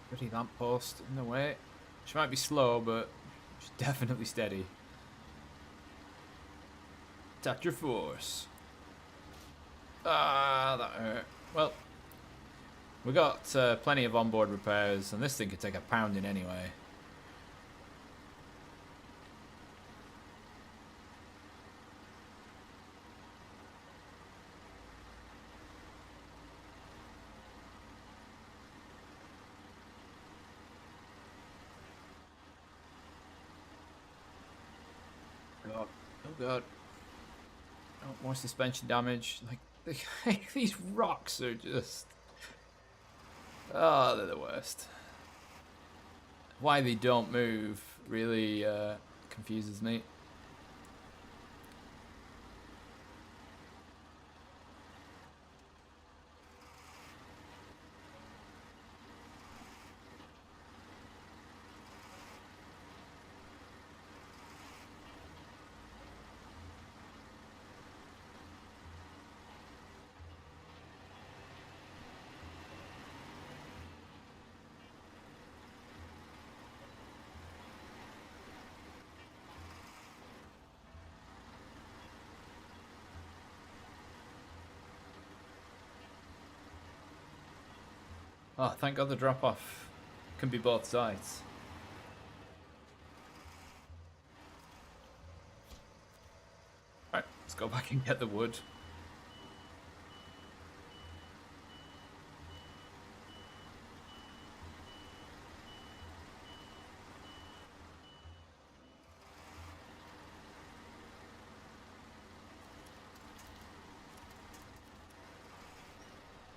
Pretty lamppost in the way. She might be slow, but she's definitely steady. Attack your force. Ah, that hurt. Well, we got plenty of onboard repairs, and this thing could take a pounding anyway. God. Oh god. Oh, more suspension damage. Like these rocks are just. Oh, they're the worst. Why they don't move really confuses me. Oh, thank God the drop-off can be both sides. Right, let's go back and get the wood.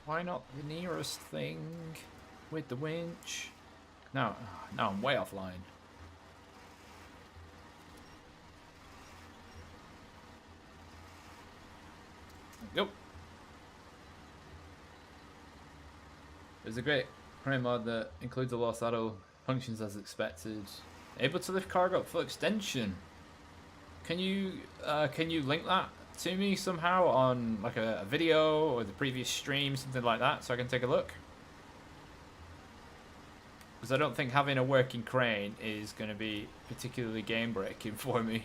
Why not the nearest thing with the winch? No, now I'm way offline. Go. There's a great crane mod that includes a low saddle, functions as expected, able to lift cargo up full extension. Can you link that to me somehow on like a video or the previous stream, something like that, so I can take a look? Because I don't think having a working crane is going to be particularly game breaking for me.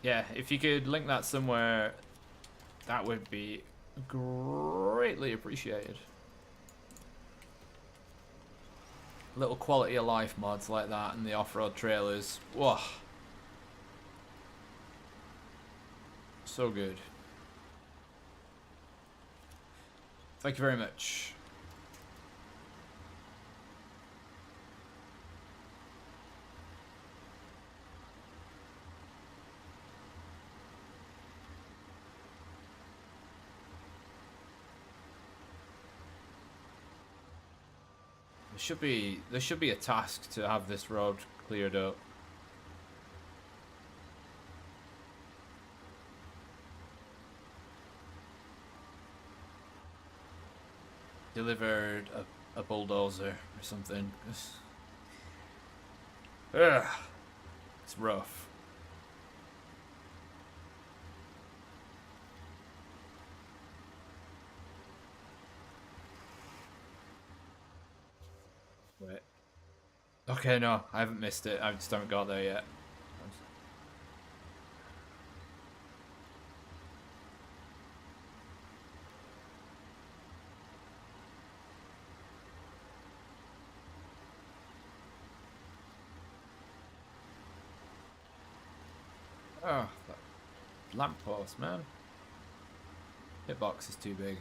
Yeah, if you could link that somewhere, that would be greatly appreciated. Little quality of life mods like that and the off-road trailers. Whoa. So good. Thank you very much. There should be a task to have this road cleared up. Delivered a bulldozer or something. Ugh, it's rough. Okay, no, I haven't missed it. I just haven't got there yet. Oh, that lamppost, man. Hitbox is too big.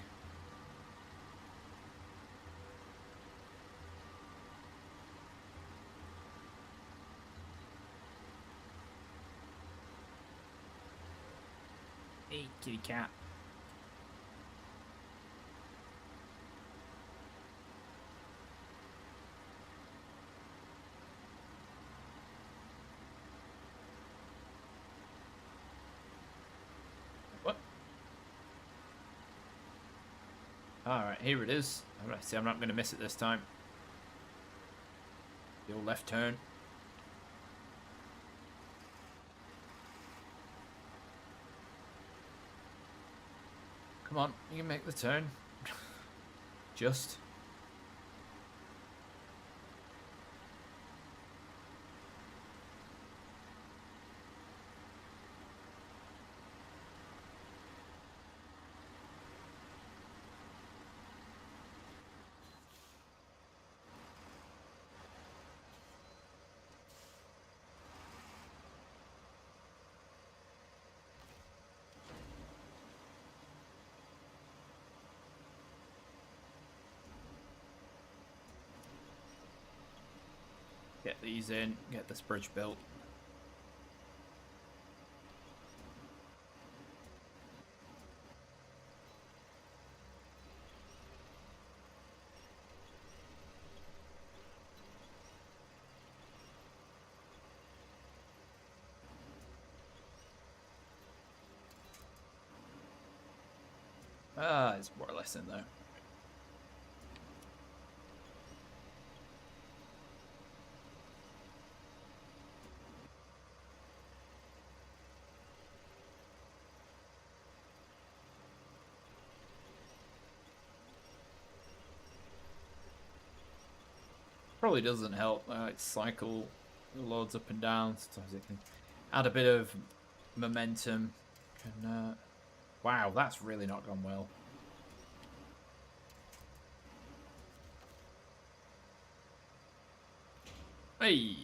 Hey, kitty cat. What? Alright, here it is. Alright, see, I'm not going to miss it this time. The old left turn. Come on, you can make the turn. Just. Get these in, get this bridge built. Ah, it's more or less in there. Probably doesn't help. Its cycle loads up and down. Sometimes it can add a bit of momentum. Wow, that's really not gone well. Hey.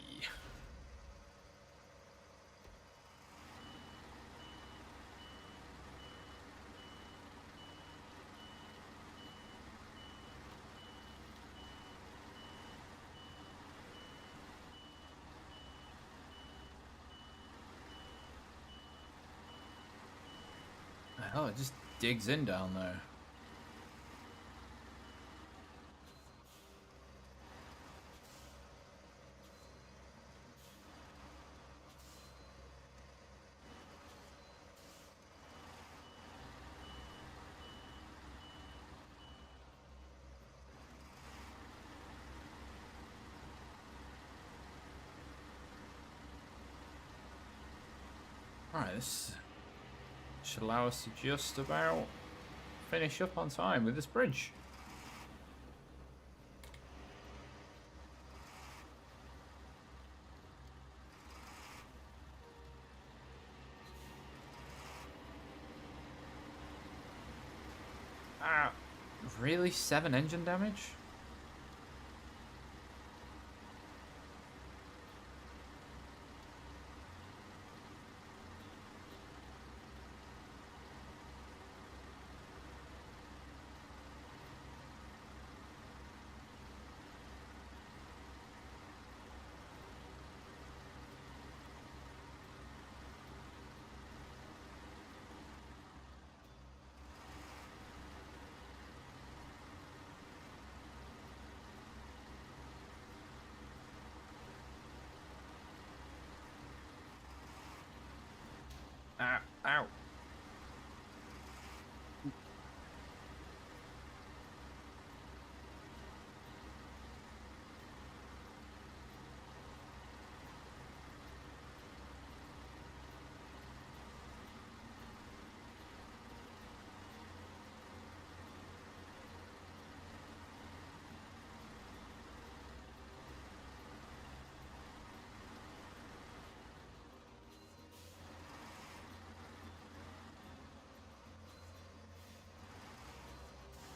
Oh, it just digs in down there. Alright, this should allow us to just about finish up on time with this bridge. Ah, really? 7 engine damage? Ah, ow.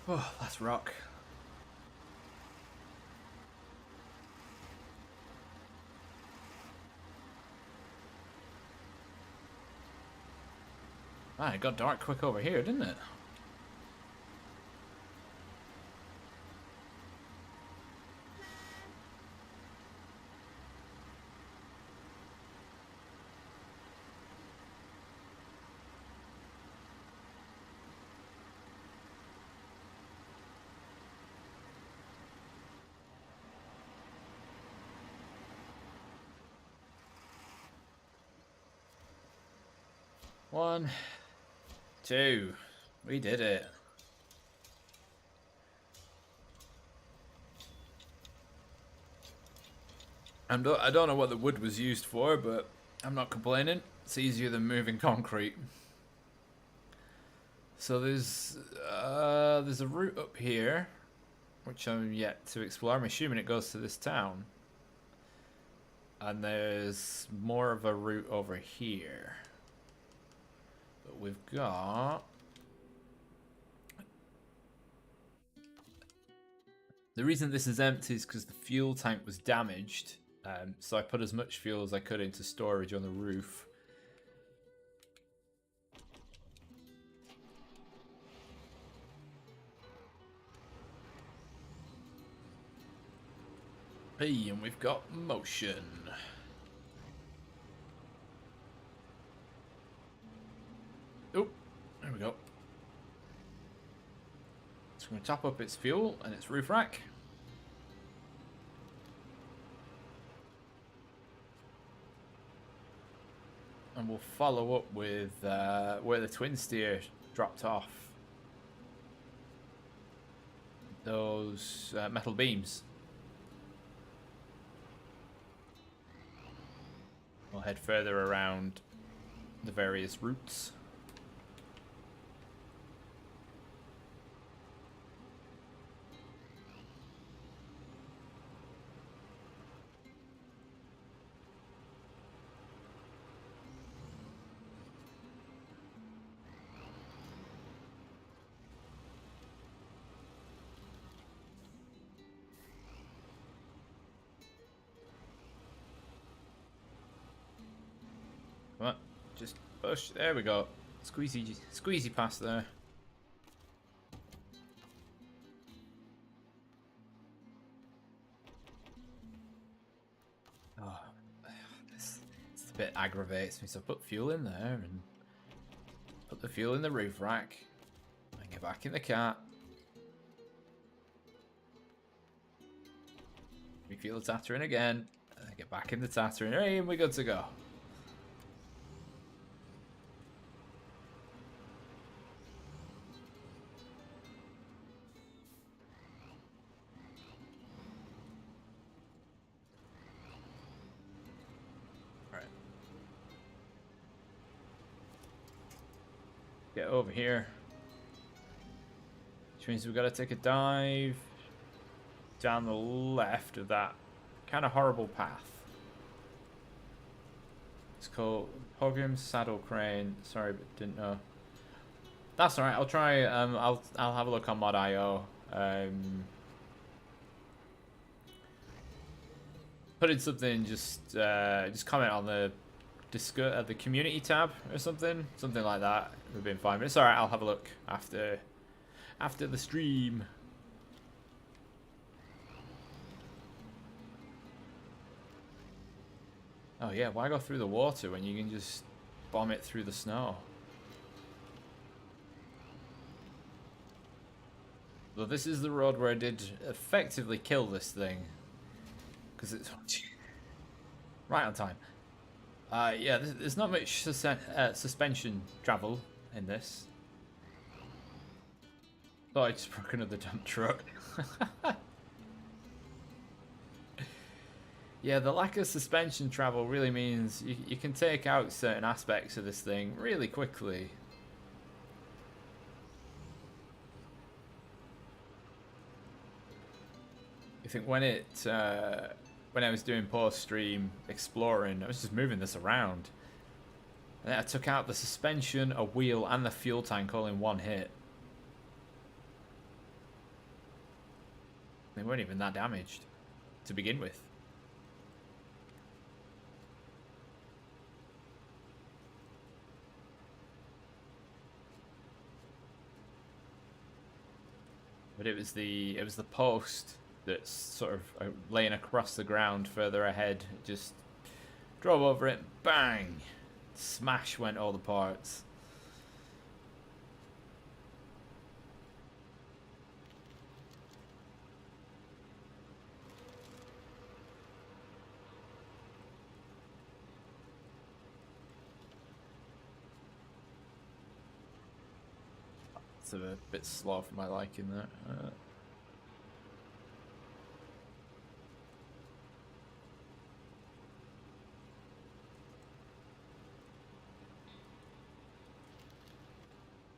Oh, that's rock. Ah, it got dark quick over here, didn't it? One, two. We did it. I don't know what the wood was used for, but I'm not complaining. It's easier than moving concrete. So there's a route up here, which I'm yet to explore. I'm assuming it goes to this town. And there's more of a route over here. But we've got... The reason this is empty is because the fuel tank was damaged. So I put as much fuel as I could into storage on the roof. Hey, and we've got motion. Oh, there we go. It's going to top up its fuel and its roof rack. And we'll follow up with where the twin steer dropped off. Those metal beams. We'll head further around the various routes. Come on, just push. There we go. Squeezy past there. Oh, this a bit aggravates me. So put fuel in there and put the fuel in the roof rack and get back in the car. Refuel the Tatterin again and get back in the Tatterin. Hey, and we're good to go. Get over here. Which means we've got to take a dive down the left of that kind of horrible path. It's called Pogram's Saddle Crane. Sorry, but didn't know. That's alright. I'll try. I'll have a look on Mod.io. Put in something. Just comment on the the community tab or something like that. We've been fine, but it's alright. I'll have a look after the stream. Oh yeah, why go through the water when you can just bomb it through the snow? Well, this is the road where I did effectively kill this thing, because it's right on time. Yeah, there's not much suspension travel in this. Oh, I just broke another dump truck. Yeah, the lack of suspension travel really means you can take out certain aspects of this thing really quickly. I think when I was doing post-stream exploring, I was just moving this around. And then I took out the suspension, a wheel, and the fuel tank all in one hit. They weren't even that damaged to begin with. But it was the post that's sort of laying across the ground further ahead. It just drove over it, bang! Smash went all the parts. It's a bit slow for my liking there.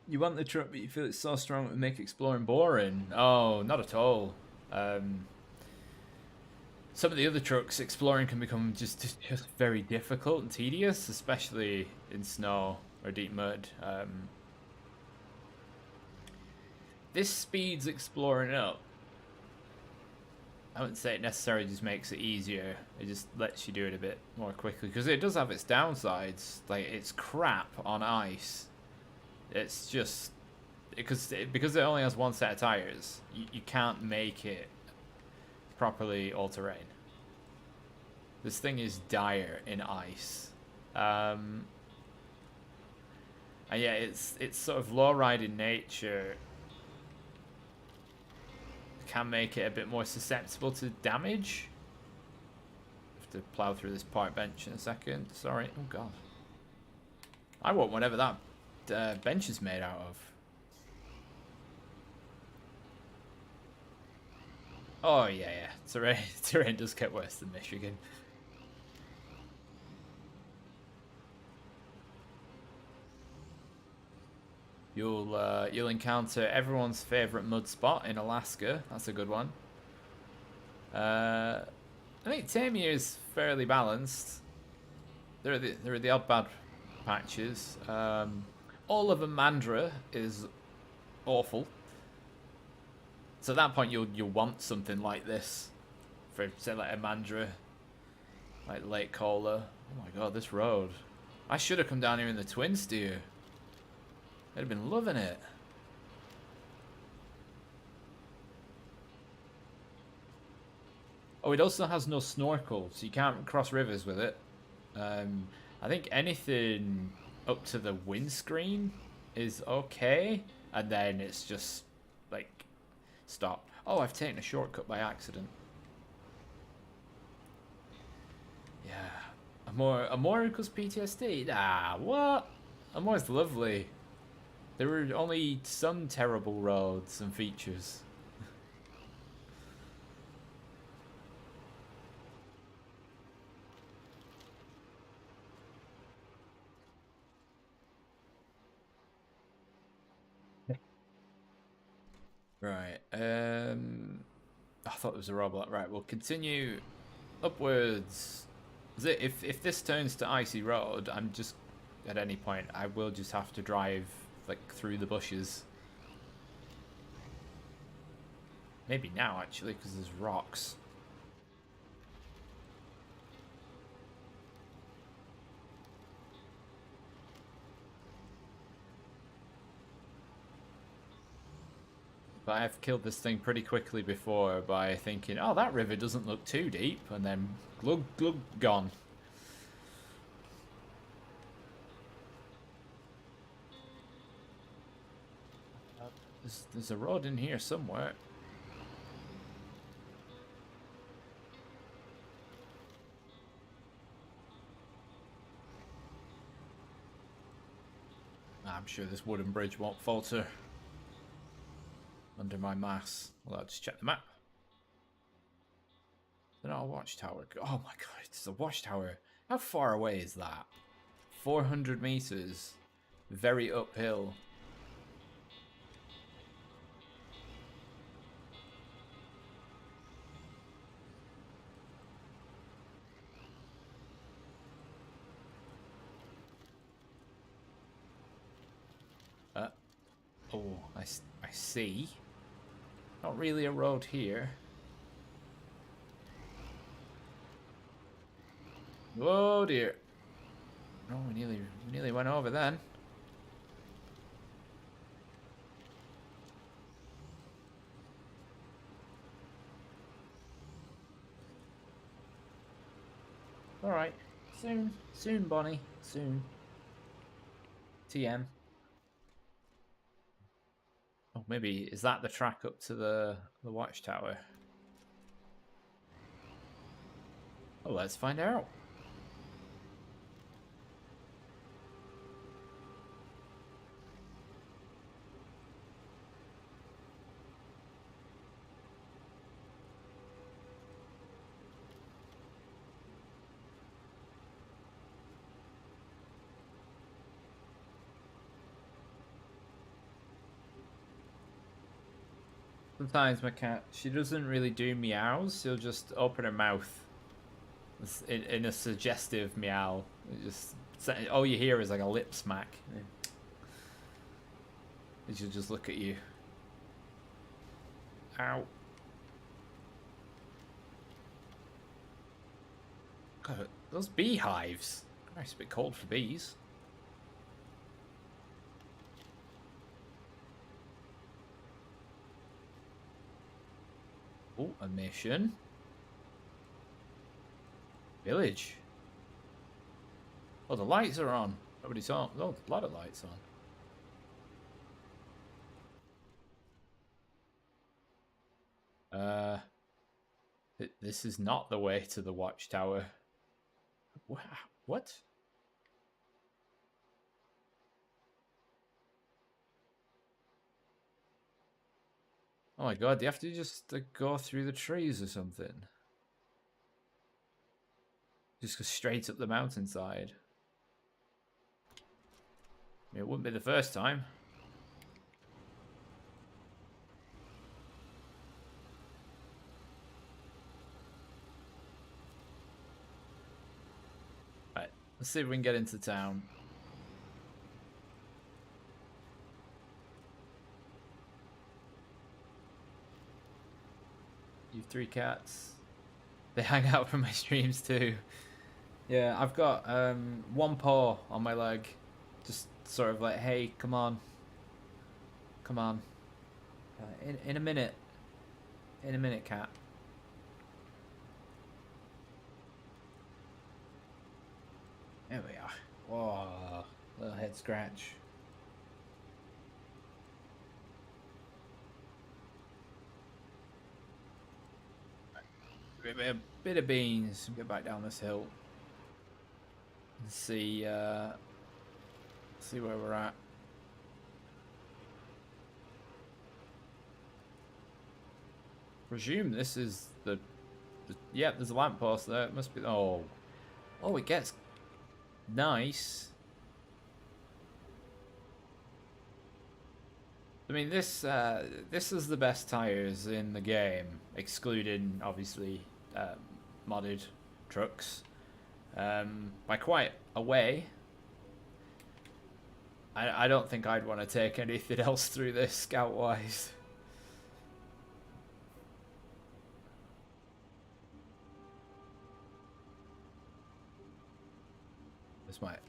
You want the truck, but you feel it's so strong it would make exploring boring. Oh, not at all. Some of the other trucks, exploring can become just very difficult and tedious, especially in snow or deep mud. This speeds exploring up. I wouldn't say it necessarily just makes it easier. It just lets you do it a bit more quickly, because it does have its downsides. Like, it's crap on ice. It's just because it only has one set of tires. You can't make it properly all-terrain. This thing is dire in ice. And yeah, it's sort of low-ride in nature can make it a bit more susceptible to damage. Have to plow through this park bench in a second. Sorry. Oh god. I want whatever that bench is made out of. Oh yeah. Terrain does get worse than Michigan. You'll encounter everyone's favorite mud spot in Alaska. That's a good one. I think Tamir is fairly balanced. There are the odd bad patches. All of Amandra is awful. So at that point, you'll want something like this for, say, like Amandra, like Lake Cola. Oh my god, this road! I should have come down here in the twin steer. I'd have been loving it. Oh, it also has no snorkel, so you can't cross rivers with it. I think anything up to the windscreen is okay, and then it's just like stop. Oh, I've taken a shortcut by accident. Yeah, Amore equals PTSD. Nah, what? Amore's lovely. There were only some terrible roads and features. Right. I thought there was a robot. Right, we'll continue upwards. If this turns to icy road, I'm just at any point I will just have to drive like through the bushes. Maybe now actually, because there's rocks. But I've killed this thing pretty quickly before by thinking, oh, that river doesn't look too deep, and then glug glug gone. There's a road in here somewhere. I'm sure this wooden bridge won't falter under my mass. Well, I'll just check the map. There's not a watchtower. Oh my god, it's a watchtower. How far away is that? 400 meters. Very uphill. Oh, I see. Not really a road here. Oh dear. Oh, we nearly went over then. Alright. Soon. Soon, Bonnie. Soon. TM. Oh, maybe, is that the track up to the watchtower? Oh, let's find out. Sometimes my cat, she doesn't really do meows. She'll just open her mouth in a suggestive meow. It just all you hear is like a lip smack. And she'll just look at you. Ow. God, those beehives. Nice, a bit cold for bees. Oh, a mission. Village. Oh, the lights are on. Nobody's on. Oh, a lot of lights on. This is not the way to the watchtower. What? Oh my god, do you have to just go through the trees or something? Just go straight up the mountainside. I mean, it wouldn't be the first time. Right, let's see if we can get into town. You three cats. They hang out for my streams too. Yeah, I've got one paw on my leg. Just sort of like, hey, come on. Come on. In a minute. In a minute, cat. There we are. Whoa, little head scratch. A bit of beans. Get back down this hill. And see where we're at. Presume this is the yeah. There's a lamppost there. It must be. Oh, it gets nice. I mean, this is the best tires in the game, excluding obviously modded trucks. By quite a way. I don't think I'd want to take anything else through this scout-wise. This might.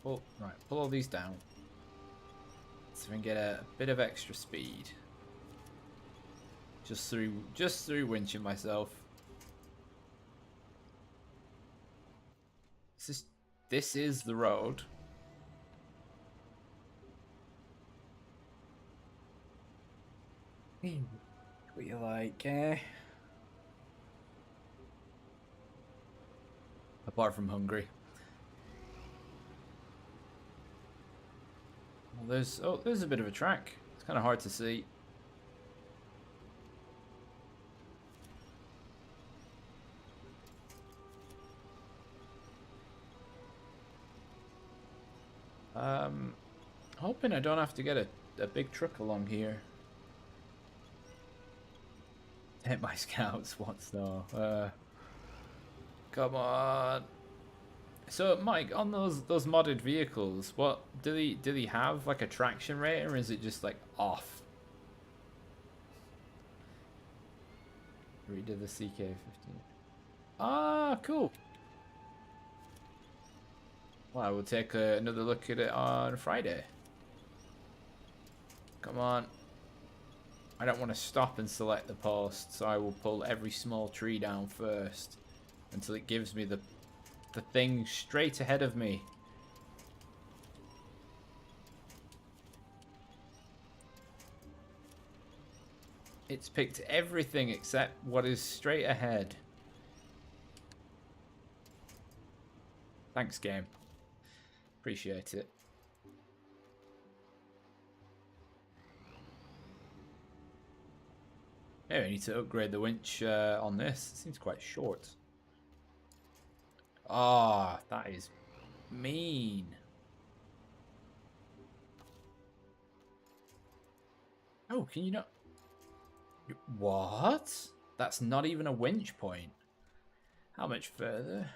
Oh, right, pull all these down. So we can get a bit of extra speed. Just through winching myself. This is the road. What you like, eh? Apart from hungry. Well, there's a bit of a track. It's kind of hard to see. Hoping I don't have to get a big truck along here. Hit my scouts once though. Come on. So Mike, on those modded vehicles, what do they have like a traction rate, or is it just like off? Redid the CK15. Ah, cool. Well, I will take another look at it on Friday. Come on. I don't want to stop and select the post, so I will pull every small tree down first until it gives me the thing straight ahead of me. It's picked everything except what is straight ahead. Thanks, game. Appreciate it. Maybe I need to upgrade the winch on this. It seems quite short. Ah, oh, that is mean. Oh, can you not? What? That's not even a winch point. How much further?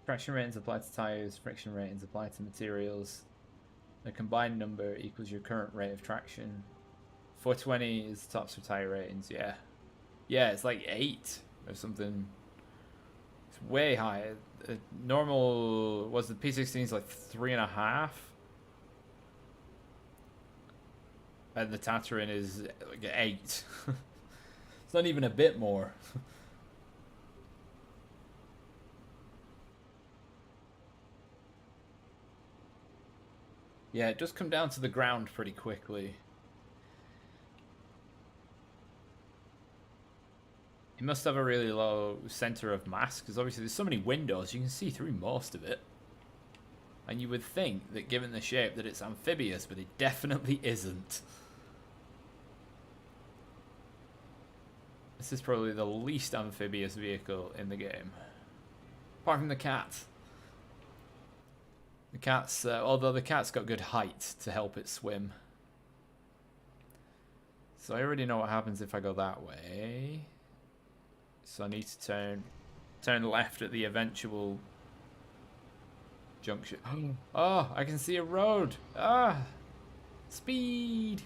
Traction ratings apply to tires, friction ratings apply to materials. The combined number equals your current rate of traction. 420 is the tops for tire ratings, yeah. Yeah, it's like 8 or something. It's way higher. Normal was the P16 is like 3.5. And the Tatooine is like 8. It's not even a bit more. Yeah, it does come down to the ground pretty quickly. It must have a really low center of mass, because obviously there's so many windows, you can see through most of it. And you would think that given the shape that it's amphibious, but it definitely isn't. This is probably the least amphibious vehicle in the game. Apart from the cat. The cat's, although the cat's got good height to help it swim. So I already know what happens if I go that way. So I need to turn left at the eventual junction. Oh, I can see a road. Ah, speed.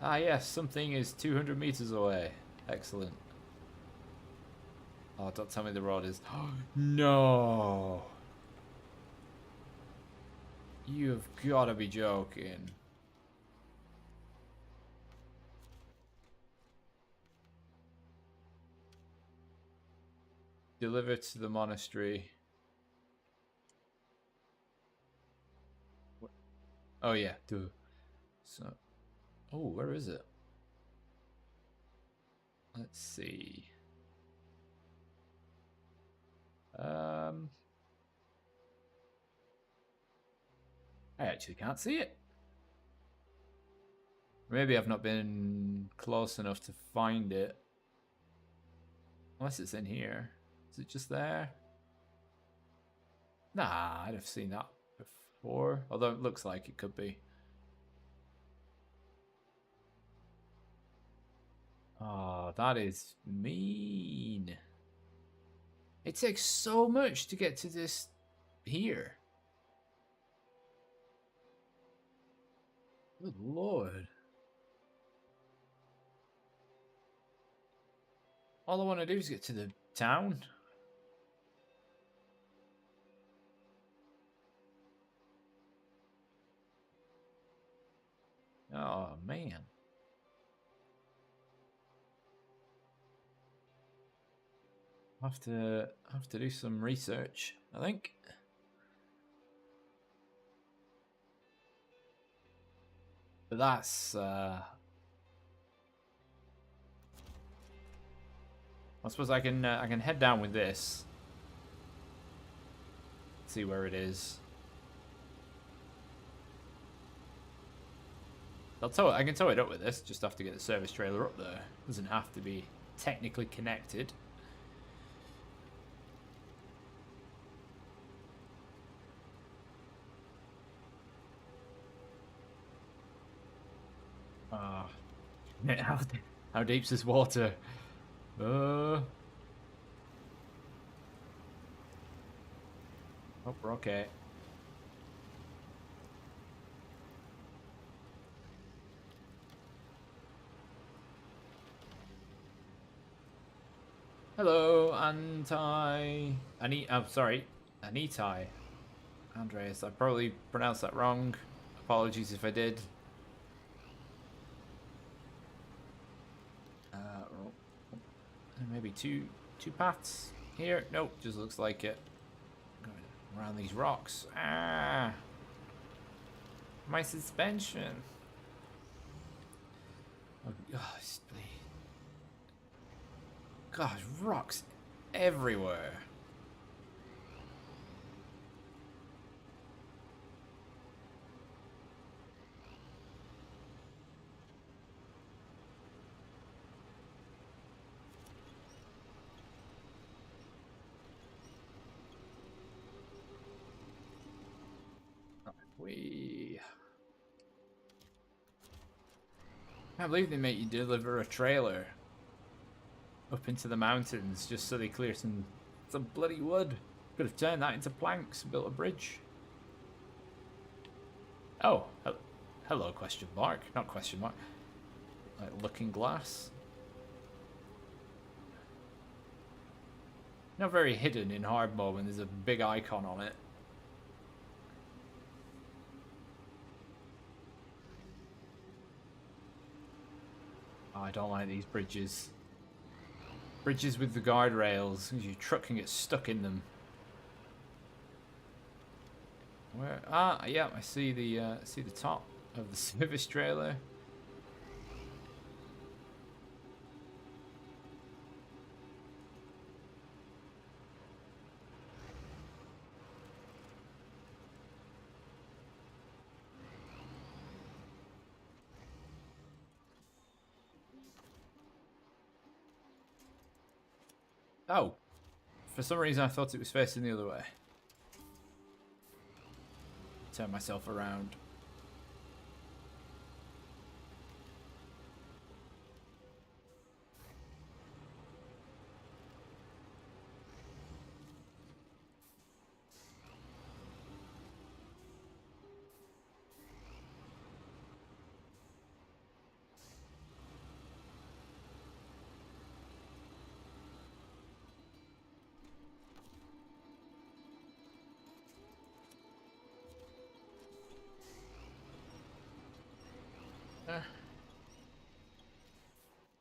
Ah, yes, something is 200 meters away. Excellent. Oh, don't tell me the road is... No! You've got to be joking. Deliver to the monastery. What? Oh, yeah. Duh. So... Oh, where is it? Let's see. I actually can't see it. Maybe I've not been close enough to find it. Unless it's in here. Is it just there? Nah, I'd have seen that before. Although it looks like it could be. Oh, that is mean. It takes so much to get to this here. Good lord. All I want to do is get to the town. Oh, man. I'll have to do some research, I think. But that's I suppose I can head down with this. See where it is. I can tow it up with this. Just have to get the service trailer up there. Doesn't have to be technically connected. How deep's this water? Oh, we're okay. Hello, I'm sorry, Anitai. Andreas, I probably pronounced that wrong. Apologies if I did. Maybe two paths here. Nope, just looks like it. Going around these rocks. Ah, my suspension. Oh, gosh, rocks everywhere. We can't believe they make you deliver a trailer up into the mountains just so they clear some bloody wood. Could have turned that into planks and built a bridge. Oh, hello, question mark. Not question mark. Like looking glass. Not very hidden in hard mode when there's a big icon on it. Oh, I don't like these bridges. Bridges with the guardrails. Your truck can get stuck in them. Where? Ah, yeah, I see the top of the service trailer. Oh, for some reason I thought it was facing the other way. Turn myself around.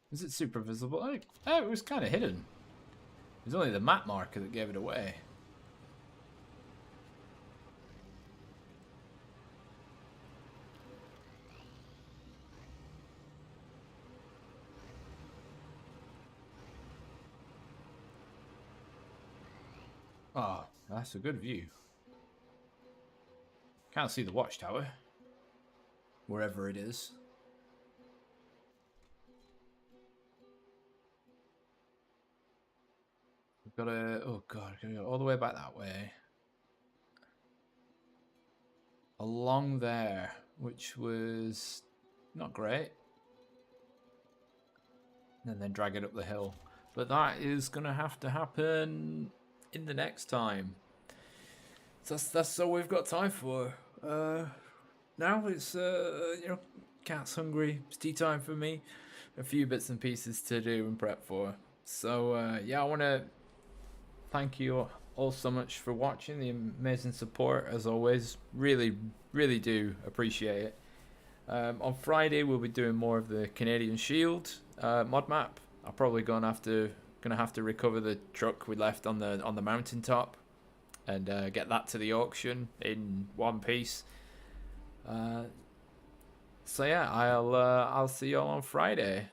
Is it super visible? Oh, it was kind of hidden. It was only the map marker that gave it away. Oh, that's a good view. Can't see the watchtower. Wherever it is. We've got to... Oh god, gotta go all the way back that way. Along there, which was not great. And then drag it up the hill. But that is going to have to happen in the next time. So that's all we've got time for. Now it's, you know, cat's hungry. It's tea time for me. A few bits and pieces to do and prep for. So, yeah, I want to thank you all so much for watching. The amazing support, as always. Really, really do appreciate it. On Friday, we'll be doing more of the Canadian Shield mod map. I'm probably gonna have to recover the truck we left on the mountaintop and get that to the auction in one piece. So yeah, I'll see you all on Friday.